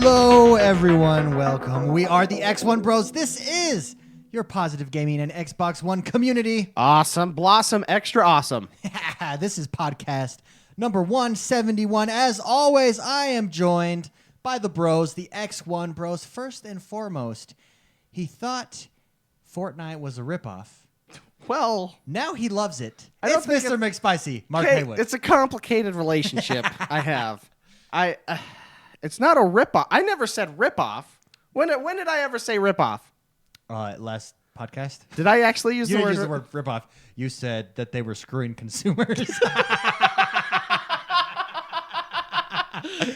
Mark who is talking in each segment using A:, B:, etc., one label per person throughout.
A: Hello, everyone. Welcome. We are the XoneBros. This is your positive gaming and Xbox One community.
B: Awesome. Blossom. Extra awesome.
A: This is podcast number 171. As always, I am joined by the bros, the XoneBros. First and foremost, he thought Fortnite was a ripoff.
B: Well,
A: now he loves it.
B: I don't
A: It's
B: think
A: Mr. McSpicy, Mark
B: okay,
A: Haywood.
B: it's a complicated relationship I have. It's not a ripoff. I never said ripoff. When did I ever say ripoff?
A: Last podcast.
B: Did I actually use
A: You
B: the
A: didn't
B: word?
A: use the word ripoff. You said that they were screwing consumers.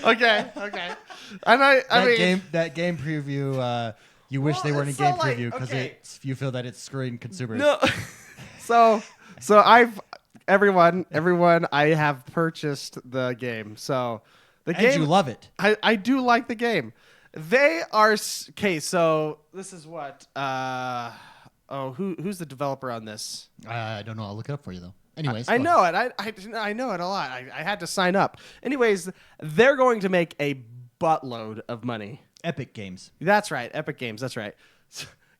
B: Okay. And I mean,
A: that game preview. You wish they weren't a
B: so
A: game
B: like,
A: preview because
B: okay.
A: you feel that it's screwing consumers.
B: no. So everyone, I have purchased the game. So the game,
A: And you love it.
B: I do like the game. They are okay. So this is what. Who's the developer on this?
A: I don't know. I'll look it up for you though. Anyways,
B: I know it. I know it a lot. I had to sign up. Anyways, they're going to make a buttload of money.
A: Epic Games.
B: That's right. Epic Games. That's right.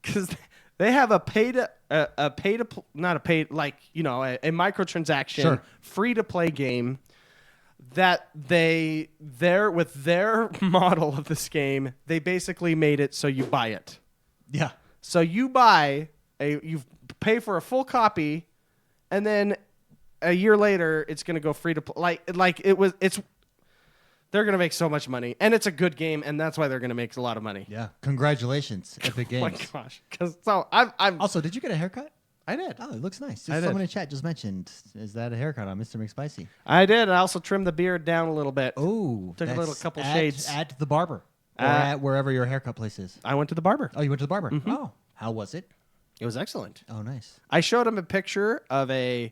B: Because they have a microtransaction,
A: Sure.
B: free to play game that with their model of this game, they basically made it so you buy it.
A: Yeah.
B: So you pay for a full copy, and then a year later it's going to go free to play. They're going to make so much money, and it's a good game, and that's why they're going to make a lot of money.
A: Yeah. Congratulations, Epic
B: Oh my
A: Games.
B: gosh! I'm
A: Also, did you get a haircut?
B: I did.
A: Oh, it looks nice.
B: I did.
A: Someone in chat just mentioned, is that a haircut on Mr. McSpicy?
B: I did. I also trimmed the beard down a little bit.
A: Oh,
B: Took a little couple
A: at,
B: shades.
A: at the barber or at wherever your haircut place is.
B: I went to the barber.
A: Oh, you went to the barber.
B: Mm-hmm.
A: Oh, how was it?
B: It was excellent.
A: Oh, nice.
B: I showed him a picture of a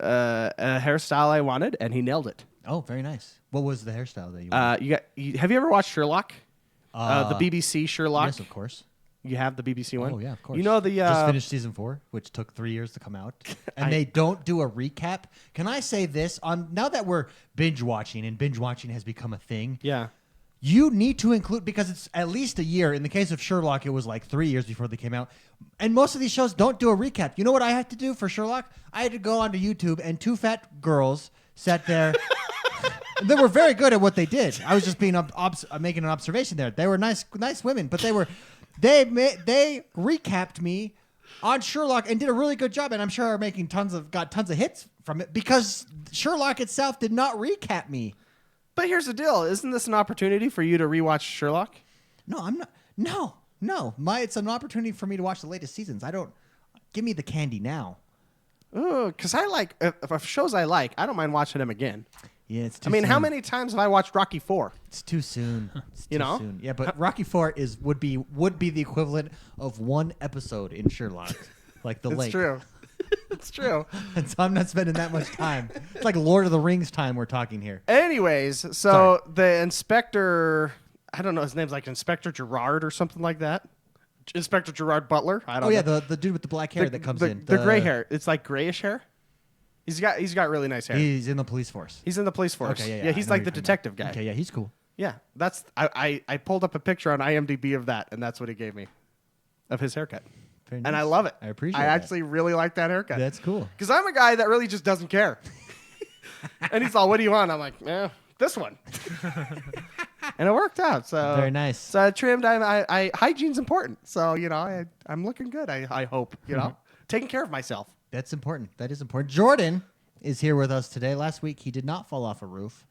B: hairstyle I wanted, and he nailed it.
A: Oh, very nice. What was the hairstyle that you wanted?
B: Have you ever watched Sherlock? The BBC Sherlock.
A: Yes, of course.
B: You have the BBC one.
A: Oh yeah, of course.
B: You know the
A: just finished season 4, which took 3 years to come out, and they don't do a recap. Can I say this? Now that we're binge watching, and binge watching has become a thing.
B: Yeah.
A: You need to include, because it's at least a year. In the case of Sherlock, it was like 3 years before they came out. And most of these shows don't do a recap. You know what I had to do for Sherlock? I had to go onto YouTube, and 2 fat girls sat there. They were very good at what they did. I was just being making an observation there. They were nice women, but they recapped me on Sherlock and did a really good job. And I'm sure are got tons of hits from it because Sherlock itself did not recap me.
B: But here's the deal. Isn't this an opportunity for you to rewatch Sherlock?
A: No, I'm not. No. It's an opportunity for me to watch the latest seasons. Give me the candy now.
B: Because I like if shows I like, I don't mind watching them again.
A: Yeah, it's too
B: I mean,
A: soon.
B: how many times have I watched Rocky 4?
A: It's too soon. It's
B: You
A: too
B: know?
A: soon. Yeah, but Rocky 4 would be the equivalent of one episode in Sherlock, like the lake.
B: It's true. It's true.
A: And so I'm not spending that much time. It's like Lord of the Rings time we're talking here.
B: Anyways, so
A: Sorry.
B: the inspector, I don't know, his name's like Inspector Gerard or something like that. Inspector Gerard Butler. I don't know.
A: Oh yeah, the dude with the black hair that comes in.
B: The gray hair. It's like grayish hair. He's got really nice hair.
A: He's in the police force.
B: He's in the police force.
A: Okay, yeah.
B: Yeah,
A: I
B: he's
A: know
B: like
A: who
B: the
A: you're talking
B: detective
A: about.
B: guy.
A: Okay, yeah, he's cool.
B: Yeah, that's I pulled up a picture on IMDb of that, and that's what he gave me, of his haircut.
A: Very
B: And
A: nice.
B: I love it.
A: I appreciate
B: I
A: that.
B: actually really like that haircut.
A: That's cool.
B: Because I'm a guy that really just doesn't care. And he's all, what do you want? I'm like, this one. And it worked out. So
A: Very nice.
B: So I trimmed. Hygiene's important. So, I'm looking good, I hope, taking care of myself.
A: That's important. That is important. Jordan is here with us today. Last week he did not fall off a roof,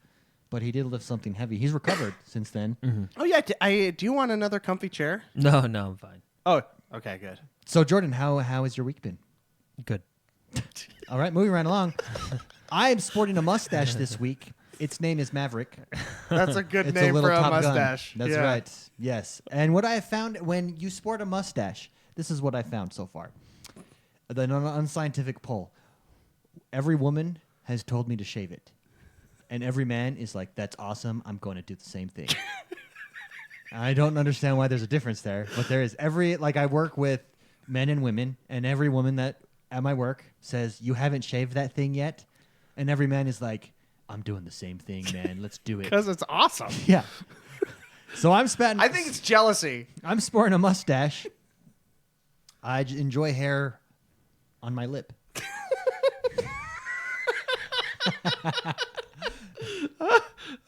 A: but he did lift something heavy. He's recovered since then.
C: Mm-hmm.
B: Oh, yeah. Do you want another comfy chair?
C: No, I'm fine.
B: Oh, okay, good.
A: So Jordan, how has your week been?
C: Good.
A: All right, moving right along. I am sporting a mustache this week. Its name is Maverick.
B: That's a good
A: It's
B: name
A: little
B: for a
A: Top Gun.
B: mustache.
A: That's
B: Yeah.
A: right. Yes. And what I have found when you sport a mustache, this is what I found so far. The unscientific poll. Every woman has told me to shave it. And every man is like, that's awesome. I'm going to do the same thing. I don't understand why there's a difference there, but there is. I work with men and women, and every woman that at my work says, you haven't shaved that thing yet. And every man is like, I'm doing the same thing, man. Let's do it.
B: Because it's awesome.
A: Yeah. So I'm spatting.
B: I think it's jealousy.
A: I'm sporting a mustache. I enjoy hair on my lip.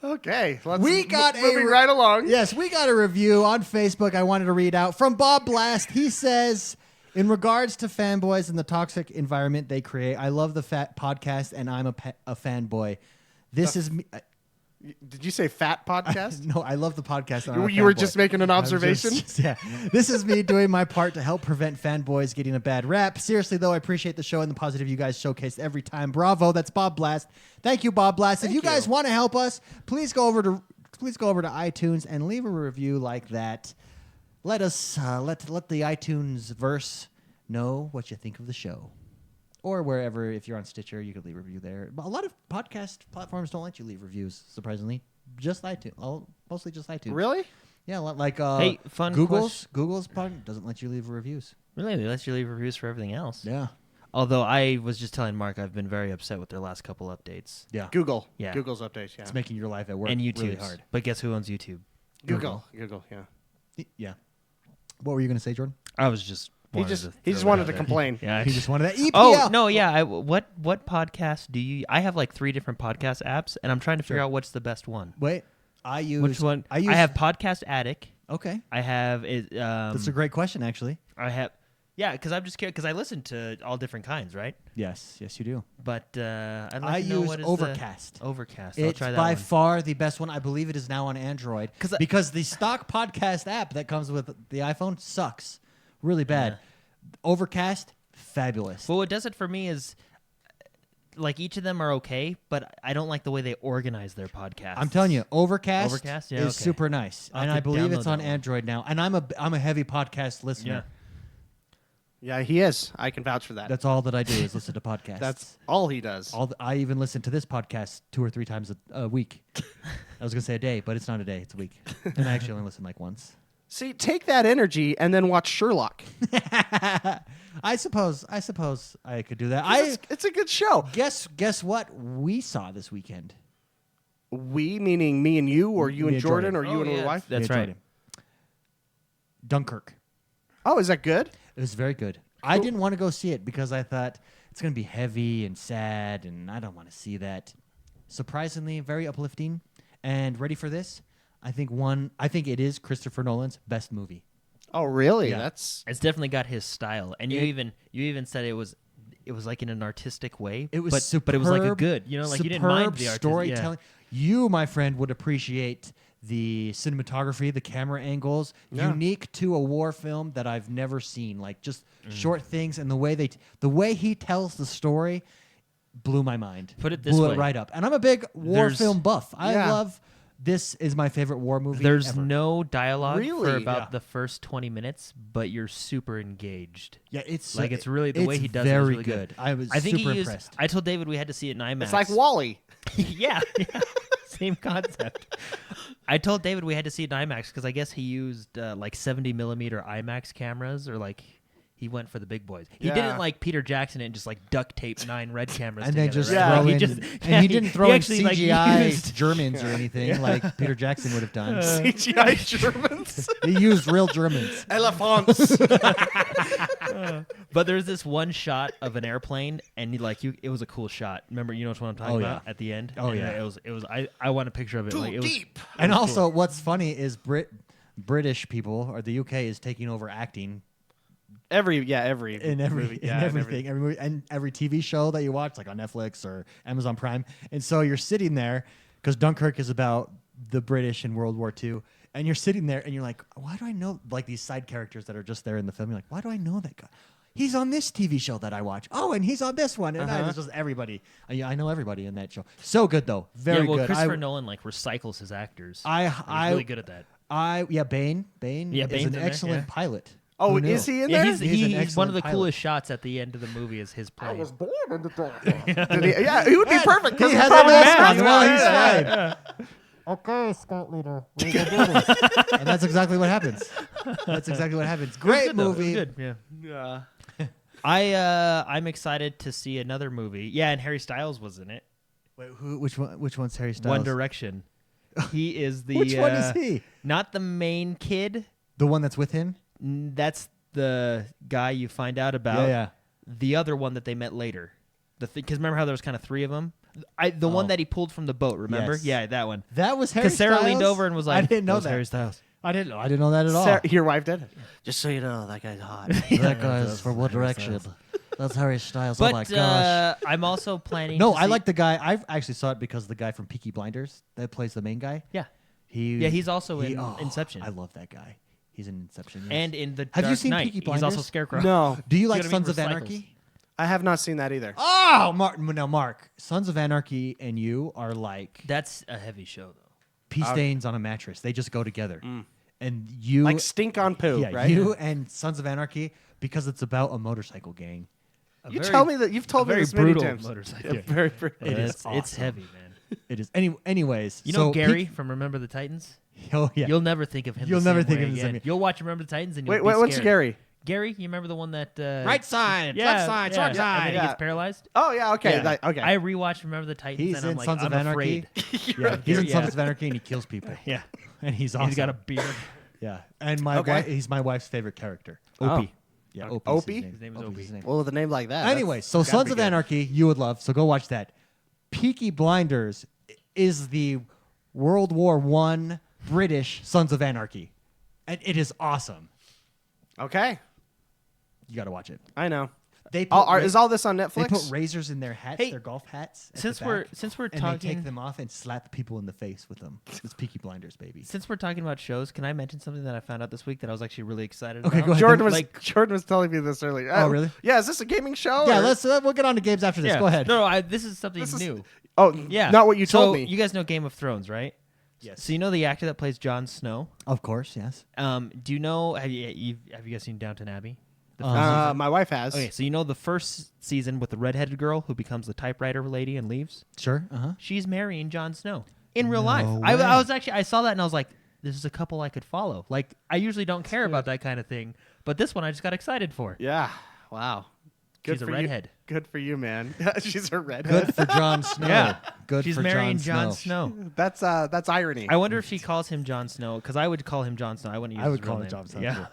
B: Okay, let's
A: We got
B: moving right along.
A: Yes, we got a review on Facebook I wanted to read out from Bob Blast. He says, in regards to fanboys and the toxic environment they create, I love the Fat podcast and I'm a fanboy. This is me.
B: Did you say fat podcast?
A: No, I love the podcast. And I'm a
B: You were
A: fanboy.
B: just making an
A: I'm
B: observation?
A: yeah. This is me doing my part to help prevent fanboys getting a bad rap. Seriously, though, I appreciate the show and the positive you guys showcase every time. Bravo. That's Bob Blast. Thank you, Bob Blast. If you guys want to help us, please go over to iTunes and leave a review like that. Let us let the iTunes verse know what you think of the show. Or wherever, if you're on Stitcher, you could leave a review there. But a lot of podcast platforms don't let you leave reviews, surprisingly. Just iTunes. Mostly just iTunes.
B: Really?
A: Yeah, like
C: Hey, fun
A: Google's pod doesn't let you leave reviews.
C: Really? They let you leave reviews for everything else.
A: Yeah.
C: Although I was just telling Mark I've been very upset with their last couple updates.
A: Yeah.
B: Google.
C: Yeah.
B: Google's updates, yeah.
A: It's making your life at work
C: And YouTube
A: really hard.
C: But guess who owns YouTube?
B: Google, yeah.
A: Yeah. What were you going to say, Jordan?
C: I was just
B: He just wanted to complain.
C: Yeah.
A: He just wanted that EPL.
C: Oh, no, yeah. What podcast do you... I have like 3 different podcast apps, and I'm trying to figure out what's the best one.
A: Wait.
C: Which one? I have Podcast Addict.
A: Okay.
C: I have...
A: That's a great question, actually.
C: I have... Yeah, because I'm just curious, because I listen to all different kinds, right?
A: Yes, you do.
C: But I'd like
A: I
C: to know
A: use
C: what is
A: Overcast.
C: Overcast. I'll
A: It's
C: try that
A: by
C: one.
A: far the best one. I believe it is now on Android. Because the stock podcast app that comes with the iPhone sucks. Really bad. Overcast, fabulous.
C: Well, what does it for me is, like, each of them are okay, but I don't like the way they organize their podcasts.
A: I'm telling you, Overcast,
C: Yeah,
A: is
C: okay.
A: super nice,
C: I'll
A: and
C: have
A: I
C: to
A: believe
C: download
A: it's on
C: that one.
A: Android now. And I'm a heavy podcast listener.
B: Yeah, he is. I can vouch for that.
A: That's all that I do is listen to podcasts.
B: That's all he does.
A: I even listen to this podcast 2 or 3 times a week. I was gonna say a day, but it's not a day; it's a week. And I actually only listen like once.
B: See, take that energy and then watch Sherlock.
A: I suppose I could do that.
B: It's a good show.
A: Guess what we saw this weekend?
B: We, meaning me and you, or you
A: Me
B: and
A: and
B: Jordan,
A: Jordan.
B: or you and
C: yeah.
B: your wife?
C: That's
A: Me and
C: right.
A: Jordan. Dunkirk.
B: Oh, is that good?
A: It was very good. I didn't want to go see it because I thought it's going to be heavy and sad, and I don't want to see that. Surprisingly, very uplifting. And ready for this? I think it is Christopher Nolan's best movie.
B: Oh, really?
A: Yeah.
B: That's
C: It's definitely got his style, and you even said it was like in an artistic way.
A: It was
C: but
A: superb.
C: it was like a good, like you didn't mind the
A: storytelling. You, my friend, would appreciate the cinematography, the camera angles, unique to a war film that I've never seen. Like just short things, and the way he tells the story blew my mind.
C: Put it this
A: blew
C: way.
A: it right up. And I'm a big war film buff. I
B: Yeah.
A: love. This is my favorite war movie.
C: There's
A: ever.
C: no dialogue
B: Really?
C: for about
A: Yeah.
C: the first 20 minutes, but you're super engaged.
A: Yeah, it's
C: Like it's really the way he does it is
A: very
C: really good.
A: I was
C: I think
A: super
C: he used.
A: impressed.
C: I told David we had to see it in IMAX.
B: it's like Wall-E.
C: yeah, same concept. I told David we had to see it in IMAX because I guess he used like 70 millimeter IMAX cameras, or like he went for the big boys. He
B: Yeah.
C: didn't like Peter Jackson and just like duct tape 9 red cameras
A: and
C: together.
A: then just
C: right?
B: Yeah.
A: throw
C: He
A: in,
C: just-
A: and he didn't throw in
C: actually, like,
A: CGI
C: used-
A: Germans or anything like Peter Jackson would have done.
B: CGI Germans.
A: He used real Germans.
B: Elephants.
C: But there's this one shot of an airplane, and it was a cool shot. Remember, you know what I'm talking
A: Oh, yeah.
C: about at the end.
A: Oh,
C: And
A: yeah.
C: it was. I want a picture of it. Like, it was,
B: deep.
A: And also, what's funny is British people or the UK is taking over acting
B: Every
A: in every
B: movie.
A: in
B: Yeah, in
A: everything, every movie, and every TV show that you watch, like on Netflix or Amazon Prime. And so you're sitting there because Dunkirk is about the British in World War II, and you're sitting there and you're like, why do I know like these side characters that are just there in the film? You're like, why do I know that guy? He's on this TV show that I watch. Oh, and he's on this one. And it's just everybody. I know everybody in that show. So good though, very good.
C: Christopher Nolan recycles his actors. He's really good at that.
A: Bain.
C: Yeah,
A: is
C: Bain's
A: an
C: in there,
A: excellent
C: yeah.
A: pilot.
B: Oh,
A: Who knew?
B: is he in
C: Yeah,
B: there?
C: he's
A: an
C: one of
A: excellent
C: the
A: pilot.
C: coolest shots at the end of the movie is his plane.
B: born in the dark. Yeah, he would be perfect.
A: He
B: 'cause
A: has
B: he's
A: a
B: probably
A: mask
B: the
A: on. Well, he's
B: Yeah.
A: fine. Okay, Scout Leader. We can do this. And that's exactly what happens. That's exactly what happens. Great
C: Good, though. It was
A: movie.
C: good. Yeah.
B: Yeah.
C: I'm excited to see another movie. Yeah, and Harry Styles was in it.
A: Wait, which one? Which one's Harry Styles?
C: One Direction. He is the
A: Which one is he?
C: Not the main kid.
A: The one that's with him?
C: That's the guy you find out about.
A: Yeah.
C: The other one that they met later. Because remember how there was kind of three of them? The one that he pulled from the boat, remember?
A: Yes.
C: Yeah, that one.
A: That was Harry
C: Because Sarah
A: Styles?
C: leaned over and was like,
A: I didn't know
C: "That was
A: that.
C: Harry Styles."
A: I didn't know that at all.
B: Sarah, your wife did it. Just so you know, that guy's hot.
A: That guy's from One Direction. That's Harry Styles.
C: But
A: oh my gosh.
C: I'm also planning
A: No,
C: to
A: I
C: see-
A: like the guy. I actually saw it because the guy from Peaky Blinders that plays the main guy.
C: Yeah.
A: He's
C: also in Inception.
A: I love that guy. He's in Inception. Yes.
C: And in the
A: Have you
C: Dark
A: seen
C: Knight,
A: Peaky
C: he's
A: Blinders?
C: also Scarecrow.
B: No,
A: do you
C: See
A: like
C: what I mean?
A: Sons of
C: Recycles.
A: Anarchy?
B: I have not seen that either.
A: Oh, Mark. Sons of Anarchy and you are like
C: That's a heavy show, though.
A: pea stains on a mattress. They just go together. And you
B: Like stink on poo,
A: yeah,
B: right?
A: you and Sons of Anarchy because it's about a motorcycle gang.
B: You tell me that you've told me
C: very
B: this many
C: brutal
B: times.
C: motorcycle.
B: Yeah, very brutal.
A: It is
C: It's
A: awesome.
C: heavy, man.
A: It is. Anyways,
C: You know
A: so
C: Gary from Remember the Titans?
A: Oh yeah.
C: You'll never think of him.
A: You'll
C: the
A: never
C: same
A: think
C: way
A: of him the
C: again.
A: same way.
C: You'll watch Remember the Titans and you'll
B: Wait,
C: be
B: what's
C: scared.
B: Gary?
C: Gary, you remember the one that
A: Right side,
C: yeah,
A: left side, short
C: And
A: side.
C: then he
B: Yeah.
C: gets paralyzed.
B: Oh yeah, okay,
C: Yeah.
B: okay.
C: I rewatched Remember the Titans
A: He's
C: and
A: in
C: I'm like,
A: Sons of
C: I'm
A: Anarchy.
C: afraid.
A: Yeah, he's in
C: Yeah.
A: Sons of Anarchy and he kills people.
C: Yeah,
A: And he's awesome.
C: he's got a beard.
A: yeah. And my
B: Okay.
A: he's my wife's favorite character.
C: Opie.
A: Yeah,
C: Okay.
A: Opie.
B: Opie?
C: His name is
A: Opie's
C: Opie.
A: his name.
B: Well, with a name like that.
A: Anyway, so
B: that's gotta
A: Sons
B: be
A: of
B: good.
A: Anarchy, you would love. So go watch that. Peaky Blinders is the World War I British Sons of Anarchy, and it is awesome.
B: Okay,
A: You got to watch it.
B: I know.
A: They put
B: Is all this on Netflix?
A: they put razors in their hats,
C: Hey,
A: their golf hats. at
C: Since
A: the
C: we're
A: back,
C: since we're
A: and they take
C: talking
A: them off and slap people in the face with them. It's Peaky Blinders, baby.
C: since we're talking about shows, can I mention something that I found out this week that I was actually really excited
A: Okay,
C: about?
A: go ahead.
B: Jordan was telling me this earlier.
A: Oh, really?
B: Yeah. Is this a gaming show?
A: Yeah,
B: or-
A: we'll get on to games after this.
C: Yeah.
A: Go ahead.
C: No, this is something
B: This is-
C: new.
B: Oh,
C: Yeah.
B: Not what you
C: So,
B: told me.
C: You guys know Game of Thrones, right?
A: Yes.
C: So you know the actor that plays Jon Snow?
A: Of course, yes.
C: Do you know? Have you guys seen Downton Abbey? The first season?
B: My wife has.
C: Okay, so you know the first season with the redheaded girl who becomes the typewriter lady and leaves?
A: Sure. Uh-huh.
C: She's marrying Jon Snow in real
A: No
C: life.
A: way.
C: I was actually I saw that and I was like, this is a couple I could follow. Like I usually don't care about that kind of thing, but this one I just got excited for.
B: Yeah. Wow. Good
C: She's a
B: for
C: redhead.
B: You. Good for you, man. She's a redhead.
A: Good for Jon Snow.
C: Yeah.
A: Good
C: She's
A: for
C: marrying
A: Jon
C: Jon Snow.
B: That's irony.
C: I wonder if she calls him Jon Snow because I would call him Jon Snow. I wouldn't use
A: I would
C: his real
A: call him
C: name.
A: Jon Snow.
C: Yeah.
A: too.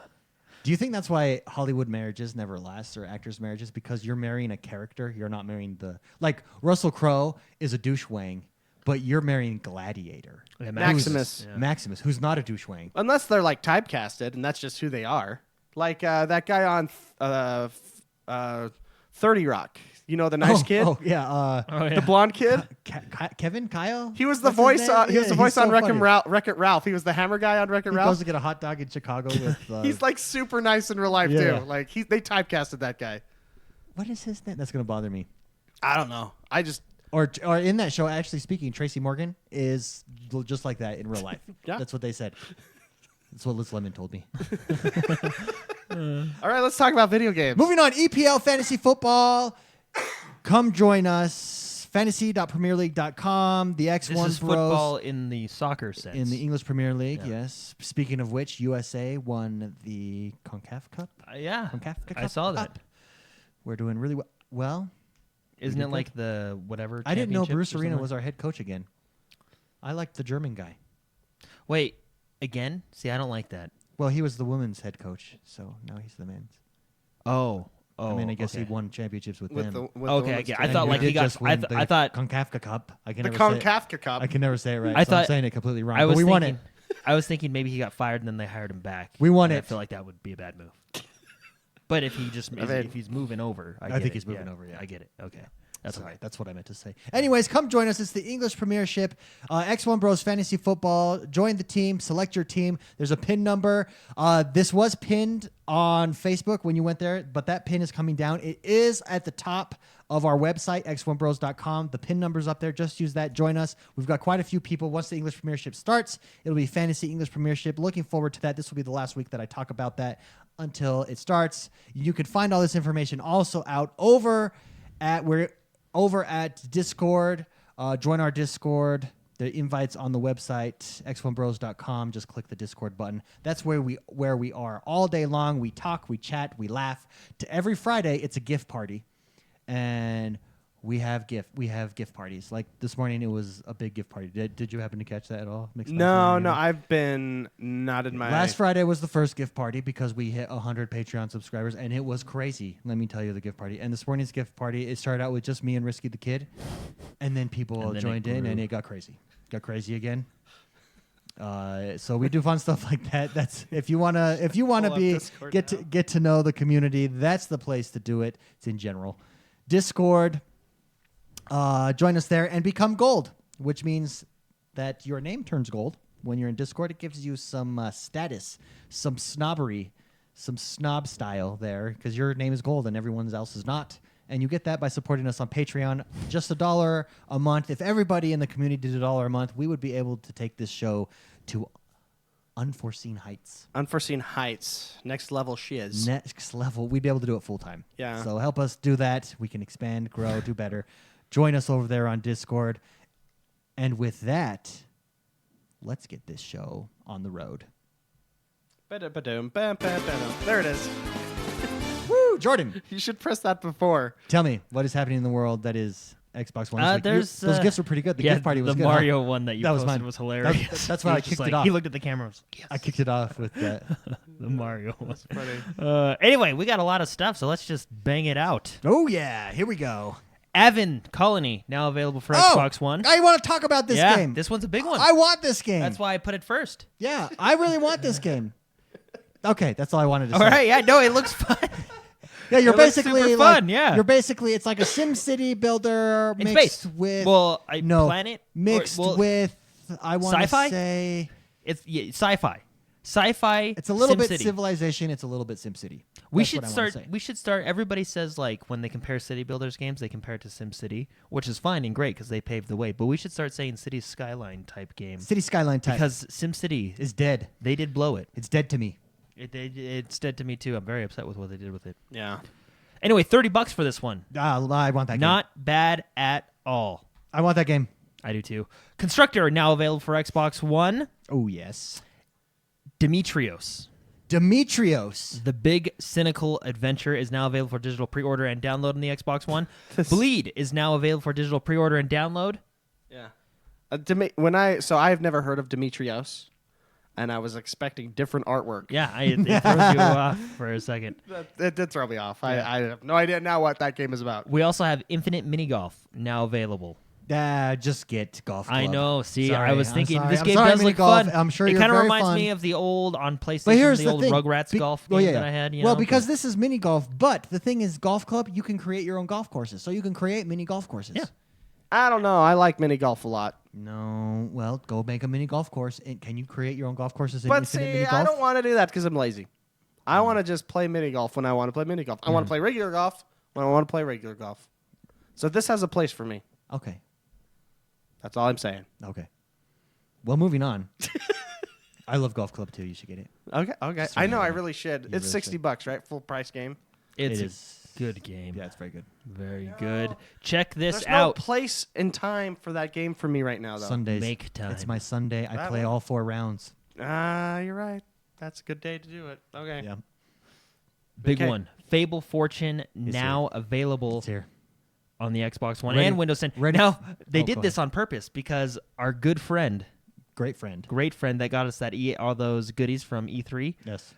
A: Do you think that's why Hollywood marriages never last or actors' marriages? Because you're marrying a character. You're not marrying the... Like, Russell Crowe is a douchewang, but you're marrying Gladiator.
C: Yeah,
B: Maximus.
C: Yeah.
A: Maximus, who's not a douchewang.
B: Unless they're like typecasted, and that's just who they are. Like that guy on 30 Rock. You know, the nice kid,
A: Oh, yeah.
C: Oh, yeah.
B: the blonde kid.
A: Kevin Kyle?
B: He was the
A: What's his
B: voice.
A: name?
B: He was the
A: Yeah,
B: voice
A: he's
B: on
A: so
B: Wreck-It
A: funny.
B: Ralph. He was the hammer guy on Wreck-It
A: He
B: Ralph.
A: goes to get a hot dog in Chicago with...
B: He's like super nice in real life
A: Yeah.
B: too. Like they typecasted that guy.
A: what is his name? That's going to bother me.
B: I don't know. I just
A: Or in that show, actually speaking, Tracy Morgan is just like that in real life.
B: Yeah.
A: That's what they said. That's what Liz Lemon told me.
B: all right. Let's talk about video games.
A: Moving on, EPL Fantasy Football. Come join us. Fantasy.premierleague.com. The
C: This
A: X1
C: is
A: Bros
C: football in the soccer sense.
A: in the English Premier League.
C: Yeah.
A: Yes. Speaking of which, USA won the CONCACAF Cup.
C: Yeah,
A: CONCACAF
C: I saw that.
A: Cup. We're doing really well.
C: Isn't
A: did
C: it
A: good.
C: like the whatever?
A: I didn't know Bruce
C: championships or
A: Arena
C: something?
A: was our head coach again. I liked the German guy.
C: Wait, again? See, I don't like that.
A: Well, he was the women's head coach, so now he's the men's.
C: Oh,
A: I mean, I guess
C: okay.
A: he won championships with
B: with
A: them.
B: the with
C: Okay,
B: the women's
C: okay. I
B: team.
C: thought
A: And
C: like
A: did
C: he got.
A: just
C: I,
A: win
C: th-
A: the
C: I thought.
A: CONCACAF Cup. I can
B: the
A: never say it.
B: CONCACAF Cup.
A: I can never say it right.
C: I
A: so I'm
C: thought-
A: saying it completely wrong.
C: I was
A: but we won
C: thinking,
A: it.
C: I was thinking maybe he got fired and then they hired him back.
A: We won
C: And
A: it.
C: I feel like that would be a bad move. But if he just if he's moving over, I
A: think
C: get
A: he's
C: it.
A: moving over, yeah.
C: I get it. Okay, that's
A: That's
C: okay.
A: right. That's what I meant to say. Anyways, come join us. It's the English Premiership, X1 Bros Fantasy Football. Join the team. Select your team. There's a pin number. This was pinned on Facebook when you went there, but that pin is coming down. It is at the top of our website, x1bros.com. The pin number's up there. Just use that. Join us. We've got quite a few people. Once the English Premiership starts, it'll be Fantasy English Premiership. Looking forward to that. This will be the last week that I talk about that until it starts. You can find all this information also out over at Discord. Join our Discord. The invite's on the website, x1bros.com. Just click the Discord button. That's where we are all day long. We talk, we chat, we laugh. To every Friday, it's a gift party. And we have gift parties. Like this morning, it was a big gift party. Did you happen to catch that at all? Mixed Spicy
B: No,
A: or
B: no,
A: anything?
B: I've been not in my
A: Last Friday was the first gift party because we hit 100 Patreon subscribers, and it was crazy. Let me tell you the gift party. And this morning's gift party, it started out with just me and Risky the Kid, and then people
C: And then it
A: joined in,
C: grew.
A: and it got crazy. Got crazy again. So we do fun stuff like that. That's if you wanna
B: Pull up
A: be
B: Discord now.
A: get to know the community. That's the place to do it. It's in general. Discord. Join us there and become gold, which means that your name turns gold when you're in Discord. It gives you some status, some snobbery, some snob style there because your name is gold and everyone else is not. And you get that by supporting us on Patreon. Just $1 a month. If everybody in the community did $1 a month, we would be able to take this show to unforeseen heights.
B: unforeseen heights. Next level shiz.
A: Next level. We'd be able to do it full time.
B: Yeah.
A: So help us do that. We can expand, grow, do better. Join us over there on Discord. And with that, let's get this show on the road.
B: Ba-da-ba-dum, bam. There it is.
A: Woo, Jordan,
B: You should press that before.
A: tell me what is happening in the world that is Xbox One this week.
C: There's
A: Those gifts were pretty good. The
C: yeah,
A: gift party was
C: the
A: good. huh?
C: Mario one that you
A: That was
C: posted
A: mine.
C: was hilarious.
A: That's why
C: He
A: I
C: was just
A: kicked
C: like-
A: it off.
C: He looked at the camera and was like, yes.
A: I kicked it off with that.
C: the Mario one.
B: Funny.
C: Anyway, we got a lot of stuff, so let's just bang it out.
A: Oh, yeah. Here we go.
C: Avon Colony, now available for Xbox One.
A: I want to talk about this
C: yeah,
A: game.
C: this one's a big one.
A: I want this game.
C: That's why I put it first.
A: Yeah, I really want this game. Okay, that's all I wanted to
C: All
A: say.
C: right, yeah, no, it looks fun.
A: Yeah, you're
C: It looks
A: basically
C: super
A: like,
C: fun, yeah.
A: You're basically it's like a Sim City builder
C: In
A: mixed
C: space.
A: with
C: Well,
A: no
C: planet
A: mixed
C: or- well,
A: with I want to
C: sci-fi?
A: say
C: It's sci-fi. Sci-fi.
A: it's a little bit
C: SimCity.
A: Civilization. It's a little bit Sim City.
C: We
A: That's
C: should
A: what I
C: start.
A: wanna say.
C: We should start. Everybody says like when they compare city builders games, they compare it to SimCity, which is fine and great because they paved the way. But we should start saying City Skyline type game
A: City Skyline type
C: because SimCity
A: is dead.
C: they did blow it.
A: It's dead to me.
C: It's dead to me too. I'm very upset with what they did with it.
B: Yeah.
C: Anyway, $30 for this one.
A: I want that game.
C: Not bad at all.
A: I want that game.
C: I do too. Constructor now available for Xbox One.
A: Oh yes.
C: Demetrios.
A: Demetrios.
C: The Big Cynical Adventure is now available for digital pre-order and download on the Xbox One. Bleed is now available for digital pre-order and download.
B: Yeah. I've never heard of Demetrios, and I was expecting different artwork.
C: Yeah, it throws you off for a second.
B: It did throw me off. I have no idea now what that game is about.
C: We also have Infinite Mini Golf now available.
A: Just get Golf Club.
C: I know. See,
A: Sorry,
C: I was
A: I'm
C: thinking
A: sorry.
C: this
A: I'm
C: game
A: sorry,
C: does
A: Mini
C: look
A: Golf.
C: fun.
A: I'm sure
C: it
A: you're
C: kind of
A: very
C: reminds
A: fun.
C: me of the old on
A: But
C: PlayStation,
A: here's
C: the
A: the
C: old
A: thing.
C: Rugrats golf game that I had. You
A: well,
C: know?
A: because this is mini golf, but the thing is, Golf Club, you can create your own golf courses. So you can create mini golf courses.
C: Yeah.
B: I don't know. I like mini golf a lot.
A: No, well, go make a mini golf course. And can you create your own golf courses in
B: But
A: Infinite
B: see,
A: Mini Golf?
B: I don't want to do that because I'm lazy. I want to just play mini golf when I want to play mini golf. I want to play regular golf when I want to play regular golf. So this has a place for me.
A: Okay.
B: That's all I'm saying.
A: Okay. Well, moving on. I love Golf Club too. You should get it.
B: Okay.
A: Sweet.
B: I know. I really should.
A: You
B: It's
A: really
B: $60, right? Full price game.
C: it's
A: It
C: a
A: is.
C: good game.
A: Yeah, it's very good.
C: Very good. Check this
B: There's no
C: out.
B: place and time for that game for me right now, though.
A: Sundays.
C: Make time.
A: It's my Sunday. I
B: That
A: play
B: one.
A: all 4 rounds.
B: You're right. That's a good day to do it. Okay.
A: Yeah.
C: Big
B: Okay.
C: one. Fable Fortune now available
A: It's here.
C: on the Xbox One
A: Ready-
C: and Windows 10.
A: ready-
C: Now, they
A: Oh,
C: did
A: go
C: this on purpose because our good friend,
A: Great friend.
C: great friend that got us all those goodies from E3,
A: Yes.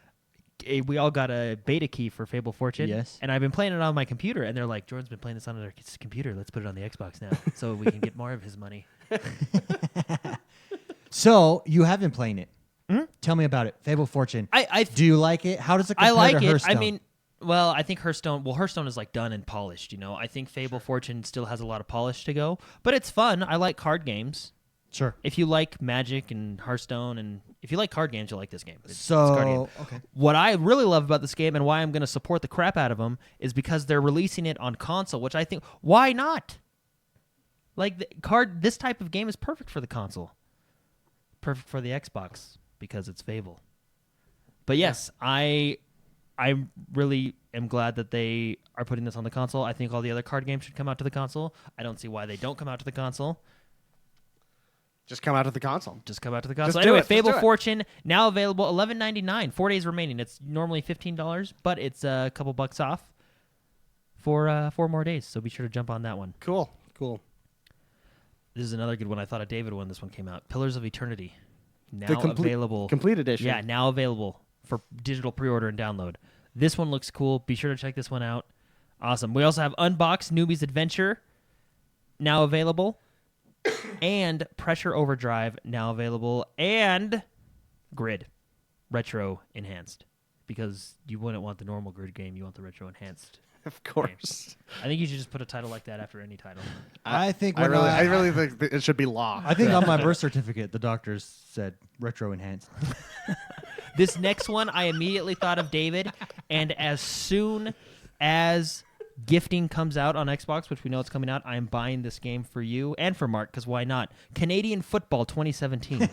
C: we all got a beta key for Fable Fortune.
A: Yes.
C: And I've been playing it on my computer, and they're like, Jordan's been playing this on their computer. Let's put it on the Xbox now so we can get more of his money.
A: So you have been playing it. Tell me about it. Fable Fortune.
C: I
A: Do you like it? How does it compare
C: I like
A: to
C: it.
A: Hearthstone?
C: I mean, well, I think Hearthstone is like done and polished, you know. I think Fable Fortune still has a lot of polish to go, but it's fun. I like card games.
A: sure.
C: If you like Magic and Hearthstone, and if you like card games, you'll like this game. It's a card game.
A: So, okay.
C: What I really love about this game and why I'm going to support the crap out of them is because they're releasing it on console, which I think, why not? Like, this type of game is perfect for the console. Perfect for the Xbox because it's Fable. But yes, I really am glad that they are putting this on the console. I think all the other card games should come out to the console. I don't see why they don't come out to the console.
B: Just come out of the console.
C: Just come out to the
B: Just
C: console.
B: do
C: Anyway,
B: it, just
C: Fable
B: do it.
C: Fortune now available $11.99. 4 days remaining. It's normally $15, but it's a couple bucks off for 4 more days. So be sure to jump on that one.
B: Cool.
C: This is another good one. I thought of David when this one came out. Pillars of Eternity. Now
B: The
C: available.
B: Complete edition.
C: Yeah, now available for digital pre-order and download. This one looks cool. Be sure to check this one out. Awesome. We also have Unbox Newbie's Adventure now available. And Pressure Overdrive now available. And Grid Retro Enhanced. Because you wouldn't want the normal Grid game. You want the Retro Enhanced.
B: Of course.
C: I think you should just put a title like that after any title.
A: I think
B: I
A: when
B: really think it should be law.
A: I think on my birth certificate, the doctors said retro enhanced.
C: This next one, I immediately thought of David, and as soon as gifting comes out on Xbox, which we know it's coming out, I am buying this game for you and for Mark, because why not? Canadian Football 2017.
B: What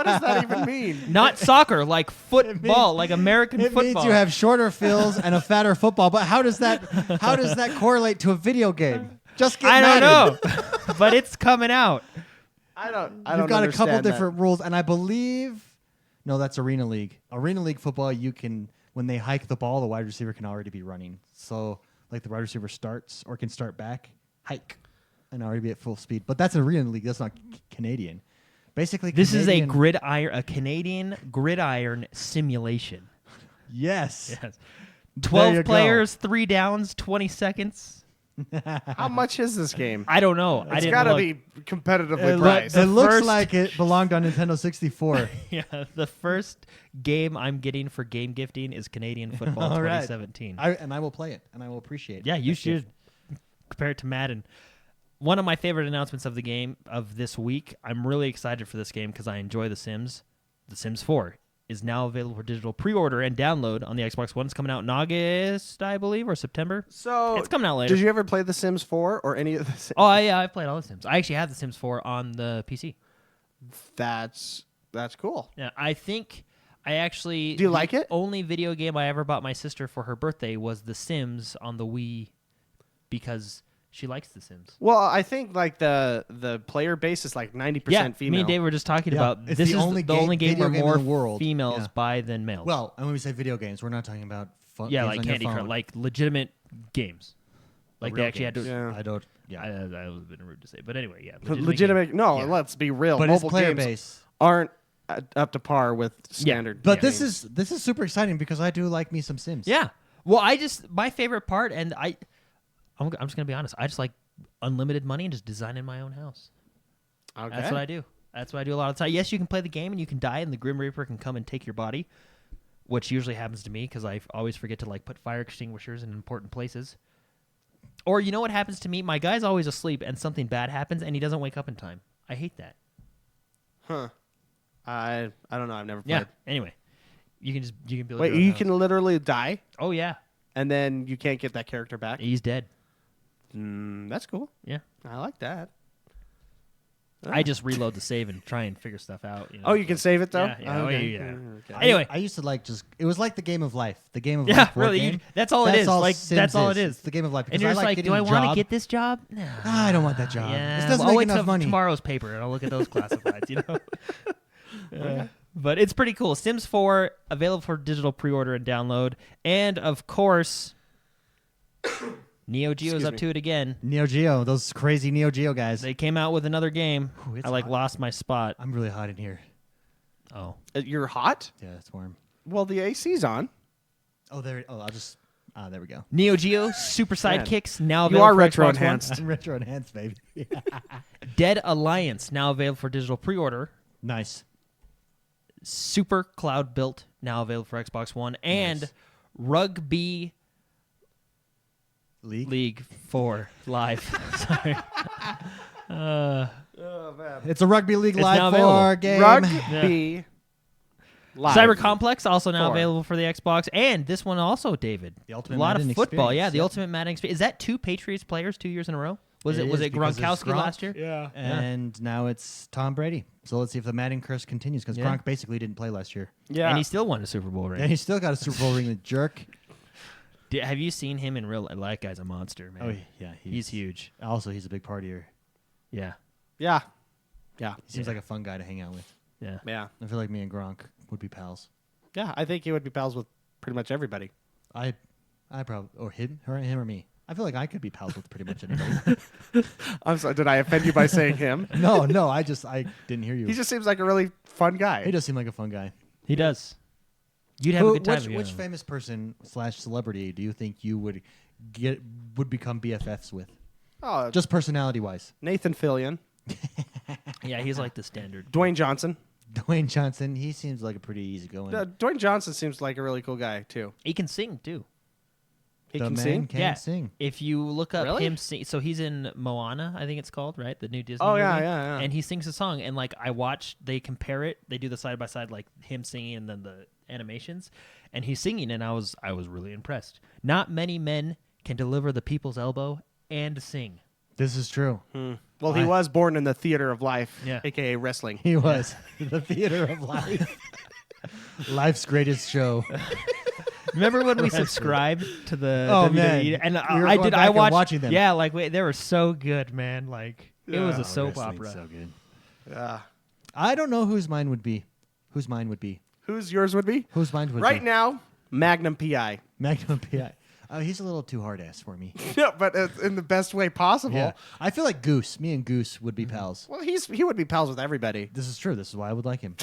B: does that even mean?
C: Not soccer, like football, like American
A: It
C: football.
A: means you have shorter fields and a fatter football. But how does that correlate to a video game? Just get
C: I don't
A: Madden.
C: know, but it's coming out.
B: I don't
A: You've got a couple
B: understand that.
A: different rules, and I believe no, that's Arena League. Arena League football, you can when they hike the ball, the wide receiver can already be running. So like the wide receiver starts or can start back, hike, and already be at full speed. But that's Arena League. That's not Canadian. Basically,
C: This is
A: Canadian,
C: a Canadian gridiron simulation.
A: Yes.
C: Yes.
A: There
C: 12
A: you go.
C: players, 3 downs, 20 seconds.
B: How much is this game?
C: I don't know. I
B: It's
C: didn't
B: got to
C: look.
B: be competitively
A: It,
B: priced.
A: it looks
C: first-
A: like it belonged on Nintendo 64.
C: Yeah, the first game I'm getting for game gifting is Canadian Football
A: All right.
C: 2017.
A: I will play it, and I will appreciate it.
C: Yeah, you
A: That
C: should compare it to Madden. One of my favorite announcements of the game of this week, I'm really excited for this game because I enjoy The Sims. The Sims 4 is now available for digital pre-order and download on the Xbox One. It's coming out in August, I believe, or September.
B: So
C: It's coming out later.
B: Did you ever play The Sims 4 or any of the Sims?
C: Oh, yeah, I've played all the Sims. I actually have The Sims 4 on the PC.
B: That's cool.
C: Yeah, I think I actually...
B: Do you like it?
C: The only video game I ever bought my sister for her birthday was The Sims on the Wii because she likes The Sims.
B: Well, I think like the player base is like 90%
C: Yeah,
B: female.
C: me and Dave were just talking
A: Yeah,
C: about
A: it's
C: this
A: the
C: is
A: only
C: the only game
A: video
C: where
A: game in
C: more
A: the world.
C: females
A: Yeah.
C: buy than males.
A: Well, and when we say video games, we're not talking about fun.
C: yeah,
A: games
C: like
A: on your
C: Candy Crush,
A: phone.
C: like legitimate games. Like they
A: Real
C: actually had to.
A: games.
B: Yeah.
A: I don't. Yeah,
C: That was a bit rude to say, but anyway, yeah.
B: legitimate.
C: games.
B: No,
A: Yeah.
B: let's be real.
A: but it's
B: Mobile
A: player
B: games
A: base.
B: aren't up to par with standard.
A: But
B: games.
A: this is super exciting because I do like me some Sims.
C: Yeah. Well, my favorite part, and I'm just gonna be honest. I just like unlimited money and just designing my own house.
B: Okay.
C: That's what I do. That's what I do a lot of the time. Yes, you can play the game and you can die, and the Grim Reaper can come and take your body, which usually happens to me because I always forget to like put fire extinguishers in important places. Or you know what happens to me? My guy's always asleep, and something bad happens, and he doesn't wake up in time. I hate that.
B: Huh. I don't know. I've never played.
C: Yeah. Anyway, you can build.
B: Wait,
C: your own
B: you
C: house.
B: can literally die
C: Oh yeah,
B: and then you can't get that character back.
C: he's dead.
B: That's cool.
C: Yeah.
B: I like that.
C: I just reload the save and try and figure stuff out. You know?
B: Oh, you can save it though.
C: Yeah, yeah,
B: Oh,
C: oh,
B: okay.
C: yeah.
B: Okay.
C: Anyway.
A: I used to like it was like the game of life. The game of
C: Yeah,
A: life. board
C: really.
A: game.
C: That's all it is. Like
A: Sims
C: that's all it
A: It's
C: is.
A: the game of life.
C: And
A: because
C: you're
A: I
C: just like,
A: getting
C: do I
A: a
C: want to
A: job.
C: get this job? Nah.
A: I don't want that job.
C: Yeah,
A: This doesn't
C: I'll
A: make
C: wait
A: enough
C: till
A: money.
C: tomorrow's paper and I'll look at those classifieds. You know. But it's pretty cool. Sims 4 available for digital pre-order and download, and of course, Neo Geo's
B: Excuse
C: up
B: me.
C: to it again.
A: Neo Geo, those crazy Neo Geo guys.
C: They came out with another game.
A: Ooh, it's
C: I
A: hot.
C: lost my spot.
A: I'm really hot in here.
C: Oh,
B: You're hot?
A: Yeah, it's warm.
B: Well, the AC's on.
A: Oh, there. Oh, I'll just. There we go.
C: Neo Geo Super
B: Man.
C: Sidekicks now
B: You
C: available
B: are
C: for
B: retro
C: Xbox One.
B: enhanced.
A: Retro enhanced, baby.
C: Dead Alliance now available for digital pre-order.
A: Nice.
C: Super Cloud Built now available for Xbox One, and
A: Nice.
C: Rugby League 4 Live. Sorry.
A: It's a rugby league
C: It's now
A: live
C: available.
A: 4 game.
B: Rugby. Live.
C: Cyber Complex also now
B: 4.
C: available for the Xbox, and this one also, David.
A: The Ultimate
C: a lot
A: Madden
C: of football.
A: experience,
C: Yeah, the
A: yep.
C: Ultimate Madden experience. Is that 2 Patriots players 2 years in a row? Was it
A: is because it's
C: Gronkowski
A: Gronk.
C: last year?
B: Yeah.
A: And now it's Tom Brady. So let's see if the Madden curse continues because
C: Yeah.
A: Gronk basically didn't play last year.
B: Yeah.
C: And he still won a Super Bowl ring.
A: And he still got a Super Bowl ring, the jerk.
C: Have you seen him in real life? That guy's a monster, man.
A: Oh, yeah.
C: He's huge.
A: Also, he's a big partier.
C: Yeah.
B: Yeah. Yeah.
A: He seems
C: Yeah.
A: like a fun guy to hang out with.
C: Yeah.
B: Yeah.
A: I feel like me and Gronk would be pals.
B: Yeah. I think he would be pals with pretty much everybody.
A: I probably, or him or me. I feel like I could be pals with pretty much anybody.
B: I'm sorry. Did I offend you by saying him?
A: No, I didn't hear you.
B: He just seems like a really fun guy.
A: He does seem like a fun guy.
C: He does. You'd have a good time. if you
A: Which
C: know him.
A: famous person / celebrity do you think you would become BFFs with?
B: Oh,
A: Just personality wise.
B: Nathan Fillion,
C: Yeah, he's like the standard.
B: Dwayne Johnson.
A: Dwayne Johnson, he seems like a pretty easygoing.
B: Dwayne Johnson seems like a really cool guy too.
C: He can sing too.
B: He
A: The
B: can
A: man
B: sing.
A: can
C: Yeah.
A: sing.
C: If you look up
B: Really?
C: him sing, so he's in Moana, I think it's called, right? The new Disney
B: Oh,
C: movie.
B: yeah.
C: And he sings a song, and like I watched, they compare it. They do the side by side, like him singing and then the animations, and he's singing, and I was really impressed. Not many men can deliver the people's elbow and sing.
A: This is true.
B: Well, he was born in the theater of life,
C: Yeah.
B: aka wrestling.
A: He was the theater of life. Life's greatest show.
C: Remember when we subscribed to the
A: Oh,
C: WWE?
A: man.
C: And
A: We were
C: I
A: going
C: did.
A: back
C: I
A: and
C: watched.
A: watching them.
C: Yeah, like they were so good, man. Like it was a soap
A: Wrestling's
C: opera.
A: So good.
B: Yeah.
A: I don't know whose mine would be. Whose mine would be?
B: Who's yours would be?
A: Whose mine would be?
B: Right now, Magnum PI.
A: Magnum PI. Oh, he's a little too hard ass for me.
B: Yeah, but in the best way possible.
A: Yeah, I feel like Goose. Me and Goose would be pals.
B: Well, he would be pals with everybody.
A: This is true. This is why I would like him.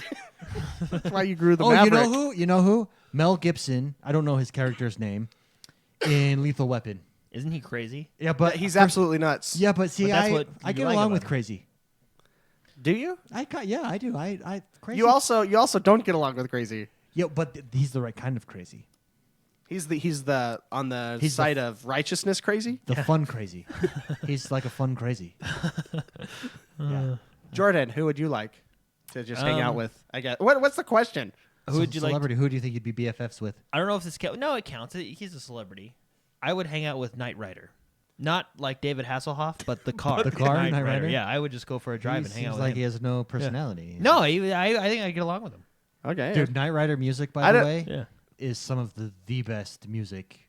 B: That's why you grew the
A: Oh,
B: Maverick.
A: you know who? You know who? Mel Gibson. I don't know his character's name in Lethal Weapon.
C: Isn't he crazy?
A: Yeah, but
B: He's absolutely nuts.
A: Yeah, but see,
C: But that's
A: I
C: what
A: I
C: you
A: get
C: like
A: along
C: about
A: with
C: him.
A: crazy.
B: Do you?
A: Yeah, I do. I crazy.
B: You also don't get along with crazy.
A: Yeah, but he's the right kind of crazy.
B: He's on the
A: He's the
B: side of righteousness crazy.
A: The fun crazy. He's like a fun crazy. Yeah.
B: Jordan, who would you like to just hang out
C: Um,
B: with? I guess. What's the question?
C: Who would you like?
A: Celebrity? Who do you think you'd be BFFs with?
C: I don't know if this counts. No, it counts. He's a celebrity. I would hang out with Knight Rider. Not like David Hasselhoff, but the car.
A: The car, Knight Rider?
C: Yeah, I would just go for a drive
A: He
C: and hang out
A: seems
C: with
A: like
C: him.
A: he has no personality.
C: No, I think I get along with him.
B: Okay.
A: Dude, Knight Rider music,
B: I
A: by the
B: don't-
A: way,
C: Yeah.
A: is some of the best music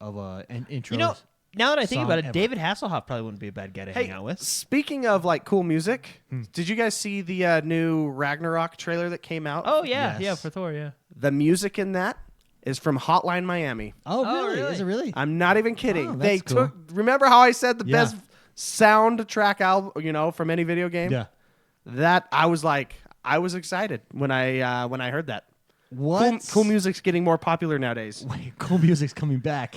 A: of an intro.
C: You know, now that I think
A: song
C: about it,
A: ever.
C: David Hasselhoff probably wouldn't be a bad guy to
B: Hey,
C: hang out with.
B: speaking of like cool music,
A: Hmm.
B: did you guys see the new Ragnarok trailer that came out?
C: Oh yeah,
A: Yes.
C: yeah, for Thor, yeah.
B: The music in that is from Hotline Miami.
A: oh,
C: Oh,
A: really?
C: really?
A: Is it really?
B: I'm not even kidding.
A: Oh,
B: They
A: that's cool.
B: took. Remember how I said the
A: Yeah.
B: best soundtrack album, from any video game?
A: Yeah.
B: That I was excited when I heard that.
A: What?
B: Cool music's getting more popular nowadays.
A: Wait, cool music's coming back.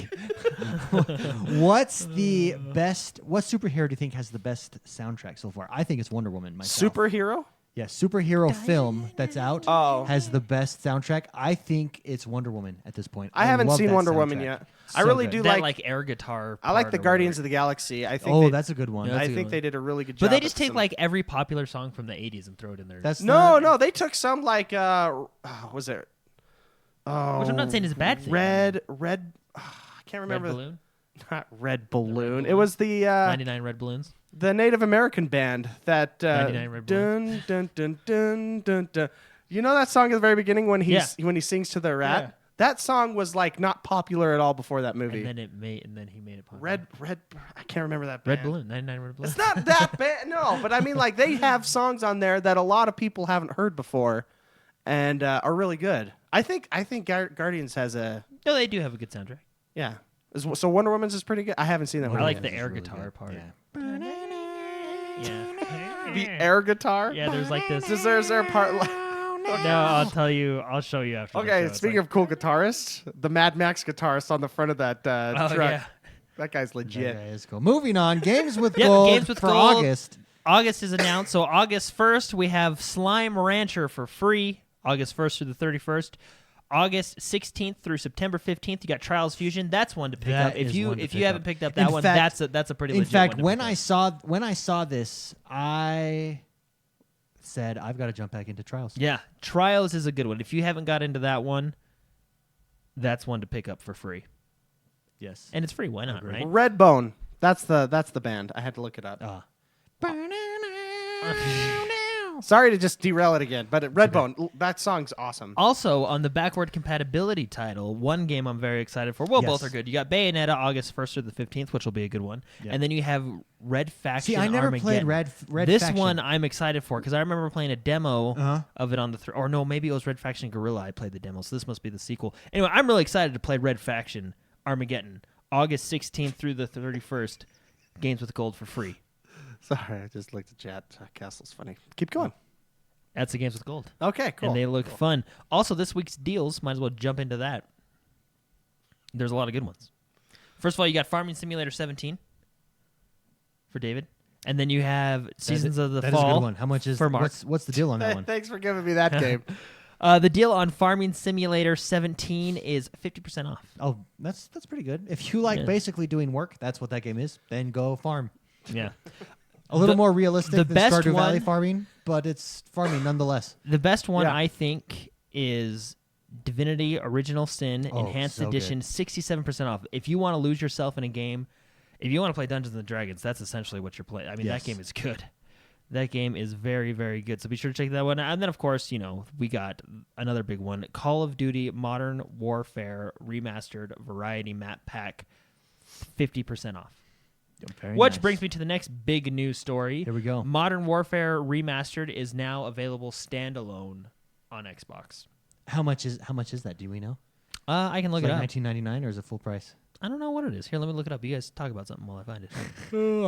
A: What's the best? What superhero do you think has the best soundtrack so far? I think it's Wonder Woman. Myself.
B: Superhero?
A: Yeah, superhero film that's out
B: Oh.
A: has the best soundtrack. I think it's Wonder Woman at this point.
B: I haven't
A: love
B: seen
A: that
B: Wonder Woman
A: soundtrack.
B: yet.
A: So
B: I really
A: good.
B: do
C: That
B: like.
C: air guitar.
B: I like
C: part
B: the
C: or
B: Guardians of
C: whatever.
B: the Galaxy. I think.
A: Oh,
B: they,
A: that's a good one.
C: Yeah, that's
B: I
C: a good
B: think
C: one.
B: they did a really good job.
C: But they
B: with
C: just take
B: some-
C: like every popular song from the 80s and throw it in there.
A: That's
B: No,
A: not-
B: no, they took some like was it? Oh,
C: Which I'm not saying is a bad thing.
B: Red. I can't
C: Red
B: remember.
C: Balloon?
B: Not Red Balloon.
C: Balloon?
B: It was the
C: 99 Red Balloons.
B: the Native American band that
C: 99 Red
B: dun, dun dun dun dun dun. You know that song at the very beginning when he sings to the rat.
C: Yeah.
B: That song was like not popular at all before that movie.
C: And then he made it popular.
B: Red. I can't remember that band.
C: Red Balloon, 99 Red Balloons.
B: It's not that bad, no. But I mean, like they have songs on there that a lot of people haven't heard before, and are really good. I think Guardians has a
C: No, they do have a good soundtrack.
B: yeah. So Wonder Woman's is pretty good. I haven't seen that
C: I
B: one.
C: like
B: yet.
C: the air
A: really
C: guitar
A: good.
C: part.
A: Yeah.
C: Yeah.
B: the air guitar.
C: Yeah, there's like this.
B: Is there a part?
C: No, I'll tell you. I'll show you after. the
B: Okay,
C: show. It's
B: speaking
C: like-
B: of cool guitarists, the Mad Max guitarist on the front of that
C: Oh,
B: truck.
C: yeah.
B: That guy's legit.
A: That is cool. Moving on. Games with
C: Yep,
A: gold
C: Games with
A: for
C: Gold.
A: August.
C: August is announced. So August 1st, we have Slime Rancher for free. August 1st through the 31st. August 16th through September 15th, you got Trials Fusion. That's one to pick
A: That
C: up. If
A: is
C: you
A: one to
C: if
A: pick
C: you haven't
A: up.
C: picked up
A: In
C: that one,
A: fact-
C: that's a pretty
A: In
C: legit
A: fact,
C: one to
A: when
C: pick up.
A: I saw this, I said I've got to jump back into Trials.
C: Yeah, Trials is a good one. If you haven't got into that one, that's one to pick up for free.
A: Yes.
C: And it's free. Why not,
A: Agreed.
C: right?
B: Redbone. That's the band. I had to look it up. Sorry to just derail it again, but Redbone. That song's awesome.
C: Also, on the backward compatibility title, one game I'm very excited for. Well,
A: Yes.
C: both are good. You got Bayonetta August 1st through the 15th, which will be a good one.
A: Yeah.
C: And then you have Red Faction
A: See, I never
C: Armageddon.
A: played Red
C: This
A: Faction.
C: one I'm excited for because I remember playing a demo
A: Uh-huh.
C: of it on the or no, maybe it was Red Faction Guerrilla. I played the demo, so this must be the sequel. Anyway, I'm really excited to play Red Faction Armageddon August 16th through the 31st, games with gold for free.
B: Sorry, I just looked at chat. Castle's funny. Keep going.
C: That's the games with gold.
B: Okay, cool.
C: And they look fun. Also, this week's deals, might as well jump into that. There's a lot of good ones. First of all, you got Farming Simulator 17 for David. And then you have Seasons of the Fall.
A: That is a good one. How much is
C: for Mark.
A: What's the deal on that
B: Hey,
A: one?
B: thanks for giving me that game.
C: The deal on Farming Simulator 17 is 50% off.
A: Oh, that's pretty good. If you like
C: Yeah.
A: basically doing work, that's what that game is. Then go farm.
C: Yeah.
A: A little
C: The-
A: more realistic
C: the
A: than
C: best
A: Stardew Valley
C: one-
A: farming, but it's farming nonetheless.
C: The best one,
B: Yeah.
C: I think, is Divinity Original Sin
A: Oh,
C: Enhanced
A: so
C: Edition,
A: good.
C: 67% off. If you want to lose yourself in a game, if you want to play Dungeons & Dragons, that's essentially what you're playing. I mean,
A: Yes.
C: that game is good. That game is very, very good. So be sure to check that one out. And then, of course, we got another big one, Call of Duty Modern Warfare Remastered Variety Map Pack, 50% off.
A: Very
C: Which
A: nice.
C: brings me to the next big news story.
A: Here we go.
C: Modern Warfare Remastered is now available standalone on Xbox.
A: How much is that? Do we know?
C: I can look
A: It's
C: it
A: like
C: up.
A: $19.99 or is it full price?
C: I don't know what it is. Here, let me look it up. You guys talk about something while I find it.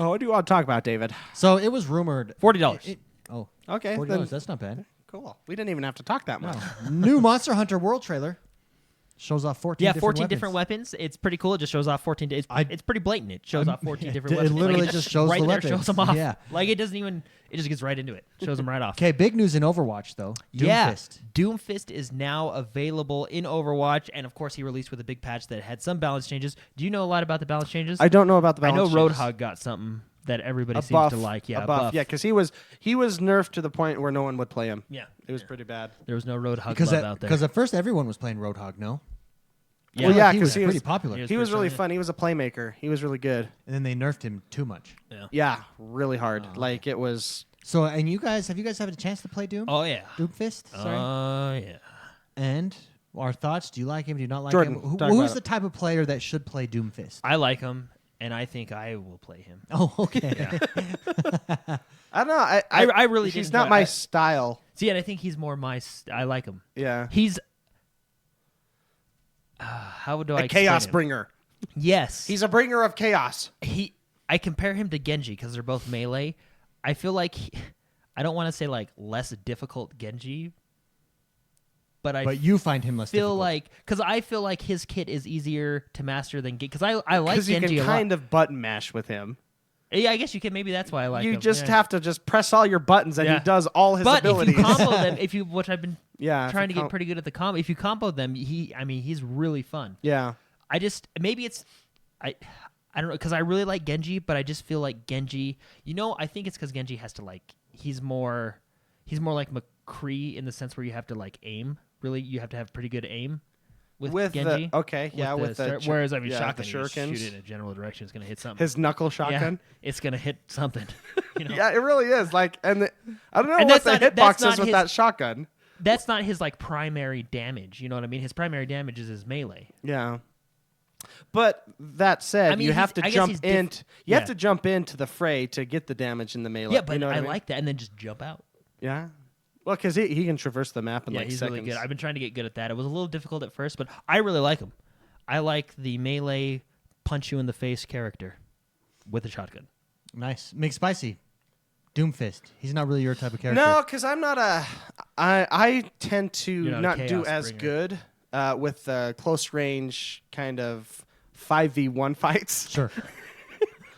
B: What do you want to talk about, David?
A: So it was rumored.
C: $40.
A: Oh,
B: Okay,
A: $40.
B: then
A: That's not bad.
B: cool. We didn't even have to talk that
A: No.
B: much.
A: New Monster Hunter World trailer shows off 14.
C: Yeah,
A: different
C: 14
A: weapons.
C: different weapons. It's pretty cool. It just shows off 14. It's pretty blatant. It shows off 14 different
A: it
C: weapons.
A: literally
C: Like,
A: just shows
C: right
A: the
C: there,
A: weapons.
C: shows them off.
A: Yeah.
C: Like it doesn't even. It just gets right into it. Shows them right off.
A: Okay, big news in Overwatch though. Doomfist.
C: Doomfist is now available in Overwatch, and of course, he released with a big patch that had some balance changes. Do you know a lot about the balance changes?
B: I don't know about the
C: I know
B: balance changes.
C: Roadhog got something that everybody
B: A
C: seems
B: buff,
C: to like. Yeah,
B: a buff. Yeah, because he was nerfed to the point where no one would play him.
C: Yeah.
B: It was pretty bad.
C: There was no Roadhog
A: Because
C: love out there.
A: at first everyone was playing Roadhog, no?
C: Yeah.
B: Well, yeah,
A: he
B: 'cause
A: was
B: he
A: pretty
B: was-
A: popular.
C: he
B: He was
C: pretty
B: really
C: strong,
B: fun. He was a playmaker. He was really good.
A: And then they nerfed him too much.
C: Yeah.
B: Yeah, really hard.
A: Oh,
B: Like it was.
A: So, and have you guys had a chance to play Doom?
C: Oh yeah.
A: Doomfist? Sorry.
C: Oh yeah.
A: And our thoughts? Do you like him? Do you not like
B: Jordan,
A: him?
B: talk about
A: Who's
B: it.
A: the type of player that should play Doomfist?
C: I like him, and I think I will play him.
A: Oh, okay.
C: Yeah.
B: I don't know.
C: I really
B: He's
C: did
B: not
C: enjoy-
B: my
C: I-
B: style.
C: See, and I think he's more my. I like him.
B: Yeah.
C: He's. How do I?
B: A
C: explain
B: chaos
C: him?
B: bringer.
C: Yes.
B: He's a bringer of chaos.
C: I compare him to Genji because they're both melee. I feel like I don't want to say like less difficult Genji, but I
A: But you find him less
C: feel
A: difficult.
C: like because I feel like his kit is easier to master than because I like
B: Because you
C: Genji
B: can
C: a lot.
B: kind of button mash with him.
C: Yeah, I guess you can. Maybe that's why I like
B: you
C: him.
B: just
C: yeah.
B: have to just press all your buttons and
C: Yeah.
B: he does all his
C: But
B: abilities.
C: if you combo them, which I've been
B: Yeah, if
C: trying
B: you
C: to get pretty good at the combo. If you combo them, he's really fun.
B: Yeah.
C: I just maybe it's I don't know because I really like Genji, but I just feel like Genji. I think it's because Genji has to he's more like McCree in the sense where you have to aim. Really, you have to have pretty good aim with Genji. Whereas I mean,
B: yeah,
C: shotgun,
B: the
C: you just
B: shurikens.
C: shoot it in a general direction, it's gonna hit something.
B: His knuckle shotgun.
C: Yeah, it's gonna hit something.
B: Yeah, it really is. I don't know
C: And
B: what
C: that's
B: the
C: not-
B: hitbox
C: that's
B: is
C: not
B: with
C: his-
B: that shotgun.
C: That's not his primary damage. You know what I mean? His primary damage is his melee.
B: Yeah. But that said,
C: I mean,
B: you have to
C: I guess
B: jump
C: he's
B: in. You
C: yeah.
B: have to jump into the fray to get the damage in the melee.
C: Yeah, but
B: you know what
C: I
B: mean?
C: like that, and then just jump out.
B: Yeah. Well, because he can traverse the map in
C: Yeah,
B: like
C: he's
B: seconds.
C: really good. I've been trying to get good at that. It was a little difficult at first, but I really like him. I like the melee punch you in the face character with a shotgun.
A: Nice. McSpicy. Doomfist. He's not really your type of character.
B: No, because I'm not a. I tend to
C: You're not a
B: not do
C: chaos
B: as
C: bringer.
B: good with close range kind of 5v1 fights.
A: Sure.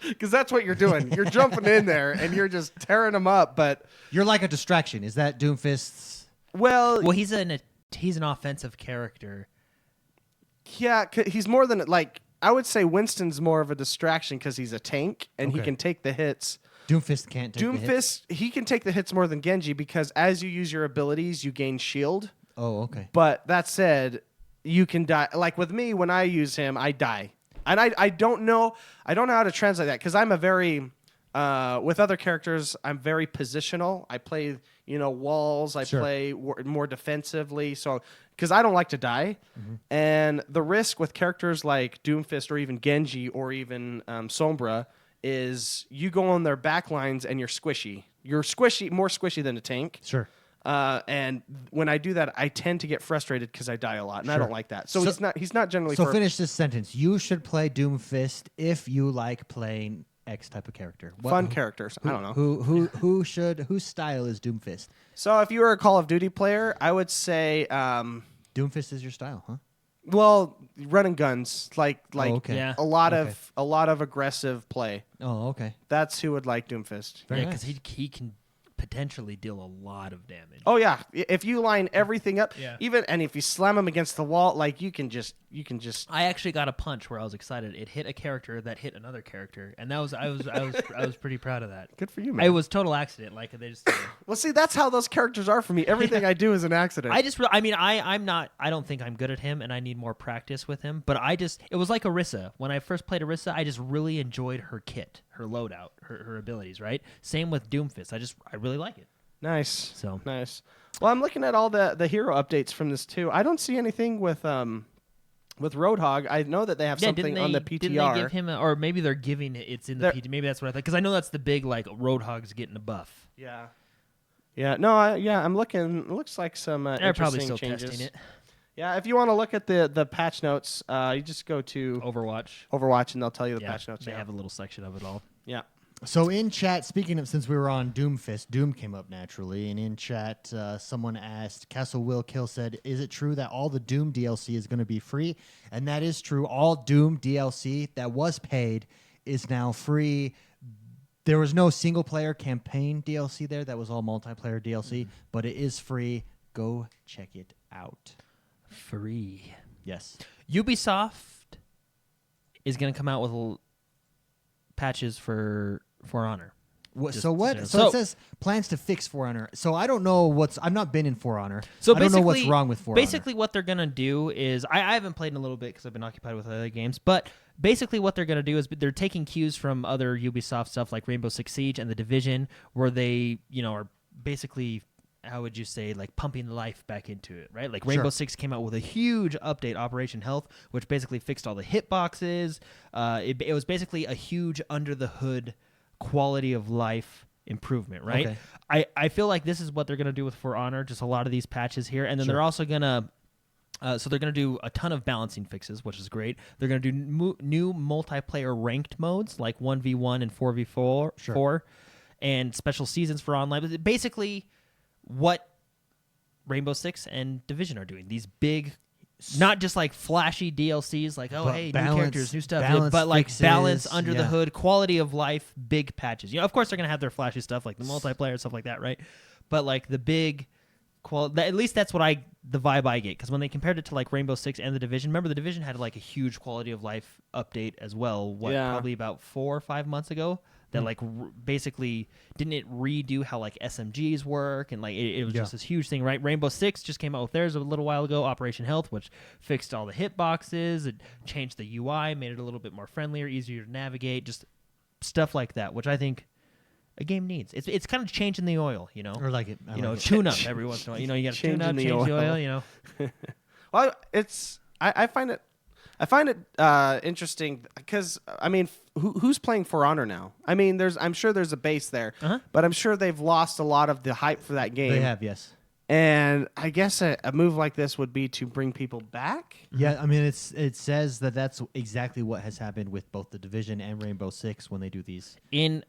B: Because that's what you're doing. You're jumping in there and you're just tearing them up. But
A: You're like a distraction. Is that Doomfist's?
B: well,
C: Well, he's an offensive character.
B: yeah, he's more than I would say Winston's more of a distraction because he's a tank and he
A: Okay.
B: can take the hits.
A: Doomfist can't take the hits?
B: Doomfist, he can take the hits more than Genji because as you use your abilities, you gain shield.
A: Oh, okay.
B: But that said, you can die. Like with me, when I use him, I die. And I don't know how to translate that because I'm a very with other characters, I'm very positional. I play, walls. I
A: Sure.
B: play more defensively. So because I don't like to die, and the risk with characters like Doomfist or even Genji or even Sombra is you go on their back lines and you're squishy. You're squishy, more squishy than a tank.
A: Sure.
B: And when I do that, I tend to get frustrated because I die a lot, and I
A: Sure.
B: don't like that. So,
A: So-
B: he's not generally.
A: So
B: for,
A: finish this sentence. You should play Doomfist if you like playing X type of character.
B: fun characters. I don't know.
A: Whose style is Doomfist?
B: So if you were a Call of Duty player, I would say,
A: Doomfist is your style, huh?
B: well, running guns, like
A: okay.
C: Yeah.
B: a lot
A: Okay.
B: of aggressive play.
A: Oh, okay.
B: That's who would like Doomfist.
A: Very
C: Because
A: nice.
C: he can potentially deal a lot of damage.
B: Oh yeah, if you line everything up,
C: Yeah.
B: and if you slam them against the wall, like you can just.
C: I actually got a punch where I was excited. It hit a character that hit another character, and that was I was pretty proud of that.
B: Good for you, man.
C: It was total accident. Like they just.
B: Well, see, that's how those characters are for me. Everything I do is an accident.
C: I'm not. I don't think I'm good at him, and I need more practice with him. But it was like Orisa. When I first played Orisa, I just really enjoyed her kit, her loadout, her abilities. Right. Same with Doomfist. I really like it.
B: Nice.
C: So.
B: Nice. Well, I'm looking at all the hero updates from this too. I don't see anything with Roadhog. I know that they have something on the PTR.
C: Didn't they give him or maybe they're giving it's in the PT. Maybe that's what I thought. Because I know that's the big like Roadhog's getting a buff.
B: Yeah. Yeah. No. I'm looking. It looks like some
C: They're
B: interesting
C: probably still
B: changes.
C: testing it.
B: Yeah. If you want to look at the patch notes, you just go to
C: Overwatch,
B: and they'll tell you the
C: yeah,
B: patch notes.
C: They
B: Yeah.
C: have a little section of it all.
B: Yeah.
A: So in chat, speaking of, since we were on Doomfist, Doom came up naturally, and in chat, someone asked, Castle Will Kill said, "Is it true that all the Doom DLC is going to be free?" And that is true. All Doom DLC that was paid is now free. There was no single player campaign DLC there. That was all multiplayer DLC, but it is free. Go check it out.
C: Free.
A: Yes.
C: Ubisoft is going to come out with patches for Honor. Just
A: So what?
C: so-
A: So it says plans to fix For Honor. So I don't know I've not been in For Honor.
C: So
A: I don't know what's
C: basically-
A: wrong with For Honor.
C: Basically, what they're gonna do is I haven't played in a little bit because I've been occupied with other games. But basically, what they're gonna do is they're taking cues from other Ubisoft stuff like Rainbow Six Siege and The Division, where they are basically, how would you say, like pumping life back into it, right? Like Rainbow
A: Sure.
C: Six came out with a huge update, Operation Health, which basically fixed all the hitboxes. It was basically a huge under the hood quality of life improvement, right?
A: Okay.
C: I feel like this is what they're going to do with For Honor, just a lot of these patches here. And then
A: Sure.
C: they're also going to so they're going to do a ton of balancing fixes, which is great. They're going to do new multiplayer ranked modes like 1v1 and 4v4
A: Sure.
C: and special seasons for online. But basically what Rainbow Six and Division are doing. These big, not just like flashy DLCs like, oh,
A: But
C: hey, new
A: balance-
C: characters, new stuff,
A: balance
C: but like
A: fixes,
C: balance under the
A: yeah.
C: hood, quality of life, big patches. Of course they're going to have their flashy stuff like the multiplayer, stuff like that, right? But like the big at least that's what the vibe I get, because when they compared it to like Rainbow Six and The Division, remember The Division had like a huge quality of life update as well, probably about 4 or 5 months ago, that like basically didn't it redo how like SMGs work, and like it was just this huge thing, right? Rainbow Six just came out with theirs a little while ago, Operation Health, which fixed all the hitboxes, it changed the UI, made it a little bit more friendlier, easier to navigate, just stuff like that, which I think a game needs. It's kind of changing the oil,
A: Or like it.
C: tune up every once in a while. You got to tune up,
B: Changing
C: change
B: the
C: the
B: oil.
C: oil.
B: Well, I find it interesting because I mean, who's playing For Honor now? I mean, I'm sure there's a base there, but I'm sure they've lost a lot of the hype for that game.
A: They have, yes.
B: And I guess a move like this would be to bring people back.
A: Yeah, I mean, it says that's exactly what has happened with both The Division and Rainbow Six when they do these.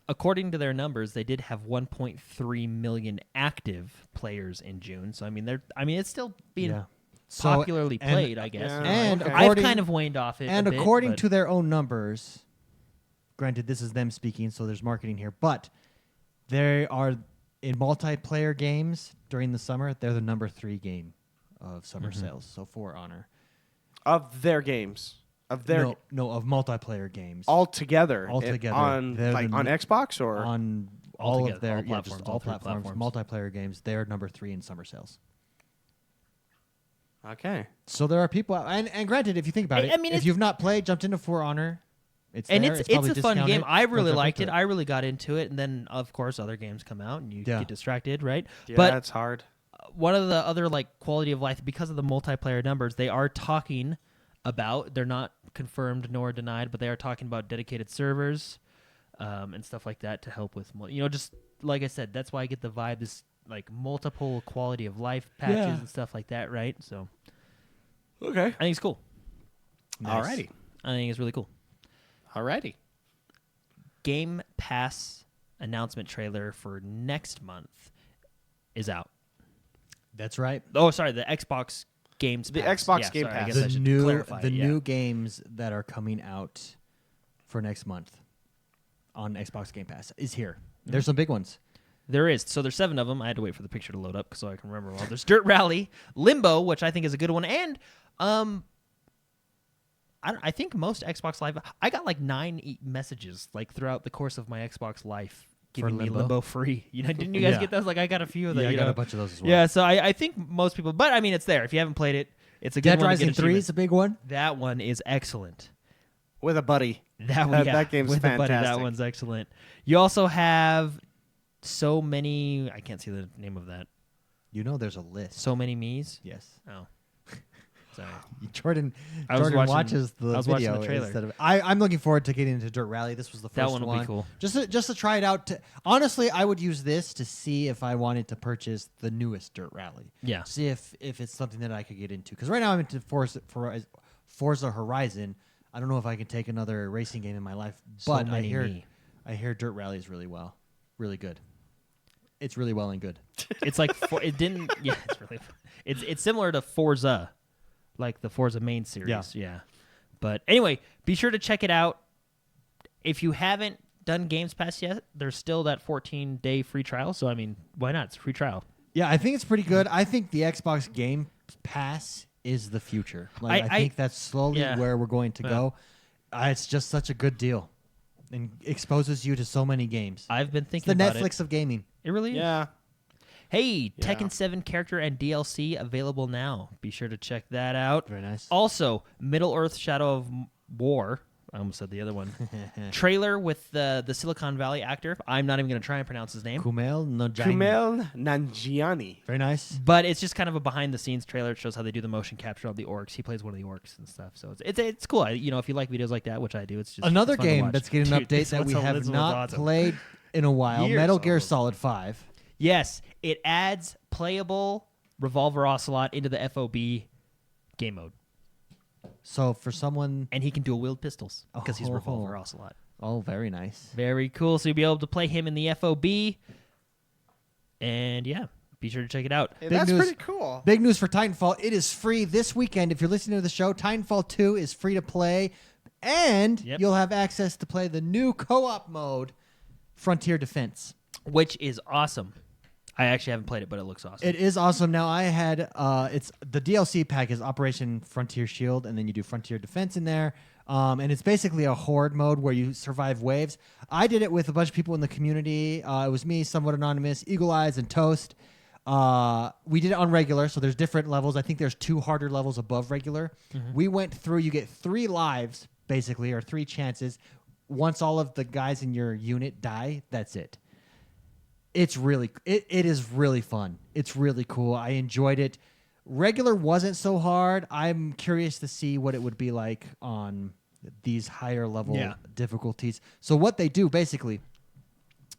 C: According to their numbers, they did have 1.3 million active players in June. So I mean, it's still being popularly played, I guess.
B: Yeah.
A: And
B: Okay.
C: I've kind of waned off it.
A: And
C: a bit,
A: according
C: but
A: to their own numbers, granted, this is them speaking, so there's marketing here, but they are in multiplayer games during the summer. They're the number 3 game of summer sales. So For Honor
B: Of their games. Of their
A: no of multiplayer games
B: altogether.
A: Altogether.
B: On
A: They're
B: like
A: the
B: on Xbox or
A: on all
C: Altogether,
A: of their
C: all platforms,
A: all
C: all three
A: platforms,
C: platforms.
A: multiplayer games. They're number 3 in summer sales.
B: Okay.
A: So there are people, and granted, if you think about it,
C: I mean,
A: if
C: it's-
A: you've not played, jumped into For Honor, it's
C: probably
A: probably
C: a fun game.
A: discounted.
C: I really
A: Don't jump
C: liked
A: into
C: it. I really got into it, and then of course other games come out and you
A: Yeah.
C: get distracted, right?
B: Yeah,
C: but
B: that's hard.
C: one of the other like quality of life, because of the multiplayer numbers, they are talking about, they're not confirmed nor denied, but they are talking about dedicated servers and stuff like that to help with just like I said, that's why I get the vibe this like multiple quality of life patches
B: Yeah.
C: and stuff like that, right? So
B: Okay.
C: I think it's cool.
A: Nice.
B: Alrighty.
C: I think it's really cool.
B: Alrighty.
C: Game Pass announcement trailer for next month is out.
A: That's right.
C: Oh, sorry, the Xbox Games
B: The
C: Pass.
B: Xbox
C: Yeah,
B: Game
C: sorry, I
B: Pass.
C: guess I
A: The
C: should
A: new
C: clarify
A: the
C: it, yeah.
A: new games that are coming out for next month on Xbox Game Pass is here. There's some big ones.
C: There is. So there's 7 of them. I had to wait for the picture to load up so I can remember them all. There's Dirt Rally, Limbo, which I think is a good one, and I think most Xbox Live. I got like 9 messages like throughout the course of my Xbox Life giving me
A: Limbo?
C: Limbo free. You know, didn't you guys
A: Yeah.
C: get those? Like I got a few of them.
A: Yeah, I
C: you
A: got
C: know?
A: a bunch of those as well.
C: Yeah, so I think most people, but I mean, it's there. If you haven't played it, it's a good
A: Dead
C: one.
A: Rising
C: to get
A: 3 is a big one.
C: That one is excellent.
B: With a buddy.
C: That one, yeah,
B: That game's
C: with a buddy, that
B: fantastic.
C: one's excellent. You also have so many. I can't see the name of that.
A: You know there's a list.
C: So many me's.
A: Yes.
C: Oh, sorry.
A: Jordan
C: I was
A: Jordan
C: watching-
A: watches the
C: I was watching
A: video
C: the trailer.
A: instead of I'm looking forward to getting into Dirt Rally. This was the first
C: That one will
A: one.
C: be cool.
A: Just to try it out. Honestly, I would use this to see if I wanted to purchase the newest Dirt Rally.
C: Yeah.
A: See if it's something that I could get into. Because right now I'm into Forza Horizon. I don't know if I can take another racing game in my life,
C: So
A: but
C: many me.
A: I hear Dirt Rally is really good. It's really well and good.
C: It's like it didn't. Yeah, it's really. It's similar to Forza, like the Forza main series. Yeah. But anyway, be sure to check it out. If you haven't done Games Pass yet, there's still that 14-day free trial. So I mean, why not? It's a free trial.
A: Yeah, I think it's pretty good. I think the Xbox Game Pass is the future. Like I think that's slowly
C: yeah.
A: where we're going to
C: Yeah.
A: go. It's just such a good deal, and exposes you to so many games.
C: I've been
A: It's
C: thinking
A: the
C: about
A: Netflix of gaming.
C: It really is.
B: Yeah.
C: Hey,
B: Yeah.
C: Tekken 7 character and DLC available now. Be sure to check that out.
A: Very nice.
C: Also, Middle Earth Shadow of War. I almost said the other one. Trailer with the Silicon Valley actor. I'm not even going to try and pronounce his name.
A: Kumail Nanjiani.
B: Kumail Nanjiani.
A: Very nice.
C: But it's just kind of a behind-the-scenes trailer. It shows how they do the motion capture of the orcs. He plays one of the orcs and stuff. So it's cool. If you like videos like that, which I do, it's just
A: Another
C: it's fun to
A: game
C: watch.
A: that's getting an
C: Dude,
A: update
C: this
A: that we
C: one's-
A: have
C: this one's
A: not
C: awesome.
A: played in a while.
B: Years
A: Metal Gear
B: almost.
A: Solid 5.
C: Yes, it adds playable Revolver Ocelot into the FOB game mode.
A: So for someone,
C: And he can dual wield pistols because he's
A: Oh.
C: Revolver Ocelot.
A: oh, very nice.
C: Very cool. So you'll be able to play him in the FOB. And yeah, be sure to check it out.
B: Hey,
A: Big
B: that's
A: news.
B: pretty cool.
A: Big news for Titanfall. It is free this weekend. If you're listening to the show, Titanfall 2 is free to play. And
C: Yep.
A: you'll have access to play the new co-op mode, Frontier Defense.
C: Which is awesome. I actually haven't played it, but it looks awesome.
A: It is awesome. Now I had it's the DLC pack is Operation Frontier Shield, and then you do Frontier Defense in there. And it's basically a horde mode where you survive waves. I did it with a bunch of people in the community. It was me, Somewhat Anonymous, Eagle Eyes, and Toast. We did it on regular, so there's different levels. I think there's 2 harder levels above regular. We went through. You get 3 lives basically, or 3 chances. Once all of the guys in your unit die, that's it. It's really it is really fun. It's really cool. I enjoyed it. Regular wasn't so hard. I'm curious to see what it would be like on these higher level
C: Yeah.
A: difficulties. So what they do basically,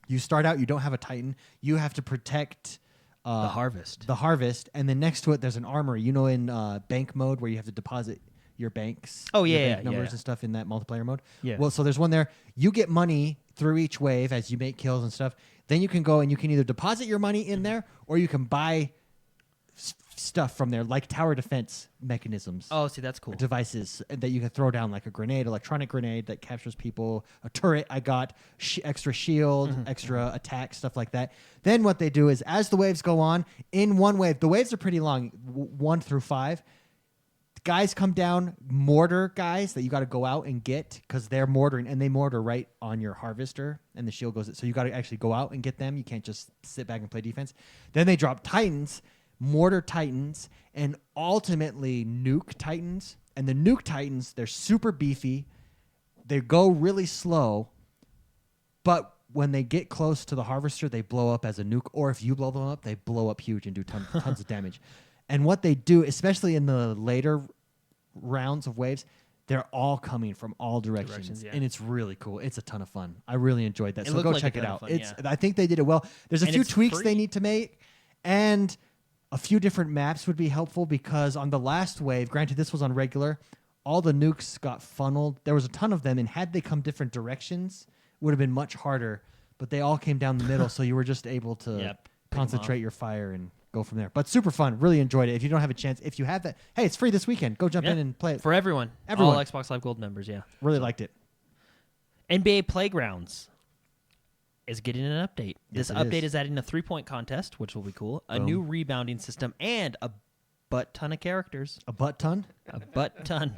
A: you start out, you don't have a Titan. You have to protect
C: the harvest.
A: the harvest, and then next to it there's an armory. You know, in bank mode where you have to deposit your banks,
C: Oh,
A: your
C: yeah,
A: bank
C: yeah,
A: numbers
C: yeah.
A: and stuff in that multiplayer mode.
C: Yeah.
A: Well, so there's one there. You get money through each wave as you make kills and stuff. Then you can go and you can either deposit your money in there or you can buy stuff from there, like tower defense mechanisms.
C: Oh, see, that's cool.
A: Devices that you can throw down, like a grenade, electronic grenade that captures people, a turret. I got extra shield, extra attack, stuff like that. Then what they do is, as the waves go on, in one wave, the waves are pretty long, 1 through 5. Guys come down, mortar guys that you got to go out and get because they're mortaring, and they mortar right on your harvester, and the shield goes. So you got to actually go out and get them. You can't just sit back and play defense. Then they drop Titans, mortar Titans, and ultimately nuke Titans. And the nuke Titans, they're super beefy. They go really slow, but when they get close to the harvester, they blow up as a nuke. Or if you blow them up, they blow up huge and do tons of damage. And what they do, especially in the later rounds of waves, they're all coming from all directions.
C: Yeah.
A: And it's really cool. It's a ton of fun. I really enjoyed that.
C: It
A: so
C: looked
A: go
C: like a
A: check it
C: ton of
A: out.
C: fun,
A: It's
C: yeah.
A: I think they did it well. There's a
C: And
A: few
C: it's
A: tweaks they
C: free.
A: need to make. And a few different maps would be helpful because on the last wave, granted this was on regular, all the nukes got funneled. There was a ton of them, and had they come different directions, it would have been much harder. But they all came down the middle, so you were just able to concentrate your fire and go from there. But super fun. Really enjoyed it. If you don't have a chance, if you have that, hey, it's free this weekend. Go jump in and play it.
C: For everyone.
A: Everyone.
C: All Xbox Live Gold members, yeah.
A: Really liked it.
C: NBA Playgrounds is getting an update.
A: Yes,
C: This
A: it
C: update
A: is.
C: is adding a 3-point contest, which will be cool, a
A: Boom.
C: new rebounding system, and a butt ton of characters.
A: A butt ton?
C: A butt ton.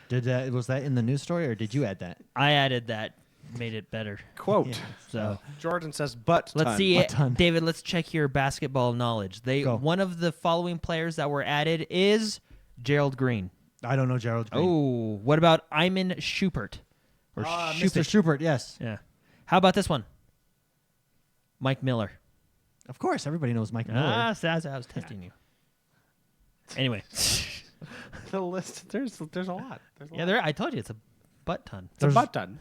A: Was that in the news story, or did you add that?
C: I added that, made it better.
B: Quote.
A: Yeah.
C: So
B: Jordan says, "But
C: let's see
A: A
C: it.
A: ton.
C: David, let's check your basketball knowledge.
A: Go.
C: One of the following players that were added is Gerald Green.
A: I don't know Gerald Green.
C: Oh, what about Iman Schubert? Or
A: Mr. Schubert, yes.
C: Yeah. How about this one? Mike Miller.
A: Of course, everybody knows Mike Miller.
C: Saz, I was testing you. Anyway.
B: the list. There's a lot.
C: I told you it's a butt ton.
B: It's a butt ton.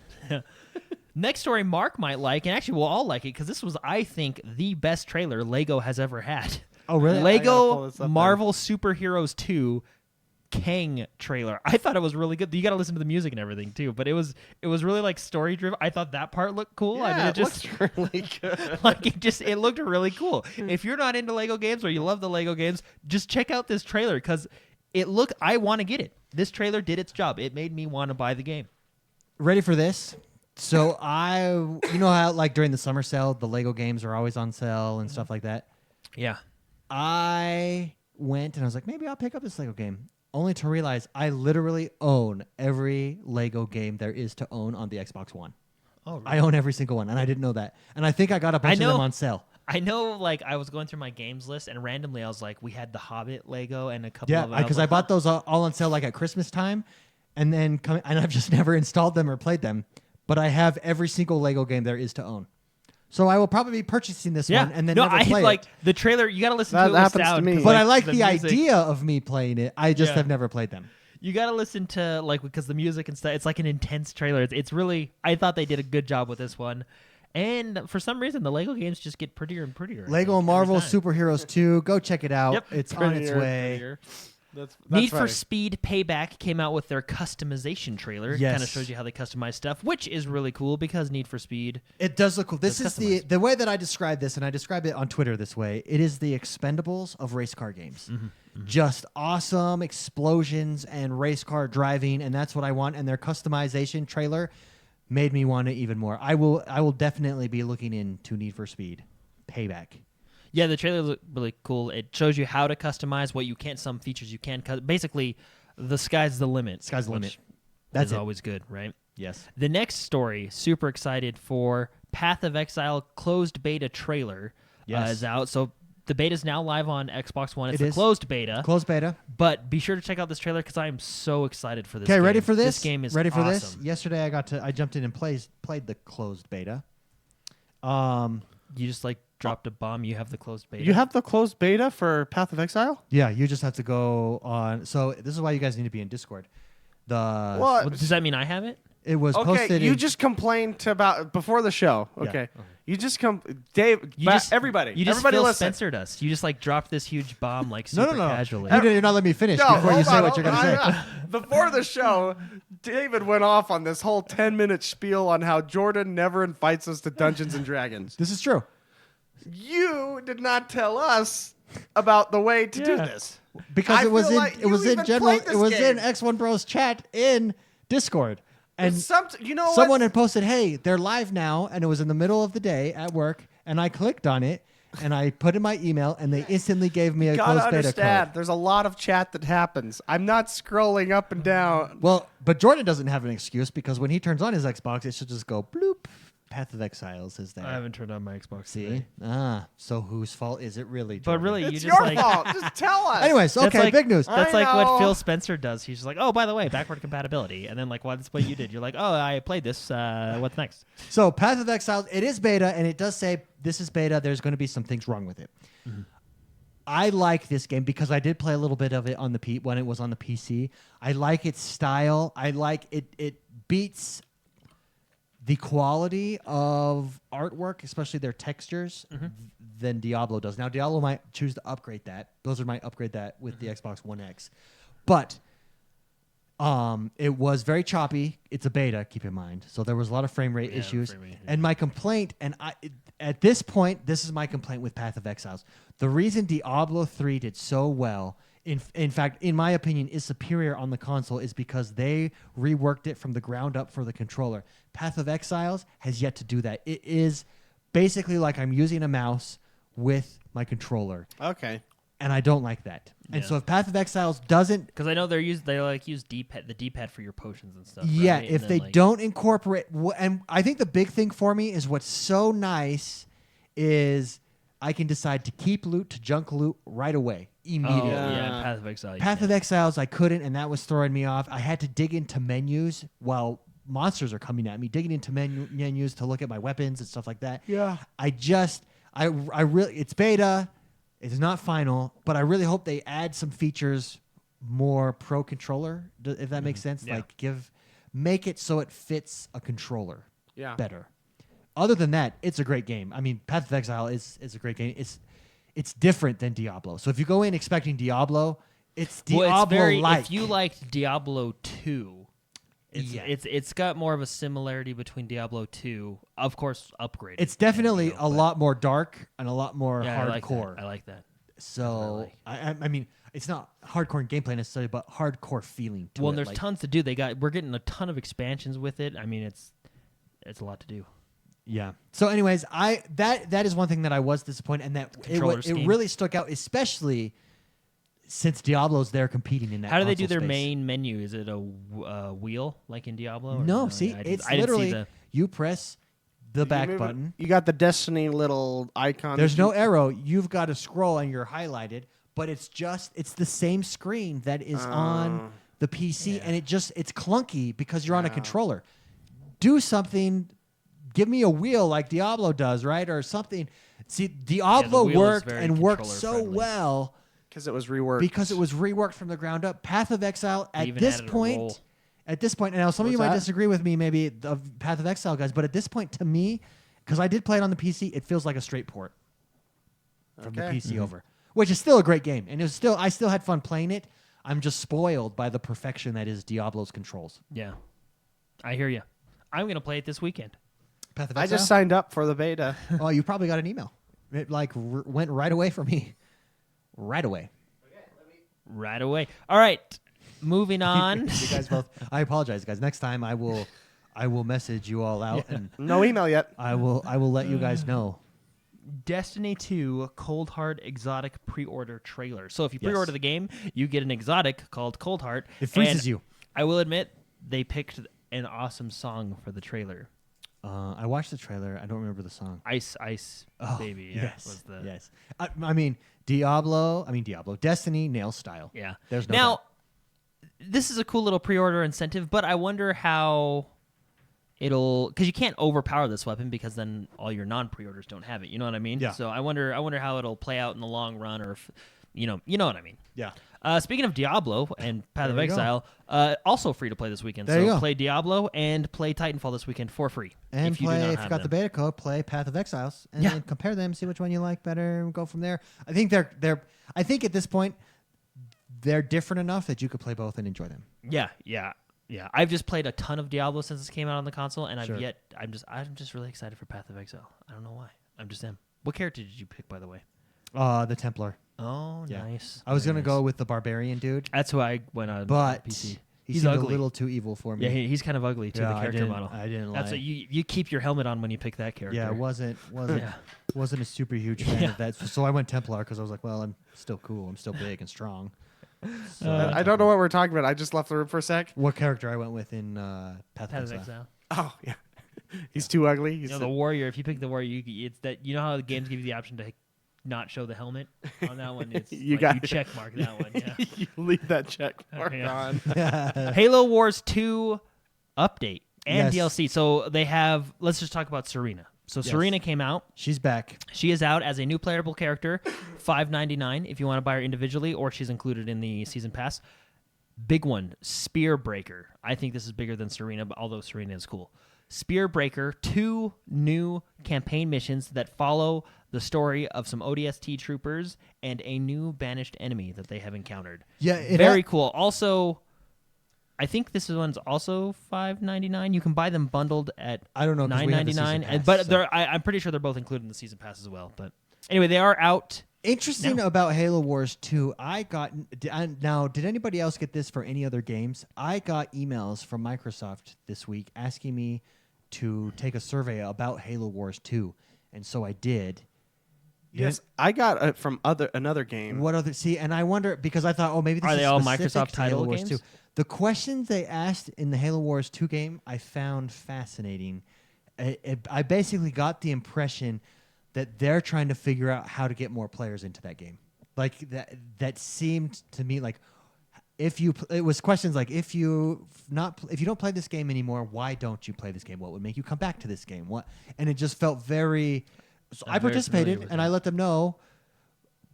C: Next story Mark might like, and actually we'll all like it because this was, I think, the best trailer Lego has ever had.
A: Oh, really?
B: I gotta pull
C: Lego
B: this up
C: Marvel Superheroes 2 Kang trailer. I thought it was really good. You got to listen to the music and everything too, but it was really like story driven. I thought that part looked cool.
B: Yeah,
C: I mean, it just
B: looks really good.
C: like it looked really cool. If you're not into Lego games or you love the Lego games, just check out this trailer because I want to get it. This trailer did its job. It made me want to buy the game.
A: Ready for this? So you know how like during the summer sale, the Lego games are always on sale and stuff like that.
C: Yeah.
A: I went and I was like, maybe I'll pick up this Lego game. Only to realize I literally own every Lego game there is to own on the Xbox One.
C: Oh, really?
A: I own every single one, and I didn't know that. And I think I got a bunch of them on sale.
C: I know, like, I was going through my games list, and randomly I was like, we had the Hobbit Lego and a couple
A: Yeah,
C: of them.
A: because I bought those all on sale like at Christmas time, and then and I've just never installed them or played them. But I have every single Lego game there is to own. So I will probably be purchasing this one and then never play
C: like
A: it.
C: the trailer. You got to listen
B: That
C: to it with
B: happens to
C: sound.
B: me.
C: 'cause,
A: But I like the
C: music-
A: idea of me playing it. I just have never played them.
C: You got to listen to because the music and stuff. It's like an intense trailer. It's really. I thought they did a good job with this one, and for some reason the Lego games just get prettier and prettier. I
A: Lego
C: think,
A: Marvel
C: every time.
A: Superheroes 2. Go check it out.
C: Yep.
A: It's on its way.
B: That's
C: Need for
B: funny.
C: Speed Payback came out with their customization trailer.
A: Yes.
C: Kind of shows you how they customize stuff, which is really cool because Need for Speed.
A: It does look cool. This
C: It's
A: is the way that I describe this, and I describe it on Twitter this way. It is the Expendables of race car games. Just awesome explosions and race car driving, and that's what I want. And their customization trailer made me want it even more. I will definitely be looking into Need for Speed Payback.
C: Yeah, the trailer looked really cool. It shows you how to customize what you can't, some features you can. Basically, the sky's the limit.
A: Sky's the
C: which
A: limit. That's
C: is
A: it.
C: always good, right?
A: Yes.
C: The next story, super excited for Path of Exile closed beta trailer
A: Yes.
C: is out. So the beta is now live on Xbox One. It's
A: It
C: a
A: is.
C: closed beta.
A: Closed beta.
C: But be sure to check out this trailer because I am so excited for this
A: Okay,
C: game.
A: ready for this?
C: This game is
A: ready for this.
C: awesome.
A: Yesterday I jumped in and played the closed beta.
C: You just dropped a bomb. You have the closed beta.
B: You have the closed beta for Path of Exile?
A: Yeah, you just have to go on. So this is why you guys need to be in Discord.
B: What?
C: Well, does that mean I have it?
A: It was
B: Okay,
A: posted.
B: you
A: in,
B: just complained about before the show.
A: Yeah.
B: Okay, you just Dave. Everybody,
C: You just
B: everybody,
C: Phil
B: listen.
C: Spencered us. You just dropped this huge bomb
A: no,
C: super
A: no.
C: casually.
A: You're not letting me finish before you
B: hold
A: say
B: on,
A: what you're gonna say.
B: hold on. Before the show, David went off on this whole 10-minute spiel on how Jordan never invites us to Dungeons and Dragons.
A: This is true
B: You did not tell us about the way to do this.
A: because
B: I
A: it was
B: feel
A: in
B: like
A: it was
B: you
A: in
B: even
A: general.
B: played this
A: It was in
B: game.
A: XoneBros chat in Discord, and
B: You know
A: someone
B: what?
A: had posted, "Hey, they're live now," and it was in the middle of the day at work, and I clicked on it. And I put in my email, and they instantly gave me a
B: Gotta
A: closed beta
B: understand,
A: code.
B: there's a lot of chat that happens. I'm not scrolling up and down.
A: Well, but Jordan doesn't have an excuse because when he turns on his Xbox, it should just go bloop. Path of Exiles is there.
C: I haven't turned on my Xbox.
A: See? So whose fault is it really?
C: But
A: Jordan?
C: really, you
B: It's
C: just
B: your fault. Just tell us.
A: Anyways,
C: That's
A: okay,
C: like-
A: big news.
C: That's
B: I
C: like what
B: know.
C: Phil Spencer does. He's just like, oh, by the way, backward compatibility, and then that's what you did. You're like, oh, I played this. What's next?
A: So Path of Exiles, it is beta, and it does say this is beta. There's going to be some things wrong with it. I like this game because I did play a little bit of it on the when it was on the PC. I like its style. I like it. It beats the quality of artwork, especially their textures, than Diablo does. Now, Diablo might choose to upgrade that. Blizzard might upgrade that with the Xbox One X. But it was very choppy. It's a beta, keep in mind. So there was a lot of frame rate issues. And my complaint, at this point, this is my complaint with Path of Exiles. The reason Diablo 3 did so well, in fact, in my opinion, is superior on the console is because they reworked it from the ground up for the controller. Path of Exiles has yet to do that. It is basically like I'm using a mouse with my controller.
B: Okay.
A: And I don't like that. And
C: Yeah.
A: so if Path of Exiles doesn't...
C: Because I know they use D-pad, the D-pad for your potions and stuff.
A: Yeah,
C: right?
A: if
C: And
A: they
C: then,
A: don't incorporate... And I think the big thing for me is what's so nice is I can decide to keep loot to junk loot right away, immediately.
C: yeah, Path of Exile.
A: Path of Exiles, I couldn't, and that was throwing me off. I had to dig into menus while monsters are coming at me, digging into menus to look at my weapons and stuff like that.
B: Yeah.
A: I really, it's beta, it's not final, but I really hope they add some features more pro controller, if that makes sense.
C: Yeah.
A: Like make it so it fits a controller better. Other than that, it's a great game. I mean, Path of Exile is a great game. It's different than Diablo. So if you go in expecting Diablo, it's Diablo-like.
C: If you liked Diablo 2, it's got more of a similarity between Diablo 2, of course, upgraded.
A: It's definitely a lot more dark and a lot more hardcore.
C: I like that.
A: So I mean, it's not hardcore in gameplay necessarily, but hardcore feeling to it.
C: Well, and there's tons to do. We're getting a ton of expansions with it. I mean, it's a lot to do.
A: Yeah. So, anyways, that is one thing that I was disappointed, and that it really stuck out, especially since Diablo's there competing in that.
C: How do they do
A: console
C: their
A: space.
C: main menu? Is it a wheel like in Diablo? Or
A: No, see,
C: I
A: it's
C: didn't see
A: literally you press the back button.
B: You got the Destiny little icon.
A: There's no arrow. You've got to scroll, and you're highlighted, but it's the same screen that is on the PC, and it's clunky because you're on a controller. Do something. Give me a wheel like Diablo does, right? Or something. See, Diablo worked so well
B: because it was reworked.
A: Because it was reworked from the ground up. Path of Exile at this point, and now some of you might disagree with me, maybe the Path of Exile guys, but at this point, to me, because I did play it on the PC, it feels like a straight port from the PC over, which is still a great game, and I still had fun playing it. I'm just spoiled by the perfection that is Diablo's controls.
C: Yeah, I hear you. I'm gonna play it this weekend.
A: Path of Exile?
B: I just signed up for the beta.
A: Oh, you probably got an email. It went right away from me. Right away.
C: Right away. All right. Moving on.
A: You guys both. I apologize, guys. Next time I will message you all out and
B: No email yet.
A: I will let you guys know.
C: Destiny 2 Cold Heart Exotic pre-order trailer. So if you pre-order the game, you get an exotic called Cold Heart.
A: It freezes you.
C: I will admit they picked an awesome song for the trailer.
A: I watched the trailer. I don't remember the song.
C: Ice Baby. Yeah,
A: Yes. Yes. I mean, Diablo. Destiny nail style.
C: Yeah.
A: There's no
C: now,
A: doubt.
C: this is a cool little pre-order incentive, but I wonder how because you can't overpower this weapon because then all your non-pre-orders don't have it. You know what I mean?
A: Yeah.
C: So I wonder how it'll play out in the long run, or if, you know what I mean.
A: Yeah.
C: Speaking of Diablo and Path of
A: There you
C: Exile, also free to play this weekend.
A: There you
C: So
A: go.
C: play Diablo and play Titanfall this weekend for free.
A: And
C: if you
A: play,
C: do not
A: if
C: have
A: you got
C: them.
A: the beta code, play Path of Exiles and
C: Yeah.
A: then compare them, see which one you like better, and go from there. I think I think at this point they're different enough that you could play both and enjoy them.
C: Yeah. I've just played a ton of Diablo since this came out on the console, and
A: Sure.
C: I'm just really excited for Path of Exile. I don't know why. I'm just am. What character did you pick, by the way?
A: The Templar.
C: Oh,
A: Yeah.
C: nice.
A: I was
C: Very
A: gonna
C: nice.
A: go with the Barbarian dude,
C: That's who I went on
A: but
C: PC.
A: he
C: He's
A: seemed
C: ugly.
A: a little too evil for me.
C: Yeah, he's kind of ugly too.
A: Yeah,
C: The character model.
A: I didn't
C: That's
A: like.
C: what you keep your helmet on when you pick that character.
A: Yeah, wasn't
C: Yeah.
A: wasn't a super huge fan
C: Yeah.
A: of that. So I went Templar because I was like, well, I'm still cool. I'm still big and strong. So
B: I don't know what we're talking about. I just left the room for a sec.
A: what character I went with in Path
C: Path
A: of
C: of
A: Exile.
C: Exile.
B: Oh yeah, he's too ugly. He's
C: The warrior. If you pick the warrior, it's that. You know how the games give you the option to not show the helmet on that one. It's
B: You
C: like
B: got
C: you
B: it.
C: check mark that one. Yeah.
B: you leave that check mark
C: Yeah.
B: on.
C: Halo Wars 2 update and
A: Yes.
C: DLC. So they have. Let's just talk about Serena. So
A: Yes.
C: Serena came out.
A: She's back.
C: She is out as a new playable character, $5.99 if you want to buy her individually, or she's included in the season pass. Big one, Spear Breaker. I think this is bigger than Serena, but although Serena is cool. Spearbreaker, 2 new campaign missions that follow the story of some ODST troopers and a new banished enemy that they have encountered.
A: Yeah,
C: very cool. Also, I think this one's also $5.99. You can buy them bundled at
A: I don't know, 'cause we have the season
C: $9.99,
A: pass,
C: but
A: so.
C: I'm pretty sure they're both included in the season pass as well. But anyway, they are out.
A: Interesting
C: No.
A: about Halo Wars 2, now, did anybody else get this for any other games? I got emails from Microsoft this week asking me to take a survey about Halo Wars 2, and so I did.
B: Yes, I got it from another game.
A: What other? See, and I wonder, because I thought, oh, maybe this
C: Are
A: is
C: they all
A: specific
C: Microsoft
A: to Halo
C: title
A: Wars
C: games?
A: 2. The questions they asked in the Halo Wars 2 game, I found fascinating. I basically got the impression that they're trying to figure out how to get more players into that game. Like that seemed to me like it was questions like if you don't play this game anymore, why don't you play this game? What would make you come back to this game? What? And it just felt very. So I
C: very familiar
A: participated
C: with
A: and
C: that.
A: I let them know.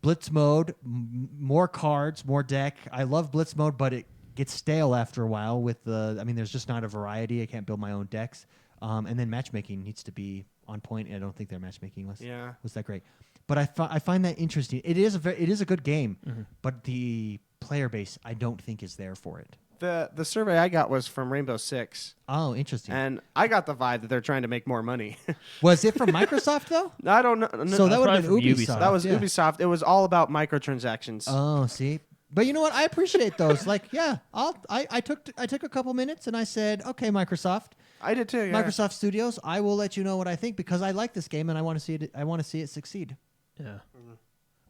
A: Blitz mode, more cards, more deck. I love Blitz mode, but it gets stale after a while. There's just not a variety. I can't build my own decks. And then matchmaking needs to be on point. I don't think their matchmaking was that great. But I find that interesting. It is a good game, but the player base I don't think is there for it.
B: The survey I got was from Rainbow Six,
A: Oh, interesting.
B: and I got the vibe that they're trying to make more money.
A: Was it from Microsoft though?
B: I don't know.
A: So that would have been
C: probably from
A: Ubisoft.
C: Ubisoft.
B: That was
A: yeah.
B: Ubisoft. It was all about microtransactions.
A: Oh, see. But you know what? I appreciate those. Like, yeah, I took a couple minutes and I said, okay, Microsoft,
B: I did too. Yeah.
A: Microsoft Studios, I will let you know what I think because I like this game and I want to see it. I want to see it succeed.
C: Yeah.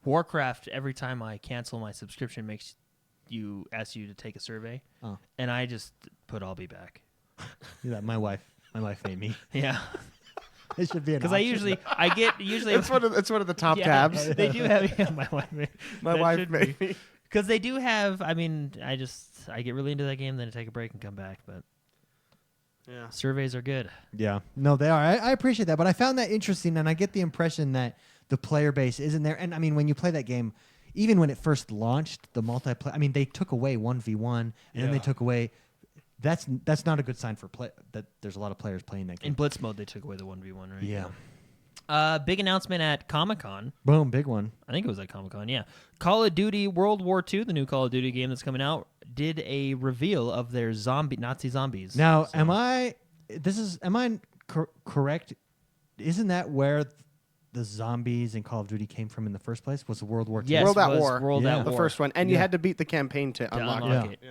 C: Warcraft, every time I cancel my subscription, asks you to take a survey.
A: Oh,
C: And I just put I'll be back.
A: yeah, my wife made me.
C: Yeah.
A: It should be an
C: Because
A: option.
B: It's one of the top
C: yeah,
B: tabs.
C: They do have my wife.
B: My wife made me.
C: Because they do have. I get really into that game, then I take a break and come back. But
B: Yeah.
C: surveys are good.
A: Yeah, no, they are. I appreciate that, but I found that interesting, and I get the impression that the player base isn't there. And I mean, when you play that game, even when it first launched, the multiplayer. I mean, they took away 1v1, and then they took away. That's not a good sign for play. That there's a lot of players playing that game.
C: In Blitz mode, they took away the 1v1, right?
A: Yeah.
C: Big announcement at Comic-Con.
A: Boom, big one.
C: I think it was at Comic-Con, yeah. Call of Duty World War II, the new Call of Duty game that's coming out, did a reveal of their Nazi zombies.
A: Now,
C: So-
A: am I correct? Isn't that where the zombies in Call of Duty came from in the first place? Was the World War II?
C: Yes,
B: World at
C: was
B: War.
C: World
A: Yeah.
C: at
B: The
C: War.
B: first one, and you
A: Yeah.
B: had to beat the campaign to unlock
C: unlock
B: it.
C: it.
B: Yeah.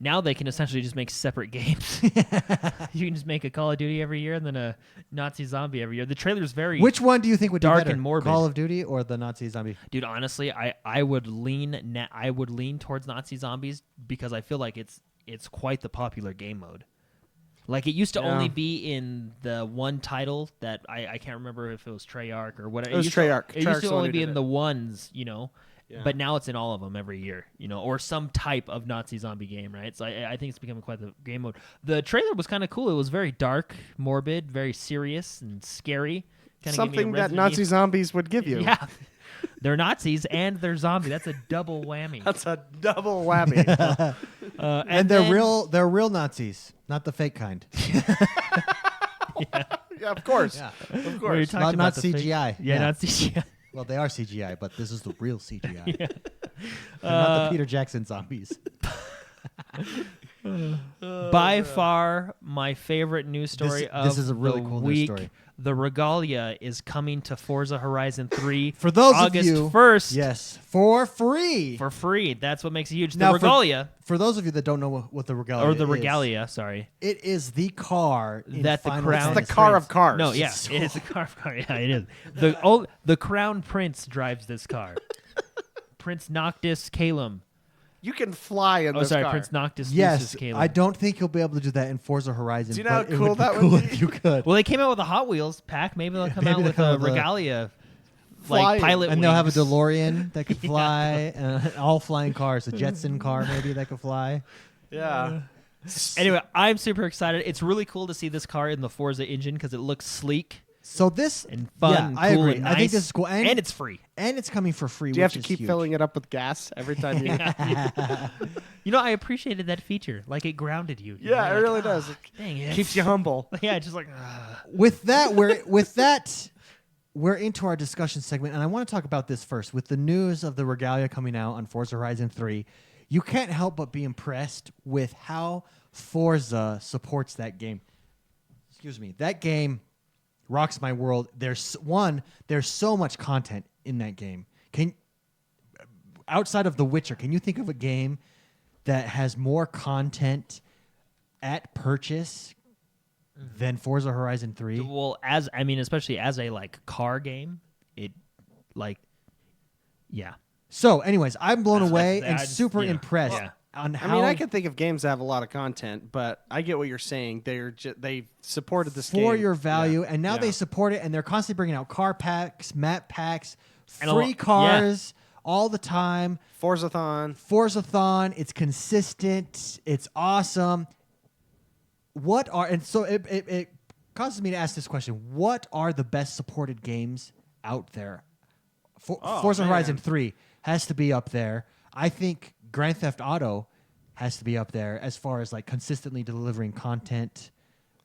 C: Now they can essentially just make separate games. You can just make a Call of Duty every year and then a Nazi zombie every year. The trailer's very
A: Which one do you think would
C: dark
A: do better?
C: and morbid.
A: Call of Duty or the Nazi zombie?
C: Dude, honestly, I would lean towards Nazi zombies because I feel like it's quite the popular game mode. Like it used to
B: Yeah.
C: only be in the one title that I can't remember if it was Treyarch or whatever.
B: It was
C: used to-
B: Treyarch.
C: It used
B: Treyarch's
C: to
B: the one
C: only
B: who
C: be
B: did
C: in
B: it.
C: the ones,
B: Yeah.
C: but now it's in all of them every year, or some type of Nazi zombie game, right? So I think it's becoming quite the game mode. The trailer was kind of cool. It was very dark, morbid, very serious and scary. Kinda gave me a
B: Something that
C: Resident
B: Nazi
C: Evil-
B: zombies would give you.
C: Yeah. They're Nazis and they're zombie. That's a double whammy.
B: That's a double whammy.
A: And they're real Nazis, not the fake kind.
B: Yeah, of course.
A: Yeah.
B: Of
C: Where you
B: course.
C: talked
A: Not
C: about the fake-
A: CGI.
C: Yeah, not CGI.
A: Well, they are CGI, but this is the real CGI. They're not the Peter Jackson zombies.
C: By far, my favorite news story of
A: this is a really
C: the
A: cool news
C: week.
A: story.
C: The Regalia is coming to Forza Horizon 3
A: For those
C: August
A: of you,
C: 1st
A: yes, for free.
C: for free. That's what makes it huge. The
A: Now,
C: Regalia,
A: For those of you that don't know what the Regalia
C: or the
A: is,
C: Regalia, sorry.
A: it is the car in
C: That the
A: Final
C: crown-
B: It's the
A: Fantasy.
B: car of cars.
C: No, yeah,
A: so-
C: it is the car. Yeah, it is. The Crown Prince drives this car. Prince Noctis Calum.
B: You can fly in
C: Oh,
B: this
C: sorry,
B: car.
C: Prince Noctis
A: Yes,
C: Lucis Calum.
A: I don't think you'll be able to do that in Forza Horizon.
B: Do you know how
A: but it
B: cool
A: would be
B: that would
A: cool
B: be?
A: if you could.
C: Well, they came out with a Hot Wheels pack. Maybe they'll come
A: Maybe
C: out
A: they'll
C: with
A: come
C: a
A: out with a-
C: Regalia,
B: Flying.
C: like pilot
A: And they'll have a
C: wings.
A: DeLorean that could fly, all flying cars, a Jetson car maybe that could fly.
B: Yeah.
C: Anyway, I'm super excited. It's really cool to see this car in the Forza engine because it looks sleek.
A: So this
C: and fun,
A: yeah,
C: and
A: I
C: cool,
A: agree.
C: and
A: I think
C: nice,
A: this is cool,
C: and it's free.
A: and it's coming for free.
B: Do you have
A: which
B: to
A: is
B: keep
A: huge.
B: filling it up with gas every time you?
C: You know, I appreciated that feature. Like it grounded you. You
B: Yeah,
C: know,
B: it
C: like,
B: really does. It
C: Dang it.
B: keeps you humble.
C: Yeah, just like.
A: With that, we're into our discussion segment, and I want to talk about this first. With the news of the Regalia coming out on Forza Horizon 3, you can't help but be impressed with how Forza supports that game. Excuse me. That game rocks my world. There's so much content in that game. Outside of The Witcher, can you think of a game that has more content at purchase than Forza Horizon 3?
C: Well, especially as a like car game, it like, yeah.
A: So, anyways, I'm blown away and
C: I just-
A: super
C: yeah.
A: impressed
C: Yeah.
A: on
B: I
A: how
B: mean, I can think of games that have a lot of content, but I get what you're saying. They supported this game
A: for your value,
B: Yeah.
A: and now
B: Yeah.
A: they support it, and they're constantly bringing out car packs, map packs,
C: And
A: free cars all the time.
B: Forzathon.
A: Forzathon, it's consistent, it's awesome. It causes me to ask this question: what are the best supported games out there? Forza Horizon 3 has to be up there. I think Grand Theft Auto has to be up there as far as like consistently delivering content,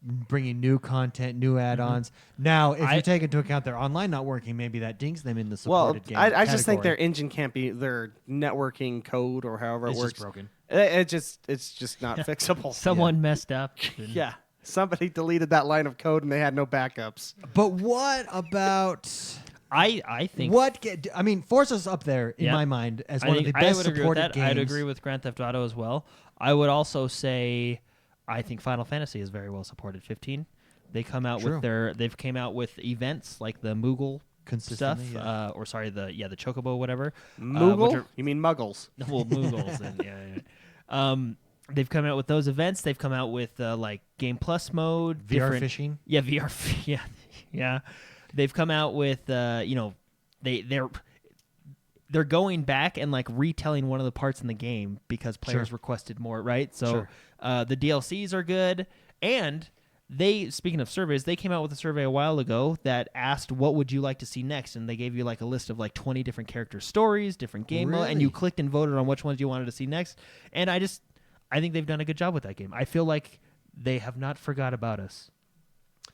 A: bringing new content, new add-ons. Now, if you take into account their online not working, maybe that dings them in the
B: Well,
A: supported game.
B: I just think
A: category.
B: their engine can't be their networking code or however
A: It's
B: it
A: just
B: works.
A: broken.
B: It's just not fixable.
C: Someone messed up. and-
B: Yeah. Somebody deleted that line of code and they had no backups.
A: But what about
C: I think
A: Forza's up there in
C: Yeah.
A: my mind as
C: I
A: one of
C: think
A: the best
C: I would agree with
A: supported
C: that.
A: games.
C: I'd agree with Grand Theft Auto as well. I would also say I think Final Fantasy is very well supported. 15. They come out
A: True.
C: with they've came out with events like the Moogle stuff,
A: Consistently, yeah.
C: or sorry, the Chocobo, whatever.
B: Moogle?
C: which are-
B: You mean muggles?
C: well, Moogles, and yeah. They've come out with those events. They've come out with like Game Plus mode,
A: VR
C: different-
A: fishing.
C: Yeah, VR. Yeah, yeah. They've come out with they're going back and like retelling one of the parts in the game because players
A: Sure.
C: requested more, right? So
A: Sure.
C: the DLCs are good, and speaking of surveys, they came out with a survey a while ago that asked what would you like to see next, and they gave you like a list of like 20 different character stories, different game mode, and you
A: Really?
C: clicked and voted on which ones you wanted to see next. And I think they've done a good job with that game. I feel like they have not forgot about us.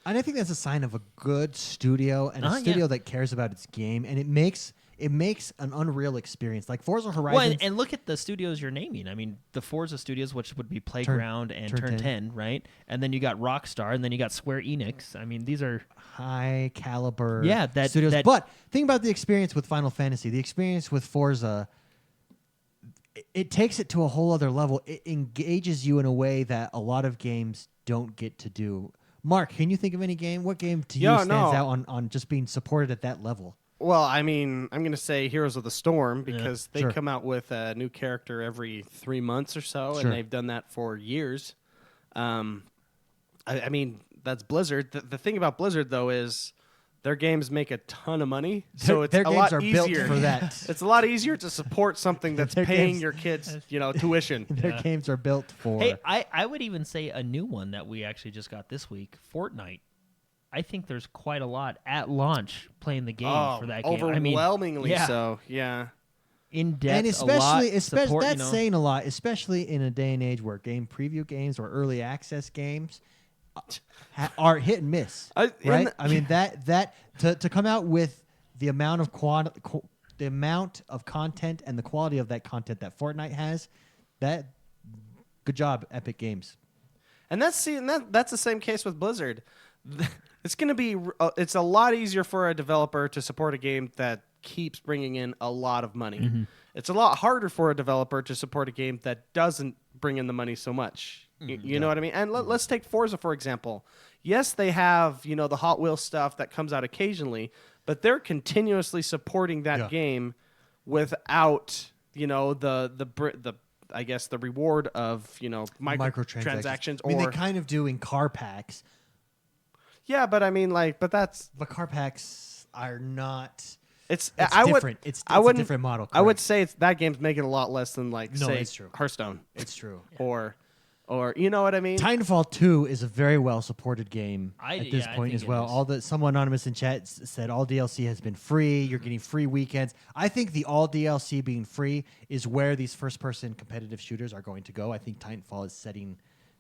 A: And I think that's a sign of a good studio and a
C: Yeah.
A: studio that cares about its game, and it makes an unreal experience. Like Forza Horizon.
C: Well, and look at the studios you're naming. I mean, the Forza studios, which would be Playground and
A: Turn
C: Turn 10, right? And then you got Rockstar, and then you got Square Enix. I mean, these are
A: high caliber
C: Yeah,
A: studios.
C: that-
A: But think about the experience with Final Fantasy, the experience with Forza. It takes it to a whole other level. It engages you in a way that a lot of games don't get to do. Mark, can you think of any game? What game to you
B: Yeah,
A: stands
B: no.
A: out on just being supported at that level?
B: Well, I mean, I'm going to say Heroes of the Storm because they
A: Sure.
B: come out with a new character every 3 months or so,
A: Sure.
B: and they've done that for years. I mean, that's Blizzard. The thing about Blizzard, though, is their games make a ton of money, so it's
A: Their
B: a
A: games
B: lot
A: are
B: easier.
A: built for that.
B: It's a lot easier to support something that's
A: Their
B: paying
A: games-
B: your kids, tuition.
A: Their games are built for.
C: Hey, I would even say a new one that we actually just got this week, Fortnite. I think there's quite a lot at launch playing the game for that game.
B: Overwhelmingly
C: yeah.
B: so. Yeah.
C: In depth,
A: And
C: especially support,
A: that's saying a lot, especially in a day and age where game preview games or early access games are hit and miss, right? I mean that to come out with the amount of the amount of content and the quality of that content that Fortnite has, that good job, Epic Games.
B: And that's the same case with Blizzard. It's going to be it's a lot easier for a developer to support a game that keeps bringing in a lot of money.
C: Mm-hmm.
B: It's a lot harder for a developer to support a game that doesn't bring in the money so much. You know what I mean? And let's take Forza for example. Yes, they have, the Hot Wheels stuff that comes out occasionally, but they're continuously supporting that game without, the I guess the reward of, microtransactions
A: I mean, they kind of do in car packs.
B: Yeah, but I mean, but that's
A: But car packs are not.
B: it's
A: different. It's a
B: wouldn't-
A: different model.
B: I would
A: correct.
B: say that game's making a lot less than
A: No,
B: say
A: it's true.
B: Hearthstone
A: It's true.
B: or or you know what I mean?
A: Titanfall 2 is a very well supported game
C: I
A: at this point
C: think
A: as
C: it
A: well.
C: is.
A: Someone anonymous in chat said all DLC has been free. You're getting free weekends. I think the all DLC being free is where these first person competitive shooters are going to go. I think Titanfall is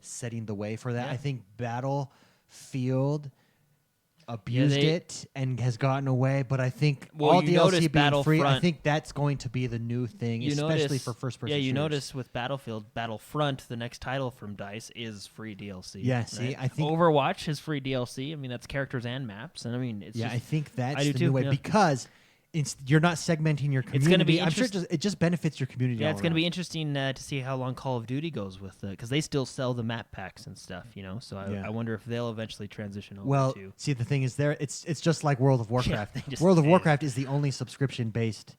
A: setting the way for that.
C: Yeah.
A: I think Battlefield abused
C: they-
A: it and has gotten away, but I think
C: Well,
A: all
C: you
A: DLC
C: notice
A: being free, I
C: Battlefront-
A: think that's going to be the new thing, especially for first person
C: Yeah, you
A: shooters.
C: notice with Battlefront, the next title from DICE is free DLC.
A: Yeah, see, I think
C: Overwatch is free DLC. I mean, that's characters and maps, and I mean, it's
A: yeah,
C: just,
A: I think that's
C: I do
A: the
C: too,
A: new way
C: yeah.
A: because you're not segmenting your community.
C: It's gonna be
A: I'm sure it just benefits your community.
C: yeah,
A: all
C: it's going to be
A: around.
C: interesting to see how long Call of Duty goes with it because they still sell the map packs and stuff, So
A: Yeah.
C: I wonder if they'll eventually transition over
A: Well,
C: to.
A: see, the thing is, it's just like World of Warcraft.
C: they just-
A: World of
C: yeah.
A: Warcraft is the only subscription based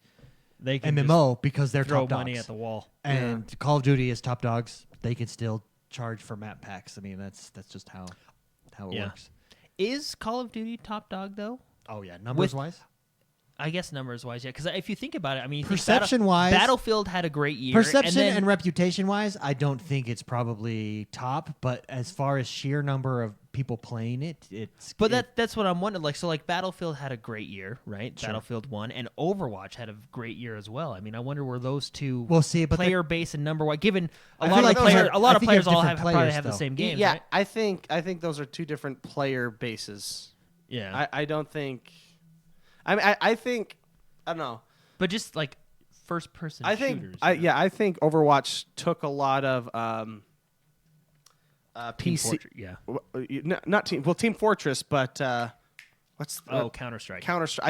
C: They can
A: MMO because they're
C: just throw
A: top dogs.
C: money at the wall.
A: And Call of Duty is top dogs. They can still charge for map packs. I mean, that's just how it
C: Yeah.
A: works.
C: Is Call of Duty top dog though?
A: Oh yeah, numbers wise.
C: I guess numbers wise, yeah. Because if you think about it, I mean, you think
A: Perception-wise-
C: Battlefield had a great year.
A: Perception
C: and, then,
A: and reputation wise, I don't think it's probably top. But as far as sheer number of people playing it,
C: But that's what I'm wondering. Like Battlefield had a great year, right?
A: Sure.
C: Battlefield 1 and Overwatch had a great year as well. I mean, I wonder where those two
A: We'll see, but
C: player base and number one. Given
A: I
C: a
A: feel
C: lot
A: like
C: of
A: those
C: players,
A: are-
C: a lot
A: I
C: of
A: think you have
C: players all
A: different
C: probably
A: players,
C: have the
A: though.
C: same games,
B: yeah,
C: right?
B: I think those are two different player bases.
C: Yeah,
B: I don't think. I mean, I think I don't know.
C: but just like first person
B: I think
C: shooters.
B: I think Overwatch took a lot of
C: Team
B: PC.
C: Fortress, yeah.
B: Not Team Fortress, but what's
C: Counter Strike.
B: Counter Strike.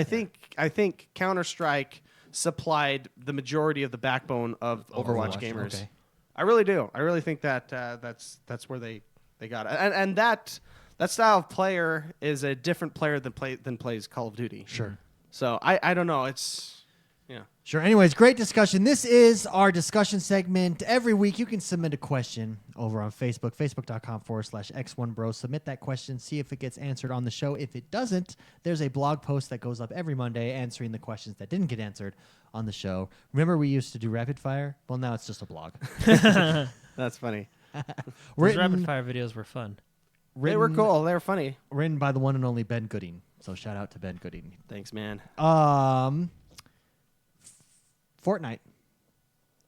B: I think Counter Strike supplied the majority of the backbone of Overwatch gamers.
A: okay.
B: I really do. I really think that that's where they got it. And that style of player is a different player than plays Call of Duty.
A: Sure.
B: So I don't know. It's
A: Sure. Anyways, great discussion. This is our discussion segment. Every week, you can submit a question over on Facebook, facebook.com/X1Bros. Submit that question, see if it gets answered on the show. If it doesn't, there's a blog post that goes up every Monday answering the questions that didn't get answered on the show. Remember we used to do rapid fire? Well, now it's just a blog.
B: that's funny.
C: Those rapid fire videos were fun.
B: They were cool. They were funny.
A: Written by the one and only Ben Gooding. So shout out to Ben Gooding.
B: Thanks, man.
A: Fortnite.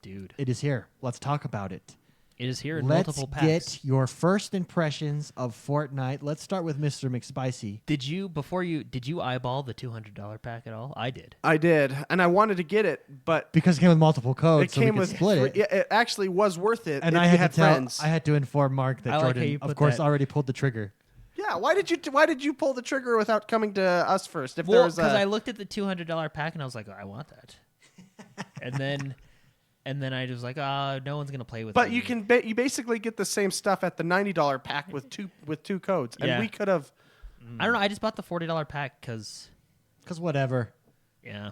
C: Dude,
A: It is here. Let's talk about it.
C: it is here in
A: Let's
C: multiple packs.
A: get your first impressions of Fortnite. Let's start with Mr. McSpicy.
C: Did you eyeball the $200 pack at all? I did.
B: I did, and I wanted to get it, but
A: Because it came with multiple codes,
B: it
A: so we
B: came
A: could
B: with
A: split it.
B: Yeah, it actually was worth it.
A: And
B: if
A: I
B: you
A: had
B: had
A: to tell,
B: friends.
A: I had to inform Mark that
C: I like how
A: Jordan,
C: you
A: of
C: put
A: course,
C: that.
A: already pulled the trigger.
B: Yeah, why did you pull the trigger without coming to us first? If there
C: Well,
B: was
C: because I
B: a
C: looked at the $200 pack and I was like, oh, I want that. and then I was like, no one's gonna play with.
B: but
C: me.
B: you can you basically get the same stuff at the $90 pack with two codes, and
C: Yeah.
B: we could have.
C: I don't know. I just bought the $40 pack because
A: Because whatever.
C: yeah.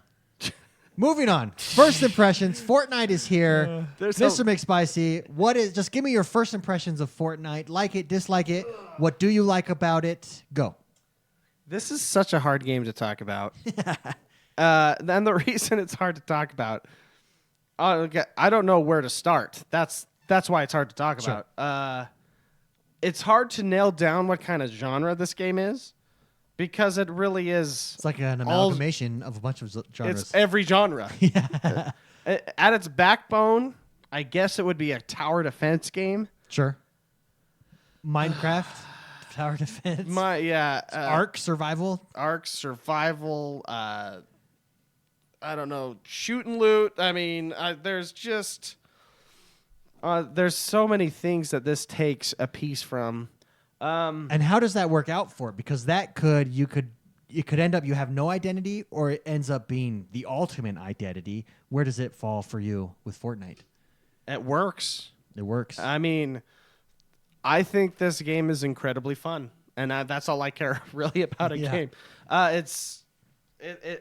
A: Moving on. First impressions. Fortnite is here.
B: There's
A: Mr. McSpicy, just give me your first impressions of Fortnite. Like it, dislike it. What do you like about it? Go.
B: This is such a hard game to talk about. And the reason it's hard to talk about, I don't know where to start. That's why it's hard to talk
A: Sure.
B: about. It's hard to nail down what kind of genre this game is, because it really is.
A: It's like an
B: all-
A: amalgamation of a bunch of genres.
B: It's every genre. At its backbone, I guess it would be a tower defense game.
A: Sure. Minecraft, tower defense, Ark survival.
B: Ark survival. I don't know, shoot and loot. I mean, there's just there's so many things that this takes a piece from.
A: And how does that work out for it? Because it could end up you have no identity, or it ends up being the ultimate identity. Where does it fall for you with Fortnite?
B: It works.
A: It works.
B: I mean, I think this game is incredibly fun, and that's all I care really about a
A: Yeah.
B: game.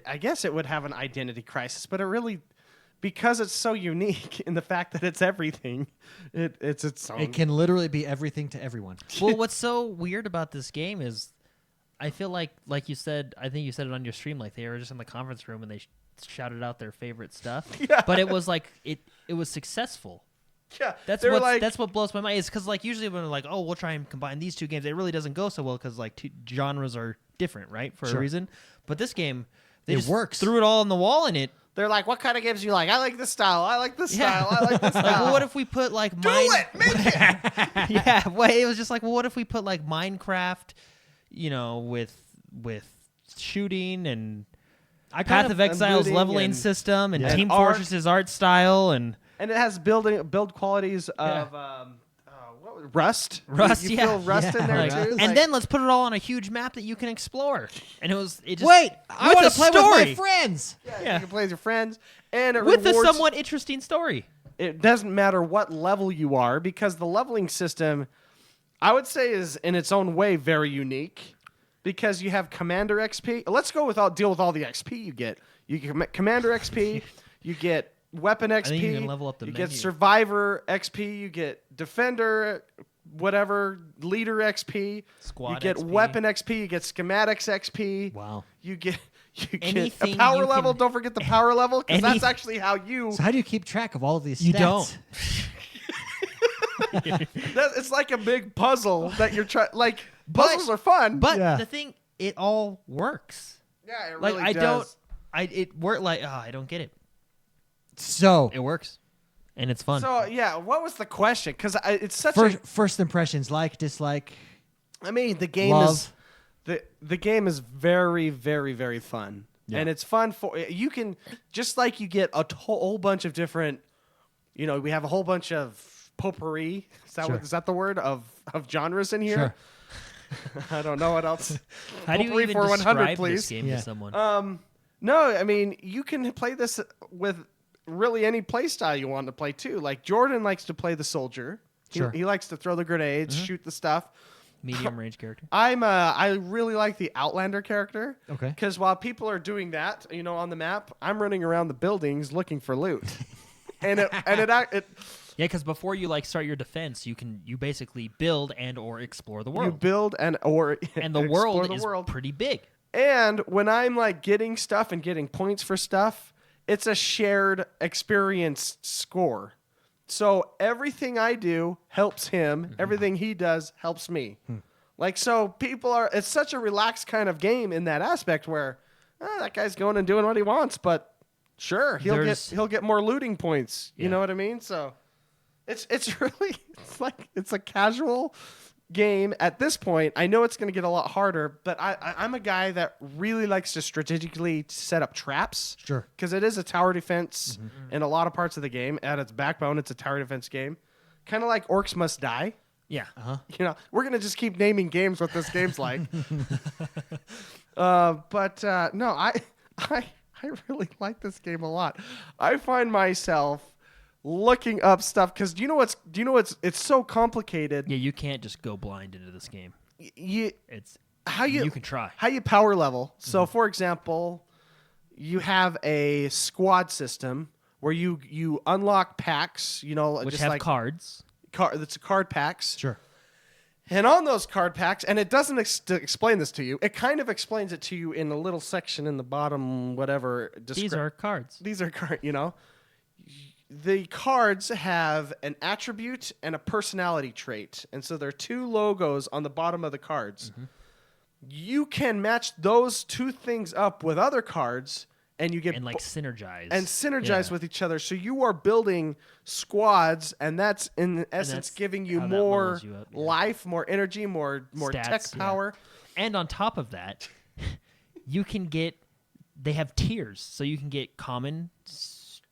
B: I guess it would have an identity crisis, but it really, because it's so unique in the fact that it's everything, it's its own.
A: It can literally be everything to everyone.
C: Well, what's so weird about this game is, I feel like you said, I think you said it on your stream, like they were just in the conference room and they shouted out their favorite stuff.
B: Yeah.
C: But it was like it was successful.
B: Yeah,
C: That's
B: they were
C: what
B: like,
C: that's what blows my mind. Is because like usually when we're like, oh, we'll try and combine these two games, it really doesn't go so well because like two genres are different, right, for a
A: Sure.
C: reason. But this game, they
A: It
C: just
A: works.
C: threw it all on the wall, and it.
B: they're like, what kind of games do you like? I like this style. I like this
C: Yeah.
B: style. I like this style.
C: Like, well, what if we put like
B: Do it, make it.
C: Yeah, well, it was just like, well, what if we put like Minecraft, with shooting and Path of Exile's
B: looting
C: leveling
B: and-
C: system and
B: Yeah.
C: Team
B: And art.
C: Fortress's art style and
B: And it has build qualities of what was Rust.
C: Rust,
B: You
C: yeah.
B: feel Rust in
A: Yeah.
B: there
C: like,
B: too.
C: and
B: Like,
C: then let's put it all on a huge map that you can explore. And it just
A: Wait, I
C: with
A: want
C: a
A: to play with
C: story.
A: my friends.
B: you can play with your friends, and it
C: with a
B: rewards.
C: somewhat interesting story.
B: It doesn't matter what level you are because the leveling system, I would say, is in its own way very unique because you have Commander XP. Let's go deal with all the XP you get. You get Commander XP, you get Weapon XP,
C: think you can level up the
B: you get
C: menu.
B: Survivor XP, you get Defender, whatever, Leader XP,
C: Squad
B: you get
C: XP.
B: Weapon XP, you get Schematics XP.
A: Wow.
B: You get a
C: Anything
B: power
C: you
B: level.
C: can-
B: Don't forget the power level because
C: Any-
B: that's actually how you.
A: So how do you keep track of all of these stats?
C: You don't.
B: It's like a big puzzle that you're trying. Like puzzles are fun,
C: But
A: Yeah.
C: the thing, it all works.
B: yeah, it
C: Like
B: really
C: I
B: does.
C: it worked. Like I don't get it.
A: So
C: It works, and it's fun.
B: So yeah, what was the question? Because it's such
A: first impressions, like, dislike.
B: I mean, the game
A: Love.
B: is the game is very, very, very fun,
A: Yeah.
B: and it's fun for you can just like you get a whole bunch of different. We have a whole bunch of potpourri.
A: Sure.
B: Is that the word of genres in here?
A: Sure.
B: I don't know what else.
C: How do you
B: potpourri
C: even
B: for 100,
C: describe
B: please?
C: this game
A: Yeah.
C: to someone?
B: No, I mean you can play this with really any play style you want to play too. Like Jordan likes to play the soldier.
A: Sure.
B: He likes to throw the grenades, shoot the stuff.
C: Medium range character.
B: I really like the Outlander character.
A: Okay.
B: Because while people are doing that, on the map, I'm running around the buildings looking for loot. and it
C: Yeah, because before you start your defense, you basically build and or explore the
B: you
C: world,
B: build and the
C: and
B: world
C: is pretty big.
B: And when I'm getting stuff and getting points for stuff, it's a shared experience score. So everything I do helps him. Everything he does helps me. So it's such a relaxed kind of game in that aspect where that guy's going and doing what he wants, but sure, he'll get more looting points. You
C: Yeah.
B: know what I mean? So it's really it's a casual game at this point. I know it's going to get a lot harder, but I'm a guy that really likes to strategically set up traps.
A: Sure.
B: Because it is a tower defense in a lot of parts of the game. At its backbone, it's a tower defense game. Kind of like Orcs Must Die.
C: Yeah.
B: We're going to just keep naming games what this game's like. No, I really like this game a lot. I find myself looking up stuff because it's so complicated.
C: Yeah, you can't just go blind into this game. It's
B: You
C: can try.
B: how you power level. So, for example, you have a squad system where you unlock packs.
C: which
B: just
C: have
B: like
C: cards.
B: It's card packs.
A: Sure.
B: And on those card packs, and it doesn't explain this to you. It kind of explains it to you in a little section in the bottom, whatever.
C: These are cards.
B: These are cards. The cards have an attribute and a personality trait, and so there are two logos on the bottom of the cards. You can match those two things up with other cards, and you get
C: And synergize.
B: synergize with each other. So you are building squads, and that's in essence
C: that's
B: giving you
C: how that
B: more
C: levels you up, yeah.
B: life, more energy, more tech
C: Stats, yeah.
B: power.
C: And on top of that, you can get. They have tiers, so you can get common,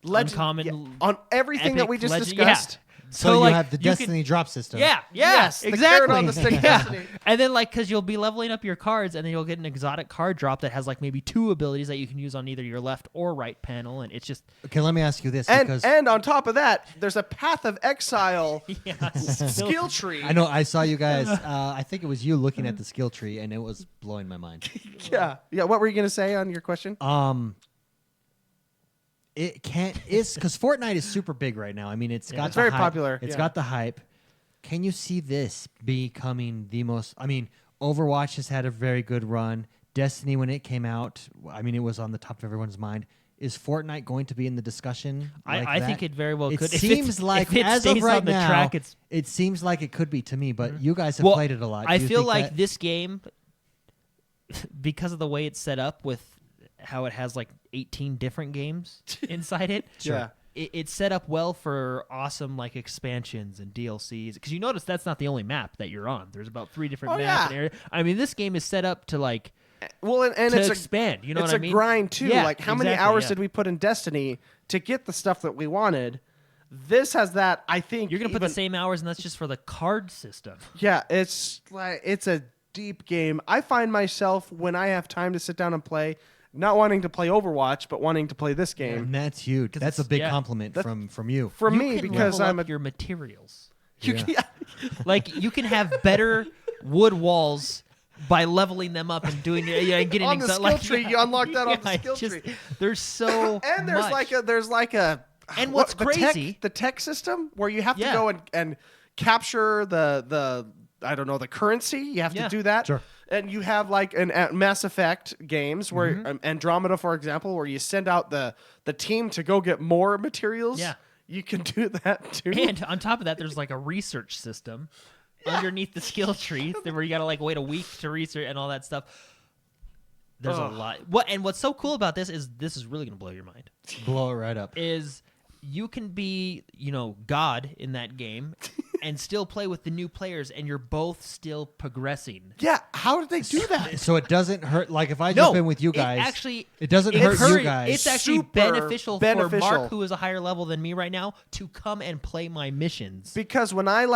C: uncommon,
B: yeah, on everything that
C: epic,
B: we just
C: legend-
B: discussed.
C: Yeah.
A: So you have the
C: you can-
A: Destiny drop system.
C: Yeah,
B: Yes, the
C: exactly.
B: carrot on the stick
C: Yeah.
B: Destiny.
C: And then because you'll be leveling up your cards, and then you'll get an exotic card drop that has maybe two abilities that you can use on either your left or right panel, and it's just
A: Okay, let me ask you this
B: And
A: because
B: and on top of that, there's a Path of Exile
C: yeah,
B: skill tree.
A: I know I saw you guys. I think it was you looking at the skill tree, and it was blowing my mind.
B: Yeah. What were you gonna say on your question?
A: It can't. It's because Fortnite is super big right now. I mean, it's got
B: it's
A: the
B: very
A: hype.
B: popular,
A: It's
B: yeah.
A: got the hype. Can you see this becoming the most? I mean, Overwatch has had a very good run. Destiny, when it came out, I mean, it was on the top of everyone's mind. Is Fortnite going to be in the discussion?
C: I
A: that?
C: think it very well
A: It
C: could.
A: seems like
C: if it
A: as
C: stays
A: of right
C: on the
A: now,
C: track, it's.
A: it seems like it could be to me. But you guys have
C: Well,
A: played it a lot.
C: I
A: Do you
C: feel
A: think
C: like
A: that-
C: this game, because of the way it's set up with how it has like 18 different games inside it.
B: Sure. Yeah.
C: It's set up well for awesome like expansions and DLCs. Because you notice that's not the only map that you're on. There's about 3 different maps.
B: yeah.
C: And areas. I mean, this game is set up to like.
B: Well, and
C: to
B: it's
C: expand. You know
B: it's
C: what I
B: a
C: mean?
B: grind too.
C: Yeah,
B: like how many
C: exactly,
B: hours
C: yeah.
B: did we put in Destiny to get the stuff that we wanted? This has that. I think
C: You're gonna put the
B: even-
C: same hours, and that's just for the card system.
B: Yeah, it's a deep game. I find myself when I have time to sit down and play, not wanting to play Overwatch, but wanting to play this game.
A: And that's huge. That's a
C: it's-
A: big
C: yeah.
A: compliment from you.
B: For
C: You
B: me,
C: can
B: because
C: level
B: I'm
C: up
B: a
C: your materials.
B: you
A: Yeah.
B: can-
C: Like you can have better wood walls by leveling them up and doing and getting
B: On the
C: exa-
B: skill
C: like,
B: tree, you unlock that on the
C: yeah,
B: skill
C: it's just-
B: tree.
C: There's so
B: and there's
C: much.
B: like a
C: And what's
B: the
C: crazy-
B: the tech system where you have to
C: Yeah.
B: go and capture the I don't know, the currency. You have
C: Yeah.
B: to do that.
A: Sure.
B: And you have like an Mass Effect games where Andromeda, for example, where you send out the team to go get more materials.
C: Yeah.
B: You can do that too.
C: And on top of that, there's like a research system underneath the skill tree where you gotta like wait a week to research and all that stuff. There's a
B: Ugh.
C: lot. What's so cool about this is really gonna blow your mind.
A: Blow it right up.
C: Is you can be, God in that game and still play with the new players and you're both still progressing.
B: Yeah, how did they do that?
A: So it doesn't hurt. Like if I jump in with you guys, it doesn't hurt you guys.
C: It's actually
B: Super
C: beneficial for
B: beneficial.
C: Mark, who is a higher level than me right now, to come and play my missions.
B: Because when I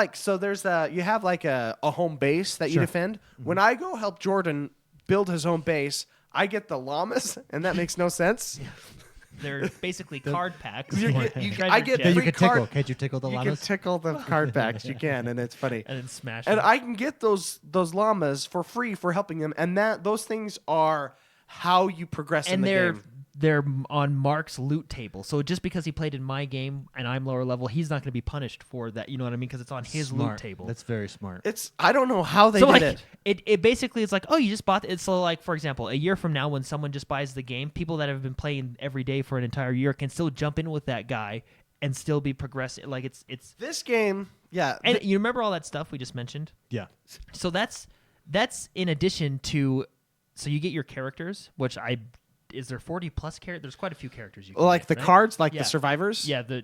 B: there's you have like a home base that you
A: Sure.
B: defend. When I go help Jordan build his home base, I get the llamas, and that makes no sense.
C: They're basically card packs.
B: You
C: or
B: get- you-
C: treasure
B: I get
A: that you
C: chests.
A: can
B: card-
A: tickle. Can't you tickle the
B: You
A: llamas?
B: can tickle the card backs, you can, and it's funny.
C: and then smash
B: And
C: them.
B: I can get those llamas for free for helping them, and those things are how you progress in
C: and
B: the
C: they're
B: game.
C: they're on Mark's loot table. So just because he played in my game and I'm lower level, he's not going to be punished for that. You know what I mean? Because it's on his loot
A: Smart.
C: table.
A: That's very smart.
B: I don't know how they
C: so
B: did
C: like
B: it.
C: it basically it's like, oh, you just bought it. So like, for example, a year from now when someone just buys the game, people that have been playing every day for an entire year can still jump in with that guy and still be progressing. Like it's
B: This game, yeah.
C: and you remember all that stuff we just mentioned?
A: Yeah.
C: So that's in addition to, so you get your characters, which is there 40 plus characters? There's quite a few characters you can
B: like
C: get,
B: the
C: right?
B: cards, like
C: Yeah.
B: the survivors.
C: Yeah, the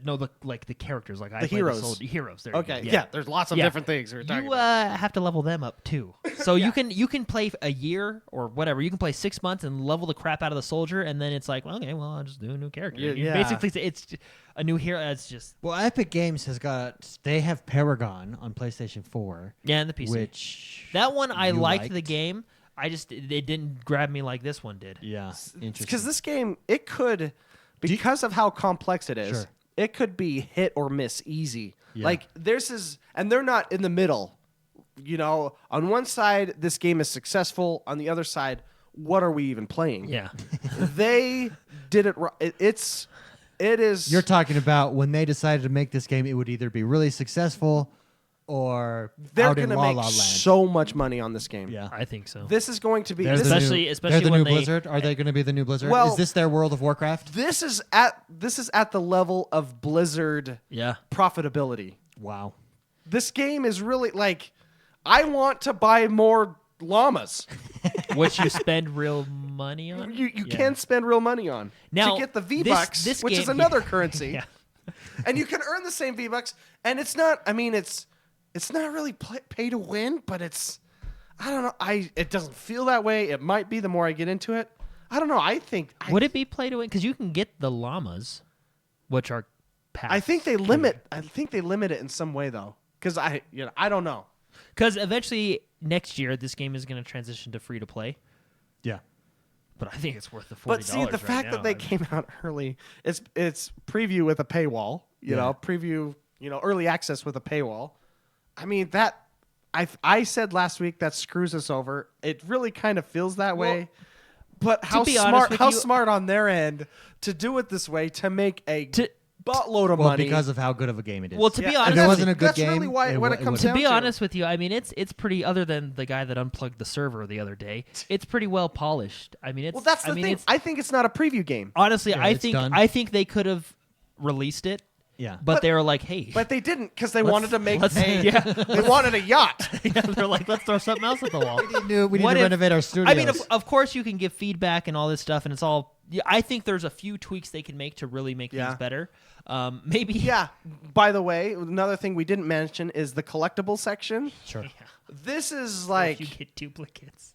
C: characters, like I
B: The
C: play
B: heroes.
C: heroes. There
B: Okay.
C: you go.
B: Yeah. There's lots of
C: Yeah.
B: different things we're talking
C: You
B: about.
C: have to level them up too. So you can play a year or whatever. You can play 6 months and level the crap out of the soldier, and then it's like, okay, well, I'll just do a new character.
B: Yeah,
C: You
B: yeah.
C: Basically, it's a new hero. It's just
A: Well, Epic Games they have Paragon on PlayStation 4,
C: and the PC.
A: which
C: That one I
A: you
C: liked the game. It didn't grab me like this one did.
A: Yeah, interesting.
B: Because this game, it could, because of how complex it is,
A: Sure.
B: it could be hit or miss easy.
A: Yeah.
B: Like and they're not in the middle. On one side, this game is successful. On the other side, what are we even playing?
C: Yeah.
B: They did it right. It is.
A: You're talking about when they decided to make this game, it would either be really successful or
B: they're
A: out in
B: gonna
A: La
B: make
A: La Land.
B: so much money on this game.
A: Yeah.
C: I think so.
B: This is going to be.
A: They're
B: This,
A: the
C: Especially-
A: new,
C: especially
A: they're the
C: when
A: new
C: they-
A: Blizzard. Are they going to be the new Blizzard?
B: Well-
A: Is this their World of Warcraft?
B: this is at the level of Blizzard
C: Yeah.
B: profitability.
A: Wow.
B: This game is really like, I want to buy more llamas.
C: Which you spend real money on.
B: You
C: Yeah.
B: can spend real money on
C: Now,
B: to get the V
C: this-
B: Bucks,
C: this
B: which
C: game-
B: is another currency,
C: Yeah.
B: and you can earn the same V Bucks. And it's not. I mean, it's not really pay to win, but it's. I don't know. It doesn't feel that way. It might be the more I get into it. I don't know. I think.
C: Would it be play to win? Because you can get the llamas, which are packs.
B: I think they limit. I think they limit it in some way though, because I don't know.
C: Because eventually next year this game is going to transition to free to play.
A: Yeah.
C: But I think it's worth the $40.
B: But see, the fact that they came out early, it's preview with a paywall. Preview. Early access with a paywall. I mean that. I said last week that screws us over. It really kind of feels that way. But how
C: be honest with you-
B: smart on their end to do it this way to make a buttload of
A: Well,
B: money.
A: because of how good of a game it is.
C: Well, to be
B: Yeah,
C: honest,
A: if it wasn't a good
B: that's
A: game,
B: really why when it comes
C: to
B: down
C: be
B: to
C: honest with you, I mean, it's pretty. Other than the guy that unplugged the server the other day, it's pretty well polished. I mean, it's.
B: Well, that's the
C: I mean,
B: thing.
C: It's,
B: I think it's not a preview game.
C: honestly,
A: Yeah,
C: I
A: it's
C: think
A: done.
C: I think they could have released it,
A: yeah.
C: but they were like, hey,
B: But they didn't because they
C: let's-
B: wanted to make
C: let's-
B: a.
C: yeah.
B: They wanted a yacht.
C: yeah, they're like, let's throw something else at the wall.
A: we need
C: What
A: to
C: if-
A: renovate our studios.
C: I mean, of course, you can give feedback and all this stuff, and it's all. Yeah, I think there's a few tweaks they can make to really make
B: Yeah.
C: things better. Maybe.
B: Yeah. By the way, another thing we didn't mention is the collectible section.
A: sure.
B: This is
C: If
B: like
C: you get duplicates.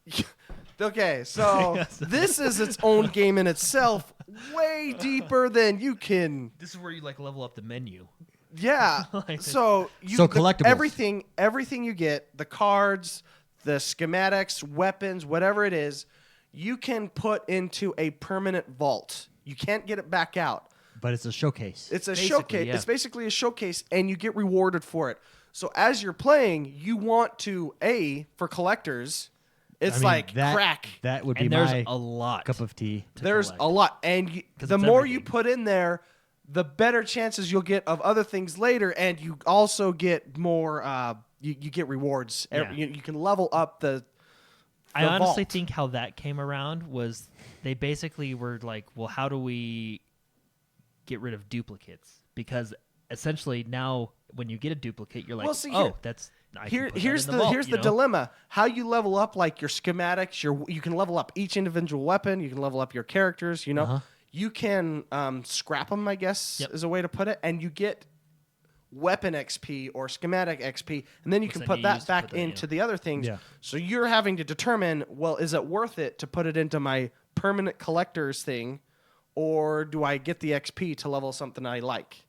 B: okay, so this is its own game in itself, way deeper than you can.
C: This is where you like level up the menu.
B: Yeah.
C: Like-
B: So
A: collectibles.
B: everything you get, the cards, the schematics, weapons, whatever it is, you can put into a permanent vault. You can't get it back out.
A: But it's a showcase.
B: It's a
C: Basically,
B: showcase.
C: yeah.
B: It's basically a showcase, and you get rewarded for it. So as you're playing, you want to for collectors. It's
A: I mean,
B: like
A: that,
B: crack.
A: That would be
C: And there's
A: my
C: a lot.
A: cup of tea.
C: to
B: There's
C: collect.
B: a lot, and
C: 'Cause
B: the
C: it's
B: more you
C: everything.
B: put in there, the better chances you'll get of other things later, and you also get more. You get rewards.
C: Yeah.
B: You can level up the.
C: I honestly
B: vault.
C: think how that came around was they basically were like, well, how do we get rid of duplicates? Because essentially now when you get a duplicate, you're like,
B: Well, see,
C: oh,
B: here-
C: that's I can put that
B: Here's
C: in
B: the
C: vault,
B: here's
C: you
B: the
C: know?
B: dilemma. How you level up like your schematics, you can level up each individual weapon. You can level up your characters. You know,
A: Uh-huh.
B: you can scrap them. I guess
C: Yep.
B: is a way to put it, and you get weapon XP or schematic XP, and then you
C: Which
B: can
C: then
B: put
C: you
B: that
C: use to
B: back
C: put that,
B: into
C: yeah.
B: the other things.
A: Yeah.
B: So you're having to determine, well, is it worth it to put it into my permanent collector's thing, or do I get the XP to level something I like?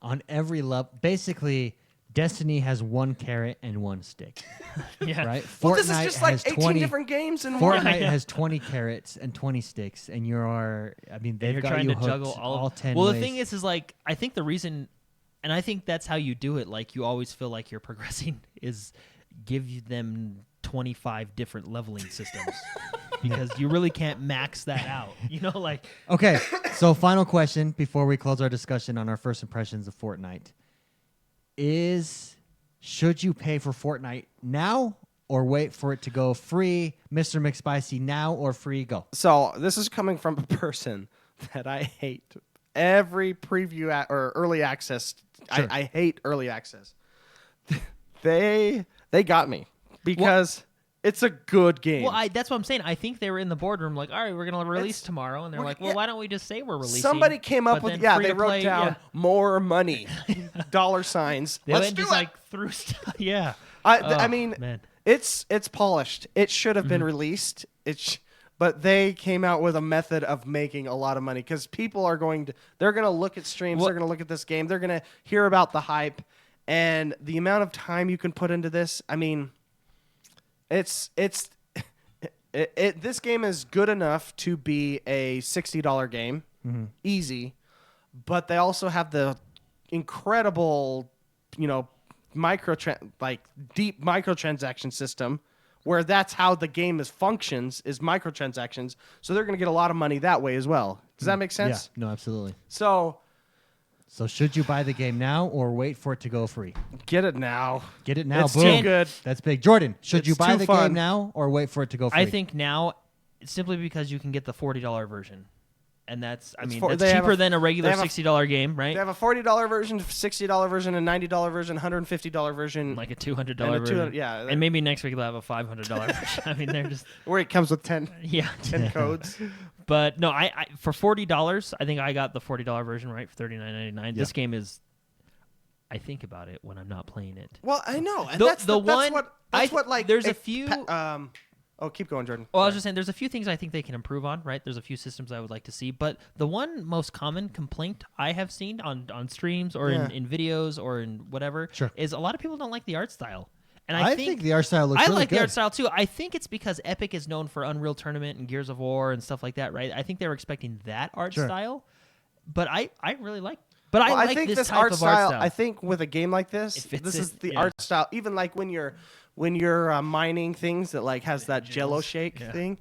A: On every level, basically, Destiny has one carrot and one stick.
C: Yeah.
A: Right?
B: Well, this is just like
A: has
B: 18
A: 20
B: different games in one.
A: Fortnite
C: Yeah.
A: has 20 carrots and 20 sticks, and they've
C: You're
A: got
C: trying
A: you
C: to
A: hooked
C: juggle all
A: 10
C: Well,
A: ways.
C: the thing is like I think the reason, and I think that's how you do it. Like you always feel like you're progressing is give them 25 different leveling systems because you really can't max that out. You know, like
A: Okay, so final question before we close our discussion on our first impressions of Fortnite is: should you pay for Fortnite now or wait for it to go free? Mr. McSpicy, now or free? Go.
B: So this is coming from a person that I hate. Every preview or early access,
A: Sure.
B: I hate early access. They got me because it's a good game.
C: well, that's what I'm saying. I think they were in the boardroom like, all right, we're gonna release tomorrow, and they're
B: we're-
C: like, well,
B: yeah.
C: why don't we just say we're releasing?
B: Somebody came up
C: but
B: with
C: then
B: they
C: free to
B: wrote
C: play,
B: down
C: yeah.
B: more money, dollar signs.
C: They
B: Let's
C: went
B: do
C: just
B: it.
C: like through stuff. Yeah.
B: I
C: Oh,
B: mean,
C: man.
B: it's polished. It should have
C: Mm-hmm.
B: been released. But they came out with a method of making a lot of money because people are they're going to look at streams.
C: Well-
B: They're going to look at this game. They're going to hear about the hype and the amount of time you can put into this. I mean, this game is good enough to be a $60 game, easy. But they also have the incredible, deep microtransaction system where that's how the game functions is microtransactions. So they're going to get a lot of money that way as well. Does that make sense?
A: Yeah, no, absolutely.
B: So
A: So should you buy the game now or wait for it to go free?
B: get it now.
A: Get it now.
B: It's
A: Boom.
B: too good.
A: That's big. Jordan, should
B: It's
A: you buy
B: too
A: the
B: fun.
A: game now or wait for it to go free?
C: I think now, simply because you can get the $40 version, and that's
B: It's
C: that's
B: they have
C: cheaper
B: a-
C: than a regular
B: they have a-
C: $60 game, right?
B: They have a $40 version, $60 version, a $90 version, $150 version,
C: Like a $200
B: and a
C: version.
B: 200 yeah,
C: and maybe next week they'll have a $500 version. I mean, they're just
B: where it comes with 10
C: yeah.
B: codes.
C: But no, I for $40, I think I got the $40 version right for $39.99. This game is. I think about it when I'm not playing it.
B: Well, I know. And
C: The-
B: that's
C: the
B: that's
C: one-
B: what like
C: there's a
B: if
C: few-
B: oh, keep going, Jordan.
C: Well, I was just saying, there's a few things I think they can improve on, right? There's a few systems I would like to see, but the one most common complaint I have seen on streams or
B: Yeah.
C: in videos or in whatever
A: Sure.
C: is a lot of people don't like the art style. And
A: I think the art style looks
C: I
A: really
C: like
A: good.
C: the art style too. I think it's because Epic is known for Unreal Tournament and Gears of War and stuff like that, right? I think they were expecting that art
A: Sure.
C: style, but I really like. But I
B: Well,
C: like
B: I think
C: this type
B: art
C: of
B: style,
C: art style.
B: I think with a game like this,
C: It fits
B: this
C: it,
B: is the
C: yeah.
B: art style. Even like when you're mining things that like has that Jello shake
C: Yeah.
B: thing.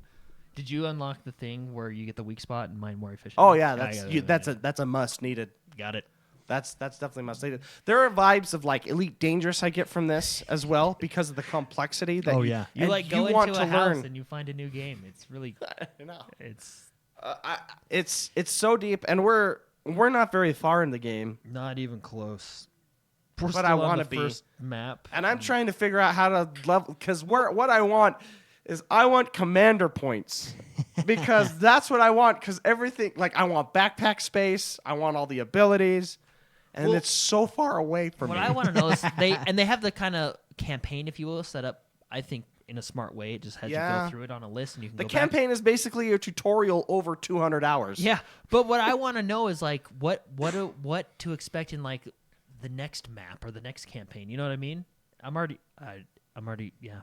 C: Did you unlock the thing where you get the weak spot and mine more efficient?
B: Oh yeah,
C: I
B: that's
C: got it.
B: that's a must needed.
C: Got it.
B: That's definitely must needed. There are vibes of like Elite Dangerous I get from this as well because of the complexity that
C: You
B: and
C: like go
B: want
C: into
B: to
C: a house
B: learn.
C: and you find a new game. It's really,
B: I know.
C: it's
B: It's so deep, and we're not very far in the game,
C: not even close. We're
B: but I
C: still on
B: want
C: the
B: to be.
C: first map.
B: And I'm trying to figure out how to level because what I want is I want commander points because that's what I want because everything like I want backpack space, I want all the abilities, and it's so far away from
C: What
B: me.
C: I want to know is they have the kind of campaign, if you will, set up. I think in a smart way. It just has you
B: Yeah.
C: go through it on a list, and you can
B: The
C: go
B: campaign is basically a tutorial over 200 hours.
C: back. Yeah, but what I want to know is like what to expect in like the next map or the next campaign. You know what I mean? I'm already yeah.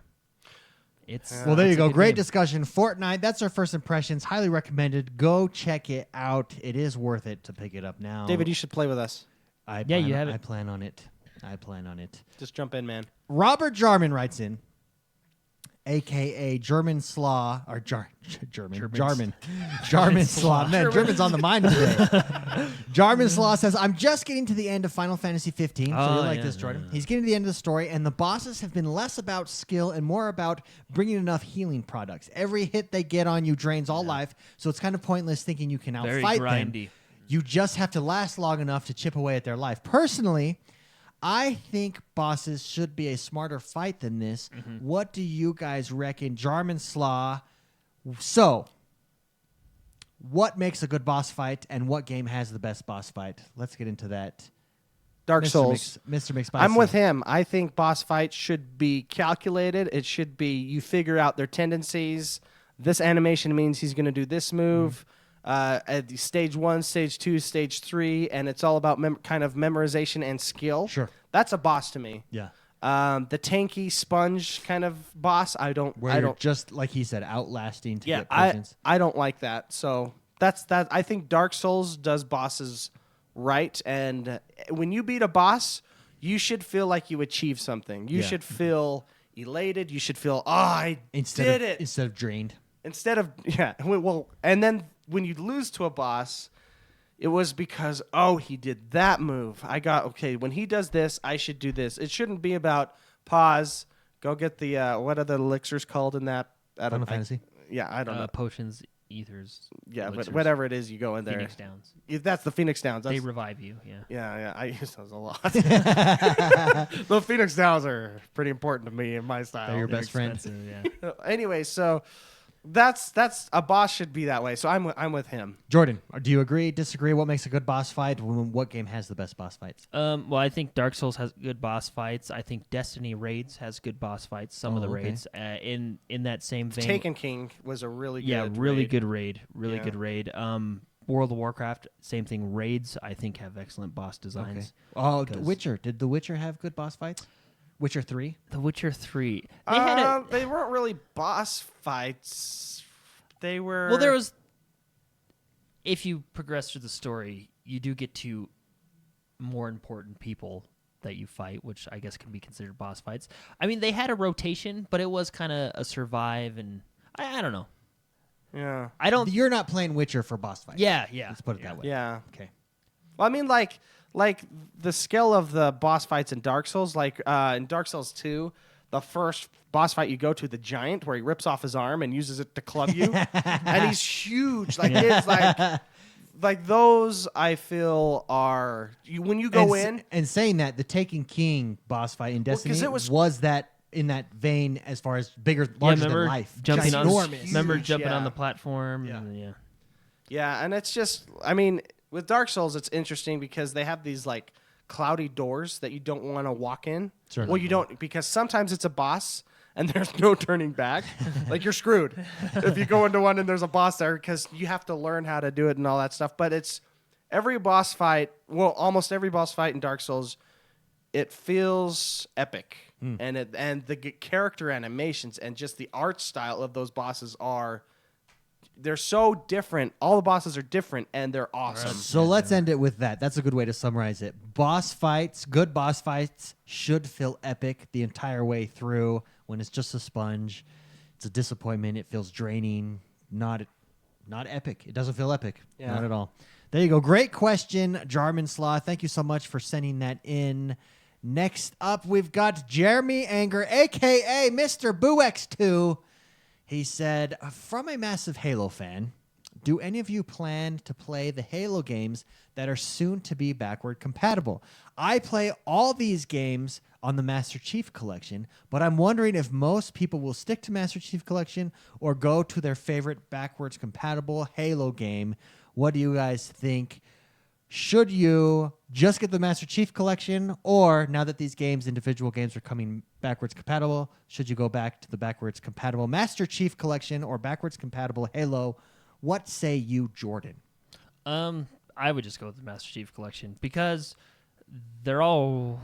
C: It's
A: Well, there you
C: it's a
A: go.
C: good
A: Great
C: game.
A: discussion. Fortnite, that's our first impressions. Highly recommended. Go check it out. It is worth it to pick it up now.
B: David, you should play with us.
C: Yeah, you have it.
A: I plan on it. I plan on it.
B: Just jump in, man.
A: Robert Jarman writes in, a.k.a. German Slaw, or Jarman Slaw. Man, German's on the mind today. Jarman Slaw says, I'm just getting to the end of Final Fantasy 15. So
C: Oh,
A: you like
C: yeah,
A: this, Jordan.
C: yeah.
A: He's getting to the end of the story, and the bosses have been less about skill and more about bringing enough healing products. Every hit they get on you drains all life, so it's kind of pointless thinking you can
C: Very
A: outfight them.
C: grindy.
A: You just have to last long enough to chip away at their life. Personally, I think bosses should be a smarter fight than this.
C: Mm-hmm.
A: What do you guys reckon? Jarman Slaw. So, what makes a good boss fight, and what game has the best boss fight? Let's get into that.
B: Dark
A: Mr.
B: Souls.
A: Mr. McSpicy.
B: I'm with him. I think boss fights should be calculated. It should be you figure out their tendencies. This animation means he's going to do this move. At the stage 1, stage 2, stage 3, and it's all about kind of memorization and skill.
A: Sure.
B: That's a boss to me.
A: Yeah.
B: The tanky sponge kind of boss, I don't.
A: Where you're just, like he said, outlasting to get potions.
B: I don't like that. So that's that. I think Dark Souls does bosses right, and when you beat a boss, you should feel like you achieved something. You
A: Yeah.
B: should feel elated. You should feel, I
A: Instead
B: did it.
A: Instead of drained.
B: Instead of well, and then when you lose to a boss, it was because he did that move. When he does this, I should do this. It shouldn't be about pause, go get the what are the elixirs called in that?
A: Final Fantasy?
B: I don't know.
C: Potions, ethers.
B: Yeah,
C: elixirs,
B: but whatever it is, you go in there.
C: Phoenix Downs.
B: That's the Phoenix Downs.
C: They revive you. Yeah.
B: Yeah, I use those a lot. The Phoenix Downs are pretty important to me in my style.
A: They're your best friend.
C: Expensive, yeah.
B: Anyway, so that's a boss should be that way. So I'm with him.
A: Jordan, do you agree, disagree? What makes a good boss fight? What game has the best boss fights?
C: Well, I think Dark Souls has good boss fights. I think Destiny Raids has good boss fights. Some of the
A: okay.
C: raids in that same vein.
B: Taken King was a really good
C: really
B: raid.
C: good raid. Really
B: Yeah.
C: good raid. World of Warcraft, same thing. Raids, I think, have excellent boss designs.
A: Oh,
C: 'Cause-
A: Witcher. Did The Witcher have good boss fights? Witcher 3?
C: The Witcher 3. They had
B: They weren't really boss fights. They were.
C: well, there was. If you progress through the story, you do get to more important people that you fight, which I guess can be considered boss fights. I mean, they had a rotation, but it was kind of a survive, and I don't know.
B: Yeah.
C: I don't.
A: You're not playing Witcher for boss fights.
C: Yeah.
A: Let's put it that way.
B: Yeah.
A: Okay.
B: Well, I mean, like the scale of the boss fights in Dark Souls, like in Dark Souls 2, the first boss fight you go to, the giant, where he rips off his arm and uses it to club you, and he's huge. Like it's like those. I feel are when you go in.
A: And saying that, the Taken King boss fight in Destiny
B: it was-
A: was that in that vein as far as bigger, larger
C: remember
A: than life.
C: jumping on.
A: Ginormous.
C: Remember
B: Huge,
C: jumping on
B: yeah.
C: the platform.
A: Yeah.
C: And, yeah.
B: Yeah, and it's just, I mean, with Dark Souls, it's interesting because they have these like cloudy doors that you don't want to walk in.
A: Certainly.
B: Well, you don't, because sometimes it's a boss and there's no turning back. Like you're screwed if you go into one and there's a boss there because you have to learn how to do it and all that stuff. But it's every boss fight, well, almost every boss fight in Dark Souls, it feels epic. And the character animations and just the art style of those bosses they're so different. All the bosses are different and they're awesome.
A: So let's end it with that. That's a good way to summarize it. Boss fights, good boss fights, should feel epic the entire way through. When it's just a sponge, it's a disappointment. It feels draining. Not epic. It doesn't feel epic.
B: Yeah.
A: Not at all. There you go. Great question, Jarman Slaw. Thank you so much for sending that in. Next up, we've got Jeremy Anger, a.k.a. Mr. BooX2. He said, from a massive Halo fan, do any of you plan to play the Halo games that are soon to be backward compatible? I play all these games on the Master Chief Collection, but I'm wondering if most people will stick to Master Chief Collection or go to their favorite backwards compatible Halo game. What do you guys think? Should you just get the Master Chief Collection, or now that these games, individual games, are coming backwards compatible, should you go back to the backwards compatible Master Chief Collection or backwards compatible Halo? What say you, Jordan?
C: I would just go with the Master Chief Collection because they're all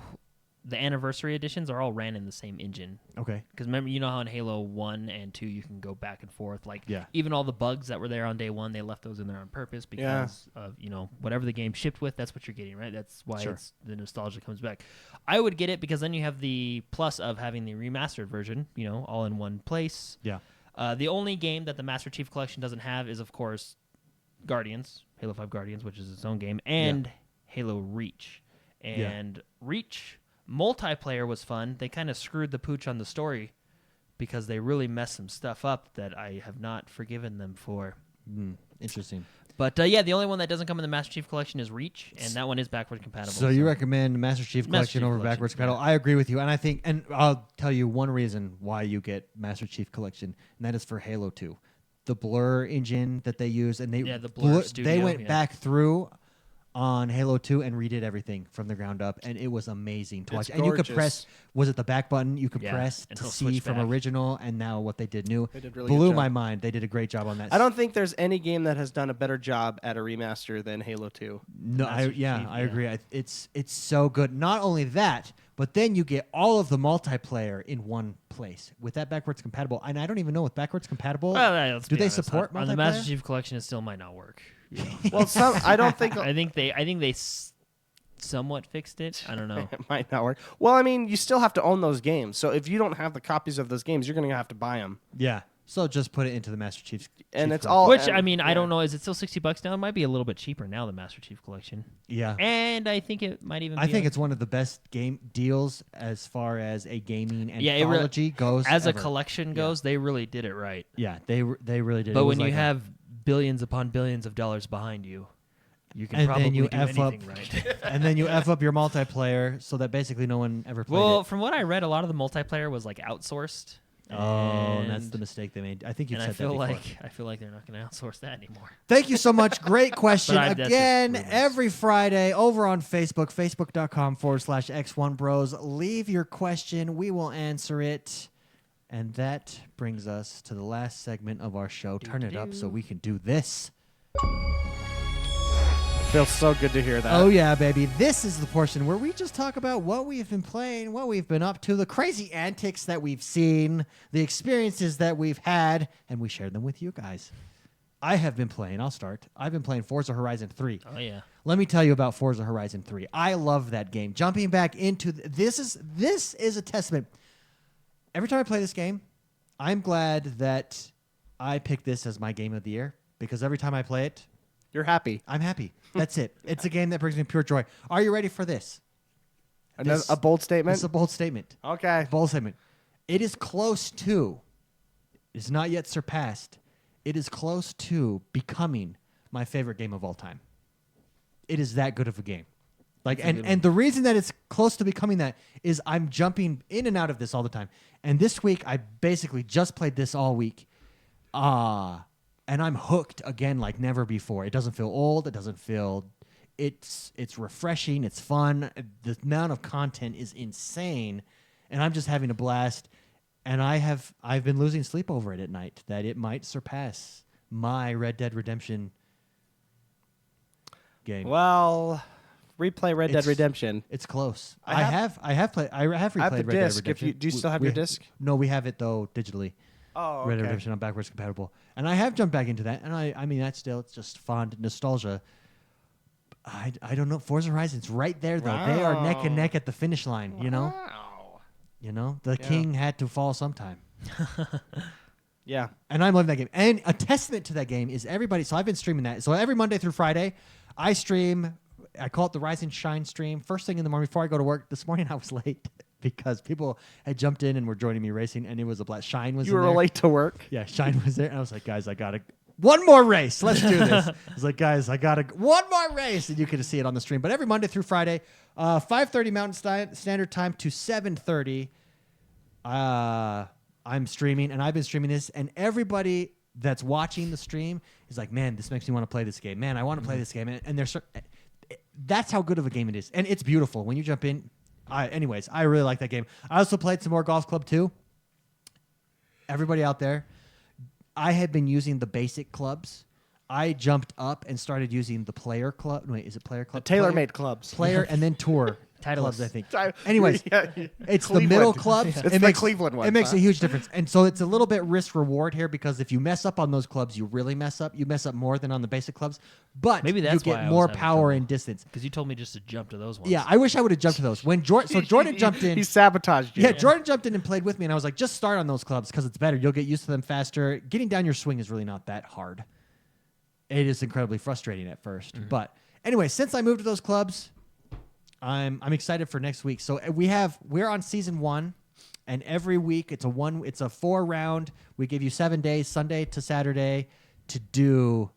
C: the anniversary editions are all ran in the same engine.
A: Okay.
C: Because remember, you know how in Halo 1 and 2 you can go back and forth. Like,
A: Yeah.
C: even all the bugs that were there on day 1, they left those in there on purpose because of, whatever the game shipped with, that's what you're getting, right? That's why the nostalgia comes back. I would get it because then you have the plus of having the remastered version, all in one place.
A: Yeah.
C: The only game that the Master Chief Collection doesn't have is, of course, Guardians, Halo 5 Guardians, which is its own game, and Halo Reach. And Reach multiplayer was fun. They kind of screwed the pooch on the story because they really messed some stuff up that I have not forgiven them for.
A: Interesting.
C: But the only one that doesn't come in the Master Chief Collection is Reach, and that one is backward compatible.
A: So you recommend Master Chief Collection over backwards compatible? I agree with you, and I think, and I'll tell you one reason why you get Master Chief Collection, and that is for Halo 2. The Blur engine that they use, and
C: the Blur Studio,
A: they went back through on Halo 2 and redid everything from the ground up, and it was amazing to watch. And you could press, was it the back button? You could press to see from original, and now what they did new. They did really blew my mind. They did a great job on that.
B: I don't think there's any game that has done a better job at a remaster than Halo 2.
A: No, I agree. It's so good. Not only that, but then you get all of the multiplayer in one place with that backwards compatible. And I don't even know with backwards compatible.
C: Well,
A: do they support multiplayer?
C: On the Master Chief Collection? It still might not work.
B: Well, I don't think.
C: I think they somewhat fixed it. I don't know.
B: It might not work. Well, I mean, you still have to own those games. So if you don't have the copies of those games, you're going to have to buy them.
A: Yeah. So just put it into the Master Chief's.
B: And it's
A: Collection.
B: all.
C: Which I don't know. Is it still $60 now? It might be a little bit cheaper now. The Master Chief Collection.
A: Yeah.
C: And I think it might even.
A: I think it's one of the best game deals as far as a gaming anthology goes.
C: As
A: ever.
C: a collection goes, they really did it right.
A: Yeah, they really did.
C: But when you have billions upon billions of dollars behind you, you can probably do anything right.
A: And then you F up your multiplayer so that basically no one ever played it.
C: Well, from what I read, a lot of the multiplayer was like outsourced.
A: Oh, that's the mistake they made. I think you've said that before.
C: I feel like they're not going to outsource that anymore.
A: Thank you so much. Great question. Again,
C: rumors.
A: Every Friday over on Facebook, facebook.com/X1Bros. Leave your question. We will answer it. And that brings us to the last segment of our show. Turn it up so we can do this.
B: Feels so good to hear that.
A: Oh, yeah, baby. This is the portion where we just talk about what we've been playing, what we've been up to, the crazy antics that we've seen, the experiences that we've had, and we share them with you guys. I have been playing. I'll start. I've been playing Forza Horizon 3.
C: Oh, yeah.
A: Let me tell you about Forza Horizon 3. I love that game. Jumping back into this is a testament. Every time I play this game, I'm glad that I picked this as my game of the year because every time I play it,
B: you're happy.
A: I'm happy. That's it. It's a game that brings me pure joy. Are you ready for this?
B: A bold statement?
A: It's a bold statement.
B: Okay.
A: Bold statement. It is close to, it's not yet surpassed, it is close to becoming my favorite game of all time. It is that good of a game. And the reason that it's close to becoming that is I'm jumping in and out of this all the time. And this week, I basically just played this all week. And I'm hooked again like never before. It doesn't feel old. It doesn't feel... It's refreshing. It's fun. The amount of content is insane. And I'm just having a blast. And I've been losing sleep over it at night, that it might surpass my Red Dead Redemption game.
B: Well... Replay Red Dead Redemption.
A: It's close. I have replayed Red Dead Redemption.
B: Do you still have your disc?
A: No, we have it though digitally.
B: Oh, okay.
A: Red Dead Redemption on backwards compatible, and I have jumped back into that, and I mean that's still it's just fond nostalgia. I don't know. Forza Horizon's right there though. Wow. They are neck and neck at the finish line. You know.
B: Wow.
A: You know the king had to fall sometime.
B: Yeah.
A: And I'm loving that game. And a testament to that game is everybody. So I've been streaming that. So every Monday through Friday, I stream. I call it the Rise and Shine stream. First thing in the morning before I go to work. This morning I was late because people had jumped in and were joining me racing, and it was a blast. Shine was
B: You
A: in
B: were
A: there.
B: late to work.
A: Yeah, Shine was there. And I was like, guys, I got to one more race. Let's do this. I was like, guys, I got to one more race. And you can see it on the stream. But every Monday through Friday, 5:30 Mountain Standard Time to 7:30, I'm streaming, and I've been streaming this, and everybody that's watching the stream is like, man, this makes me want to play this game. Man, I want to play this game. And that's how good of a game it is. And it's beautiful. When you jump in, anyways, I really like that game. I also played some more Golf Club 2. Everybody out there, I had been using the basic clubs. I jumped up and started using the player club. Wait, is it player club?
B: The tailor-made clubs.
A: Player and then tour
C: Titleist.
A: clubs, I think. Anyways,
B: Yeah.
A: it's the
B: Cleveland.
A: middle clubs.
B: It's the Cleveland ones,
A: It makes
B: huh?
A: a huge difference. And so it's a little bit risk reward here because if you mess up on those clubs, you really mess up. You mess up more than on the basic clubs. But
C: Maybe that's
A: you
C: why I
A: get
C: was
A: more
C: having
A: power
C: trouble.
A: and distance.
C: Because you told me just to jump to those ones.
A: Yeah, I wish I would have jumped to those. When Jordan jumped in.
B: He sabotaged you.
A: Yeah, Jordan jumped in and played with me, and I was like, just start on those clubs because it's better. You'll get used to them faster. Getting down your swing is really not that hard. It is incredibly frustrating at first. But anyway, since I moved to those clubs, I'm excited for next week. So we're on season 1, and every week it's a 4-round. We give you 7 days, Sunday to Saturday, to do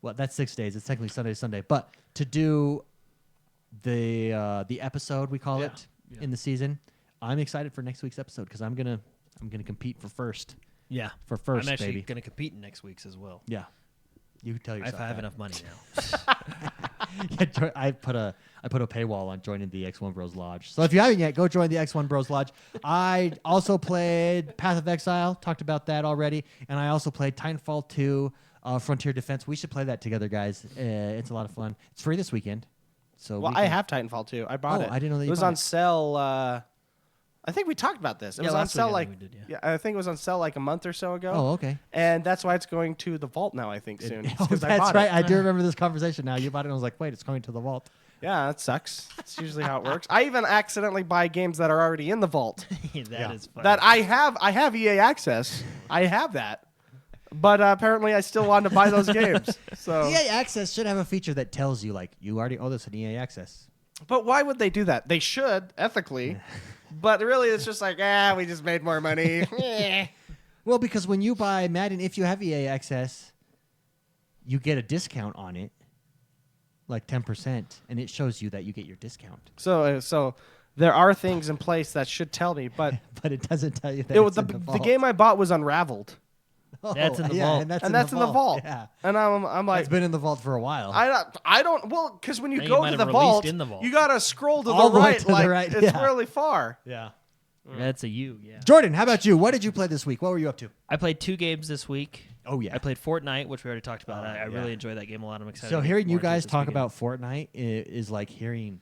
A: that's 6 days. It's technically Sunday to Sunday, but to do the episode we call it in the season. I'm excited for next week's episode because I'm gonna compete for first.
C: Yeah.
A: For first,
C: I'm actually
A: baby.
C: going to compete in next week's as well.
A: Yeah, you tell yourself.
C: If I have
A: that.
C: enough money now.
A: Yeah, I put a paywall on joining the XoneBros Lodge. So if you haven't yet, go join the XoneBros Lodge. I also played Path of Exile, talked about that already, and I also played Titanfall 2, Frontier Defense. We should play that together, guys. It's a lot of fun. It's free this weekend. So
B: Well, I have Titanfall 2. I bought
A: Oh,
B: it.
A: I didn't know that
B: it
A: you
B: was
A: bought
B: on
A: it.
B: sale. I think we talked about this. It
C: Yeah,
B: was on
C: last
B: sale
C: week I
B: like
C: think we did, yeah.
B: I think it was on sale like a month or so ago.
A: Oh, okay.
B: And that's why it's going to the vault now. I think soon.
A: Oh,
B: Because I
A: that's
B: bought
A: right.
B: it.
A: I do remember this conversation now. You bought it and I was like, wait, it's going to the vault.
B: Yeah, that sucks. That's usually how it works. I even accidentally buy games that are already in the vault.
C: That is funny.
B: That I have EA access. I have that. But apparently I still want to buy those games. So
A: EA Access should have a feature that tells you, like, you already owe this an EA Access.
B: But why would they do that? They should, ethically. But really it's just like, we just made more money. Eh.
A: Well, because when you buy Madden, if you have EA Access, you get a discount on it, like 10%, and it shows you that you get your discount.
B: So there are things in place that should tell me, but
A: But it doesn't tell you that
B: it,
A: it's in the
B: the
A: vault.
B: game I bought was Unraveled.
C: That's in the
A: yeah,
C: vault.
A: And that's,
B: And that's in the vault.
A: Yeah.
B: And I'm like,
A: It's been in the vault for a while.
B: I don't, well, because when you
C: Now you
B: go
C: might
B: to
C: have
B: the
C: released
B: vault,
C: in the vault.
B: you got to scroll to
A: All
B: the
A: the way
B: right.
A: to the
B: like,
A: right,
B: it's
A: yeah.
B: really far.
A: yeah.
C: That's a you, yeah.
A: Jordan, how about you? What did you play this week? What were you up to?
C: I played 2 games this week.
A: Oh, yeah.
C: I played Fortnite, which we already talked about. I
A: yeah.
C: really enjoy that game a lot. I'm excited.
A: So
C: to get
A: hearing you
C: more into it
A: guys
C: this
A: talk
C: weekend.
A: about Fortnite is like hearing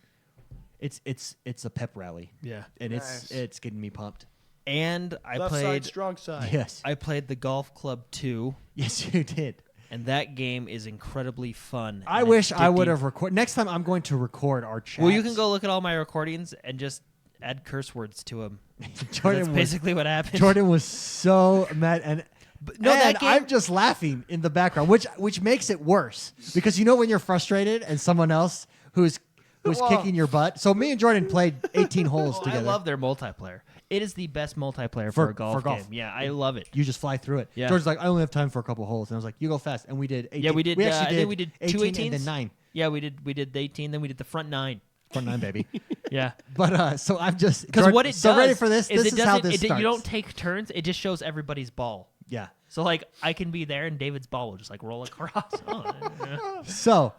A: it's a pep rally.
C: Yeah.
A: And
B: Nice.
A: it's getting me pumped.
C: And I
B: Left side,
C: played
B: strong side.
A: Yes.
C: I played the Golf Club 2,
A: Yes, you did.
C: and that game is incredibly fun.
A: I
C: and
A: wish I
C: addicting.
A: would have recorded. Next time I'm going to record our chat.
C: Well, you can go look at all my recordings and just add curse words to them.
A: Jordan
C: That's
A: was,
C: basically what happened.
A: Jordan was so mad, and
C: no, that
A: and
C: game-
A: I'm just laughing in the background, which makes it worse because you know when you're frustrated and someone else who's
B: Well-
A: kicking your butt. So me and Jordan played 18 holes
C: I
A: together.
C: love their multiplayer. It is the best multiplayer
A: For-
C: for a golf
A: for golf.
C: game. Yeah, I love it.
A: You just fly through it.
C: Yeah.
A: Jordan's like, I only have time for a couple holes, and I was like, you go fast, and we did 18.
C: Yeah, we did.
A: We
C: I
A: actually
C: think we did 2
A: 18 and
C: 18s.
A: then 9.
C: Yeah, we did the 18, then we did the front 9.
A: Front 9, baby.
C: Yeah.
A: But so I'm just
C: Because
A: Jordan-
C: what it
A: so
C: does
A: ready for this.
C: is
A: This
C: it
A: is how
C: doesn't-
A: this
C: it,
A: starts.
C: you don't take turns. It just shows everybody's ball.
A: Yeah.
C: So like I can be there and David's ball will just like roll across. Oh, yeah.
A: So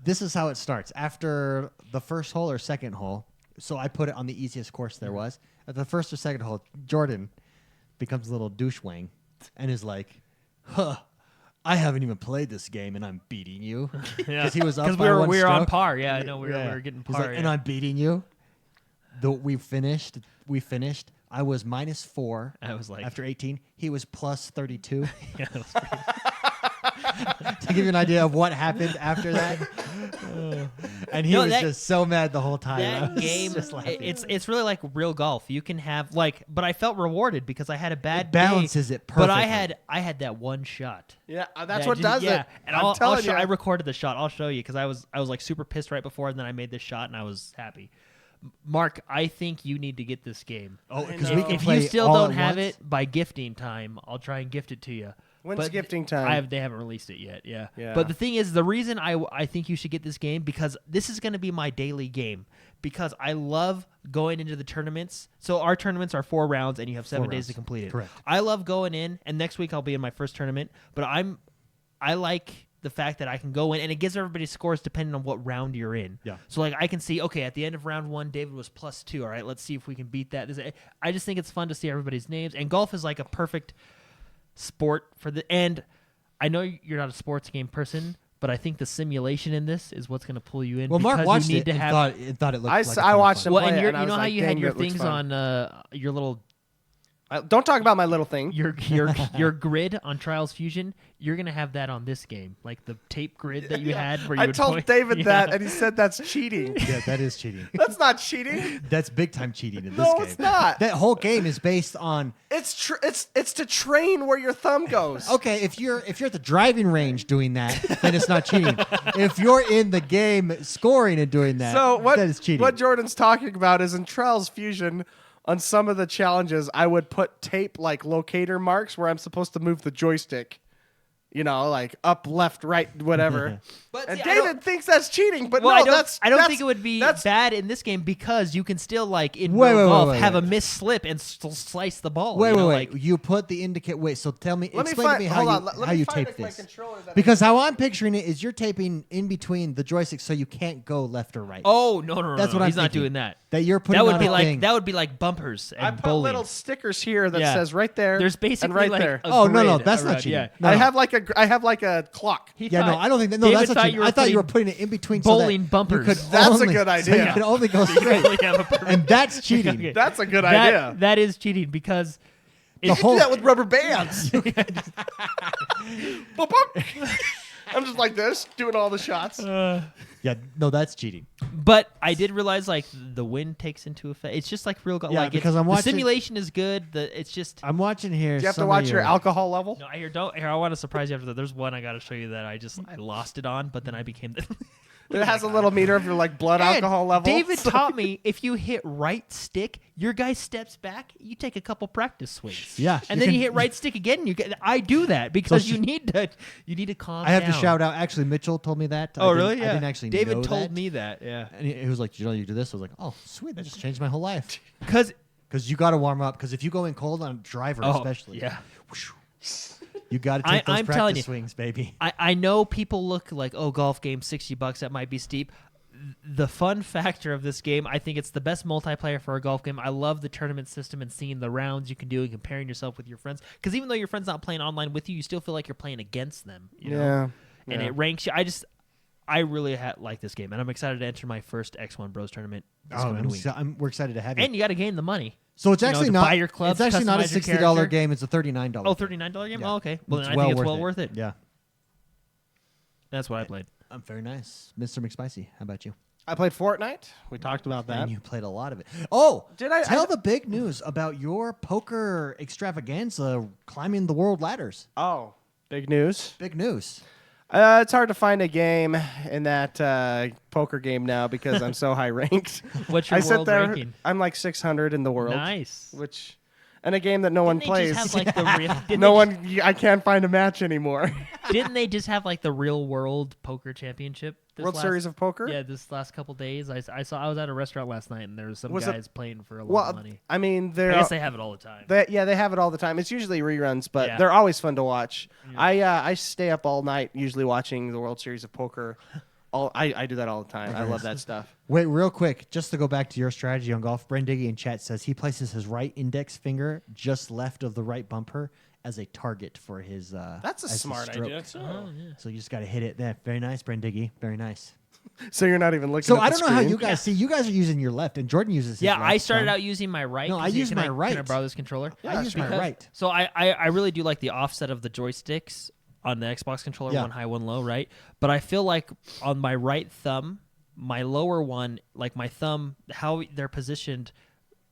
A: this is how it starts. After the first hole or second hole, so I put it on the easiest course there was. At the first or second hole, Jordan becomes a little douche-wang and is like, huh, I haven't even played this game and I'm beating you. Because he was up by one
C: we were on
A: stroke.
C: par. Yeah, I know we
A: Yeah.
C: were getting
A: He's
C: par.
A: like,
C: yeah.
A: and I'm beating you. We finished. I was -4
C: I was like,
A: after 18. He was plus 32.
C: yeah, that was pretty-
A: To give you an idea of what happened after that. And he
C: No,
A: was
C: that-
A: just so mad the whole time. I
C: That
A: was
C: game,
A: just laughing.
C: it's really like real golf. You can have like, but I felt rewarded because I had a bad
A: balances
C: day,
A: it
C: But I
A: perfectly.
C: had that one shot.
B: Yeah, that's
C: that
B: what
C: just-
B: does
C: yeah.
B: it.
C: And
B: I'm
C: I'll
B: telling
C: show,
B: you.
C: I recorded the shot. I'll show you because I was like super pissed right before, and then I made this shot and I was happy. Mark, I think you need to get this game.
A: Oh,
B: I
A: because
B: know.
A: we can
C: If
A: play
C: you still
A: all
C: don't
A: at
C: have
A: once.
C: it by gifting time, I'll try and gift it to you.
B: When's
C: But
B: gifting time?
C: they haven't released it yet. Yeah.
B: Yeah.
C: But the thing is, the reason I think you should get this game because this is going to be my daily game because I love going into the tournaments. So our tournaments are 4 rounds, and you have 7 days
A: rounds.
C: to complete it.
A: Correct.
C: I love going in, and next week I'll be in my first tournament. But I like the fact that I can go in, and it gives everybody scores depending on what round you're in.
A: Yeah.
C: So like I can see, okay, at the end of round 1, David was +2. All right, let's see if we can beat that. I just think it's fun to see everybody's names, and golf is like a perfect sport for the and. I know you're not a sports game person, but I think the simulation in this is what's going to pull you in.
A: Well, Mark
C: because
A: watched
C: you need
A: it
C: to
A: and
C: have.
A: thought it looked like a ton
B: I
A: of
B: watched
A: fun.
B: him
C: Well,
B: play
C: and
B: it,
C: you
B: and I
C: know
B: was
C: how
B: like,
C: you had
B: "Dang,
C: your
B: that looks
C: things
B: fun."
C: on your little
B: Don't talk about my little thing.
C: your grid on Trials Fusion. You're gonna have that on this game, like the tape grid that you had. Where you
B: I
C: would
B: told
C: point-
B: David
C: Yeah.
B: that, and he said that's cheating.
A: Yeah, that is cheating.
B: That's not cheating.
A: That's big time cheating in this
B: No,
A: game.
B: it's not.
A: That whole game is based on
B: It's to train where your thumb goes.
A: okay. If you're at the driving range doing that, then it's not cheating. If you're in the game scoring and doing that,
B: So what?
A: that is cheating.
B: What Jordan's talking about is in Trials Fusion. On some of the challenges, I would put tape like locator marks where I'm supposed to move the joystick. You know, like up, left, right, whatever.
C: But
B: And
C: see, I don't-
B: David thinks that's cheating, but
C: Well,
B: no,
C: I don't.
B: that's
C: I don't
B: that's-
C: think it would be
B: that's
C: bad in this game because you can still like in
A: Wait,
C: real
A: wait, wait,
C: golf
A: wait,
C: have
A: wait.
C: a missed slip and still slice the ball.
A: Wait,
C: you know,
A: wait.
C: Like,
A: You put the indicate. Wait. So tell me.
B: Let me
A: Explain
B: find.
A: to me
B: Hold
A: how
B: on.
A: you
B: Let
A: how
B: me
A: you
B: find
A: tape
B: my
A: this.
B: controller that I-
A: Because how I'm picturing it is you're taping in between the joysticks so you can't go left or right.
C: oh no,
A: That's
C: no,
A: what I'm
C: he's not
A: thinking.
C: doing that.
A: That you're putting
C: That would
A: on
C: be
A: a
C: like
A: thing.
C: that would be like bumpers and
B: I put
C: bowling.
B: little stickers here that
C: Yeah.
B: says right there.
C: There's basically
B: and right
C: like
B: there.
C: a
A: Oh, no,
C: grid
A: that's not
C: around-
A: cheating.
C: Yeah.
A: No,
B: I
A: no.
B: have like a clock.
C: He
A: Yeah, no,
C: thought-
A: I don't think that. No,
C: David
A: that's not
C: thought
A: cheating.
C: you were
A: I thought you were
C: putting
A: putting it in between
C: bowling
A: so that
C: bumpers.
A: You could
B: That's a
A: only,
B: good
A: So
B: idea.
A: you can only go straight,
C: really have a perfect-
A: and that's cheating.
C: Okay.
B: That's a good
C: That-
B: idea.
C: That is cheating because
A: The
B: You
A: whole
B: do that with rubber bands. Boop, boop. I'm just like this, doing all the shots.
A: yeah, no, that's cheating.
C: But I did realize like the wind takes into effect. It's just like real golf.
A: Yeah,
C: like,
A: because
C: it's,
A: I'm
C: the
A: watching-
C: simulation is good. It's just
A: I'm watching here.
B: Do you have to
A: some of
B: watch your alcohol level?
C: no. I want to surprise you after that. There's one I got to show you that I lost it on, but then I became the.
B: It has a little meter of your like blood
C: And
B: alcohol level.
C: David taught me if you hit right stick, your guy steps back. You take a couple practice swings.
A: Yeah,
C: and
A: you
C: then you
A: can-
C: hit right stick again. And you get. I do that because
A: So
C: you need to calm.
A: I have to
C: down.
A: shout out. Actually, Mitchell told me that.
C: Oh
A: I didn't-
C: really? Yeah.
A: I didn't actually
C: David
A: know
C: told
A: that.
C: me that. Yeah.
A: And he was like, "You know, you do this." I was like, "Oh, sweet! That just changed my whole life."
C: Because
A: Because you got to warm up. Because if you go in cold on a driver, especially,
C: yeah.
A: you got to take those
C: I'm telling
A: practice
C: you.
A: swings, baby.
C: I know people look like, oh, golf game, $60, that might be steep. The fun factor of this game, I think it's the best multiplayer for a golf game. I love the tournament system and seeing the rounds you can do and comparing yourself with your friends. Because even though your friend's not playing online with you, you still feel like you're playing against them. You know?
B: Yeah.
C: And
B: Yeah.
C: it ranks you. I really like this game, and I'm excited to enter my first XoneBros tournament this coming week.
A: We're excited to have you.
C: And you got to gain the money.
A: So it's
C: you know,
A: actually
C: to
A: not.
C: buy your clubs,
A: it's actually not a
C: customize your
A: $60
C: character.
A: game. It's a $39.
C: Oh, $39 game?
A: Yeah.
C: Oh, okay. Well,
A: It's
C: then I
A: well
C: think it's
A: worth
C: well
A: it.
C: worth it.
A: Yeah.
C: That's what I played.
A: Very nice, Mr. McSpicy. How about you?
B: I played Fortnite. We talked about that.
A: And you played a lot of it. Oh,
B: Did I-
A: tell the big news about your poker extravaganza climbing the world ladders?
B: Oh, big news.
A: Big news.
B: It's hard to find a game in that poker game now because I'm so high ranked.
C: What's your
B: I sit
C: world
B: there.
C: ranking?
B: I'm like 600 in the world.
C: Nice.
B: Which, and a game that no one
C: Didn't they
B: plays.
C: just have, like, the real- didn't
B: no
C: they
B: one. I can't find a match anymore.
C: Didn't they just have like the real world poker championship?
B: World Series of Poker.
C: Yeah, this last couple days. I was at a restaurant last night and there was some
B: Was it-
C: guys playing for a lot
B: Well,
C: of money.
B: I mean,
C: I
B: they're.
C: guess they have it all the time.
B: They have it all the time. It's usually reruns, but
C: Yeah.
B: they're always fun to watch. I stay up all night usually watching the World Series of Poker. I do that all the time. I love that stuff.
A: Wait, real quick, just to go back to your strategy on golf. Brendiggy in chat says he places his right index finger just left of the right bumper as a target for his.
B: That's a
A: as his
B: smart
A: stroke.
B: idea too.
C: Oh, yeah.
A: So you just got to hit it. There, very nice, Brendiggy. Very nice.
B: So you're not even looking.
A: So
B: at
A: I
B: the
A: don't know how
B: screen?
A: you guys see. You guys are using your left, and Jordan uses his
C: Yeah,
A: left
C: I started
A: thumb.
C: out using my right.
A: No, I
C: Can
A: use my
C: Can I
A: right.
C: borrow this controller?
A: I use my
C: Because-
A: right.
C: So I really do like the offset of the joysticks on the Xbox controller,
A: Yeah.
C: one high, one low, right? But I feel like on my right thumb, my lower one, like my thumb, how they're positioned,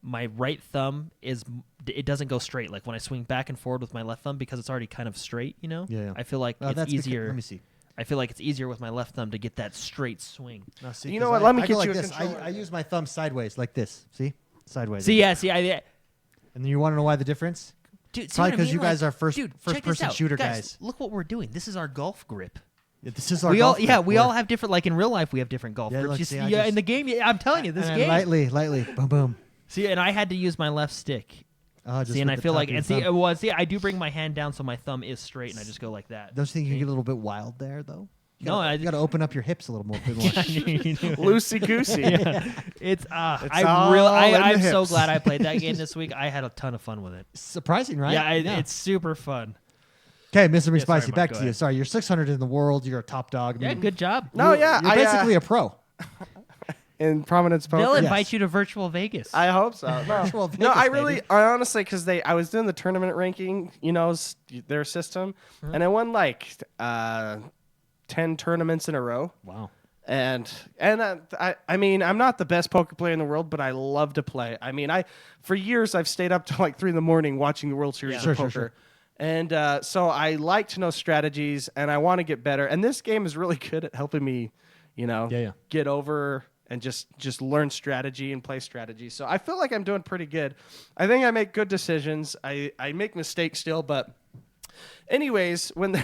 C: my right thumb it doesn't go straight. Like when I swing back and forward with my left thumb because it's already kind of straight, you know?
A: Yeah.
C: I feel like it's
A: that's
C: easier.
A: Let me see.
C: I feel like it's easier with my left thumb to get that straight swing.
A: No, see,
B: You know
A: 'cause
B: what? Let me
A: I
B: get
A: go like
B: you a
A: this.
B: controller.
A: I use my thumb sideways like this. See? Sideways.
C: See,
A: And
C: yeah.
A: then you want to know why the difference?
C: Dude, see
A: Probably
C: what I
A: 'cause
C: mean?
A: you guys are first
C: dude,
A: person
C: check this out.
A: shooter guys.
C: Look what we're doing. This is our golf grip.
A: Yeah, this is our
C: We all,
A: golf
C: yeah,
A: grip.
C: we all have different. Like in real life, we have different golf
A: Yeah,
C: grips.
A: look,
C: You
A: see,
C: see,
A: I
C: yeah,
A: just-
C: in the game, I'm telling you, this
A: And
C: game.
A: lightly, boom, boom.
C: See, and I had to use my left stick.
A: Just
C: See, and
A: with
C: I
A: the
C: feel
A: top
C: like,
A: of your
C: and see,
A: thumb.
C: well, see, I do bring my hand down so my thumb is straight, and I just go like that.
A: Don't you think you get a little bit wild there, though?
C: No,
A: you got to open up your hips a little more. Bit more.
B: Loosey goosey.
C: It's
B: all
C: I'm
B: in the
C: so
B: hips.
C: glad I played that game this week. I had a ton of fun with it.
A: Surprising, right?
C: Yeah, it's super fun.
A: Okay, Mr.
C: Yeah, sorry,
A: McSpicy,
C: Mark,
A: back
C: go
A: to you.
C: ahead.
A: Sorry, you're 600 in the world. You're a top dog. I
C: Yeah,
A: mean,
C: good job.
B: No, yeah,
A: You're basically a pro.
B: in Prominence Poker.
C: They'll
A: Yes.
C: invite you to virtual Vegas.
B: I hope so. No,
A: Virtual
B: no, I
A: Vegas,
B: really,
A: baby.
B: I honestly, because I was doing the tournament ranking, their system, and I won like 10 tournaments in a row.
A: Wow.
B: And I mean, I'm not the best poker player in the world, but I love to play. I mean, for years I've stayed up till like 3 a.m. watching the World Series
A: Sure,
B: of
A: sure,
B: poker.
A: sure.
B: And so I like to know strategies, and I want to get better. And this game is really good at helping me,
A: Yeah.
B: get over and just learn strategy and play strategy. So I feel like I'm doing pretty good. I think I make good decisions. I make mistakes still, but anyways, when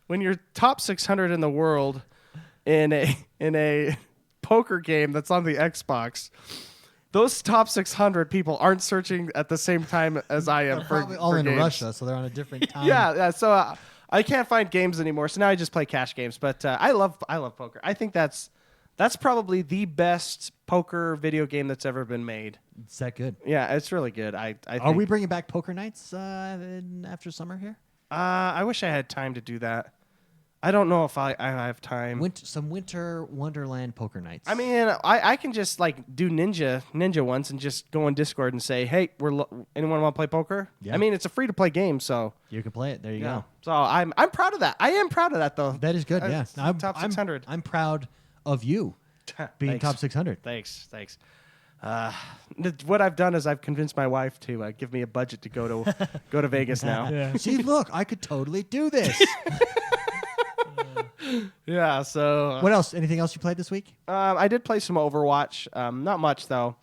B: you're top 600 in the world in a poker game that's on the Xbox, those top 600 people aren't searching at the same time as I am.
A: They're probably all in
B: games.
A: Russia, so they're on a different time.
B: Yeah. So I can't find games anymore. So now I just play cash games. But I love poker. I think that's probably the best poker video game that's ever been made.
A: Is that good?
B: Yeah, it's really good. I think.
A: Are we bringing back poker nights after summer here?
B: I wish I had time to do that. I don't know if I have time.
A: Some winter Wonderland poker nights.
B: I mean, I can just like do ninja ones and just go on Discord and say, hey, anyone want to play poker?
A: Yeah.
B: I mean, it's a free to play game, so
A: you can play it. There you
B: yeah.
A: go.
B: So I'm proud of that. I am proud of that though.
A: That is good. Yeah.
B: Top 600.
A: I'm proud of you being
B: Thanks.
A: top 600.
B: Thanks. What I've done is I've convinced my wife to give me a budget to go to Vegas now.
A: See, look, I could totally do this.
B: Yeah. So
A: What else? Anything else you played this week?
B: I did play some Overwatch. Not much though,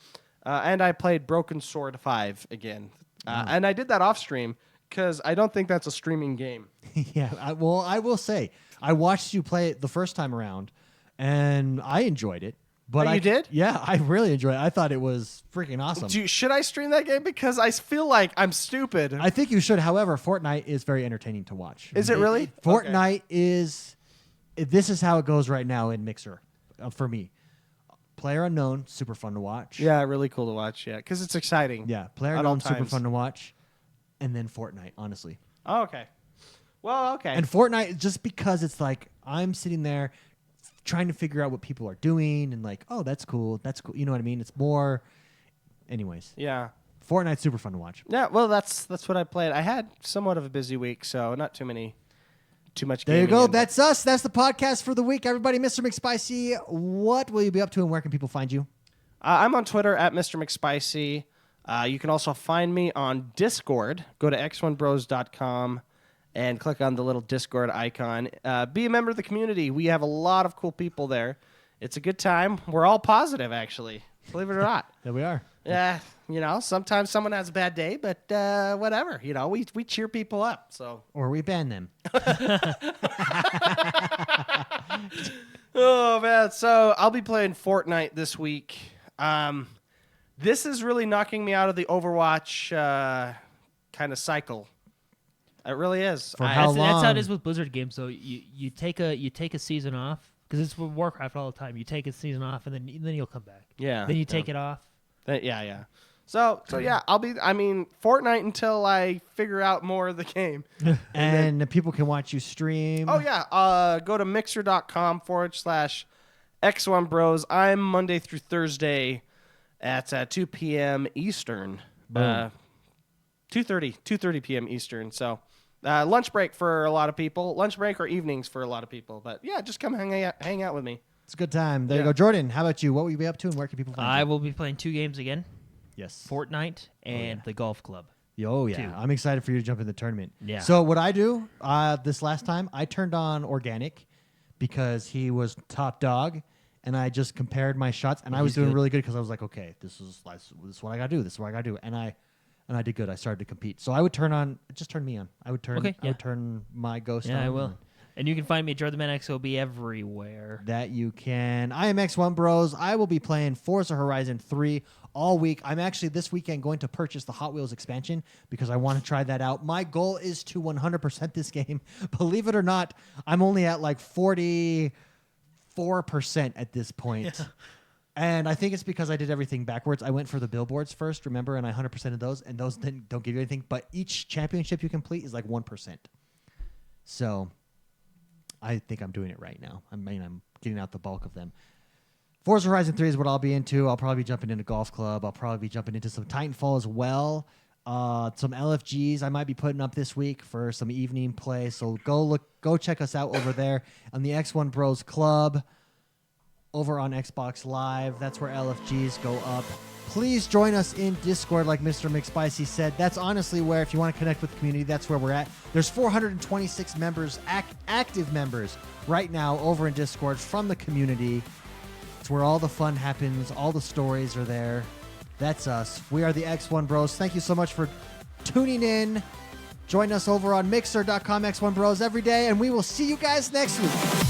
B: and I played Broken Sword 5 again. And I did that off stream because I don't think that's a streaming game.
A: Yeah. I will say, I watched you play it the first time around, and I enjoyed it. But
B: Oh, you did?
A: Yeah, I really enjoyed it. I thought it was freaking awesome.
B: Should I stream that game? Because I feel like I'm stupid.
A: I think you should. However, Fortnite is very entertaining to watch.
B: Is it really?
A: Fortnite is. This is how it goes right now in Mixer, for me. Player unknown, super fun to watch.
B: Yeah, really cool to watch. Yeah, because it's exciting.
A: Yeah, player
B: At all
A: unknown, super
B: times.
A: fun to watch, and then Fortnite. Honestly,
B: Oh, okay. Well, okay.
A: and Fortnite just because it's like I'm sitting there trying to figure out what people are doing and like, oh, that's cool. You know what I mean? It's more. Anyways,
B: yeah.
A: Fortnite's super fun to watch.
B: Yeah, well, that's what I played. I had somewhat of a busy week, so not too much.
A: There you
B: gaming
A: go.
B: in, but-
A: That's us. That's the podcast for the week. Everybody, Mr. McSpicy, what will you be up to and where can people find you?
B: I'm on Twitter at Mr. McSpicy. You can also find me on Discord. Go to XoneBros.com and click on the little Discord icon. Be a member of the community. We have a lot of cool people there. It's a good time. We're all positive, actually. Believe it or not.
A: There we are.
B: Yeah, sometimes someone has a bad day, but whatever. We cheer people up. So.
A: Or we ban them.
B: Oh man! So I'll be playing Fortnite this week. This is really knocking me out of the Overwatch kind of cycle. It really is.
A: For how
C: That's how it
A: long?
C: is with Blizzard games. So you take a season off because it's with Warcraft all the time. You take a season off and then you'll come back.
B: Yeah.
C: Then you take it off.
B: Yeah. So yeah, Fortnite until I figure out more of the game.
A: And people can watch you stream.
B: Oh yeah. Go to mixer.com/XoneBros. I'm Monday through Thursday at 2 p.m. Eastern.
A: Boom.
B: 2:30 p.m. Eastern. So lunch break for a lot of people. Lunch break or evenings for a lot of people. But yeah, just come hang out with me.
A: It's a good time. There you
B: Yeah.
A: go. Jordan, how about you? What will you be up to and where can people find
C: I
A: you?
C: will be playing 2 games again:
A: Yes.
C: Fortnite and the golf club.
A: Oh, yeah.
C: Two.
A: I'm excited for you to jump in the tournament.
C: Yeah.
A: So what I do this last time, I turned on Organic because he was top dog, and I just compared my shots, and I was
C: He's
A: doing
C: good.
A: really good because I was like, okay, this is what I got to do. This is what I got to do. And I did good. I started to compete. So I would just turn me on. I would turn
C: Okay,
A: I
C: yeah.
A: would turn my ghost on.
C: Yeah, I will.
A: and
C: And you can find me at JordanManXOB everywhere.
A: That you can. I am X1Bros. I will be playing Forza Horizon 3 all week. I'm actually this weekend going to purchase the Hot Wheels expansion because I want to try that out. My goal is to 100% this game. Believe it or not, I'm only at like 44% at this point. And I think it's because I did everything backwards. I went for the billboards first, remember, and I 100%ed those, and those don't give you anything. But each championship you complete is like 1%. So I think I'm doing it right now. I'm getting out the bulk of them. Forza Horizon 3 is what I'll be into. I'll probably be jumping into Golf Club. I'll probably be jumping into some Titanfall as well. Some LFGs I might be putting up this week for some evening play. So go check us out over there on the X1Bros Club over on Xbox Live. That's where LFGs go up. Please join us in Discord, like Mr. McSpicy said. That's honestly where, if you want to connect with the community, that's where we're at. There's 426 members, active members right now over in Discord from the community. It's where all the fun happens. All the stories are there. That's us. We are the X1Bros. Thank you so much for tuning in. Join us over on Mixer.com, X1Bros every day, and we will see you guys next week.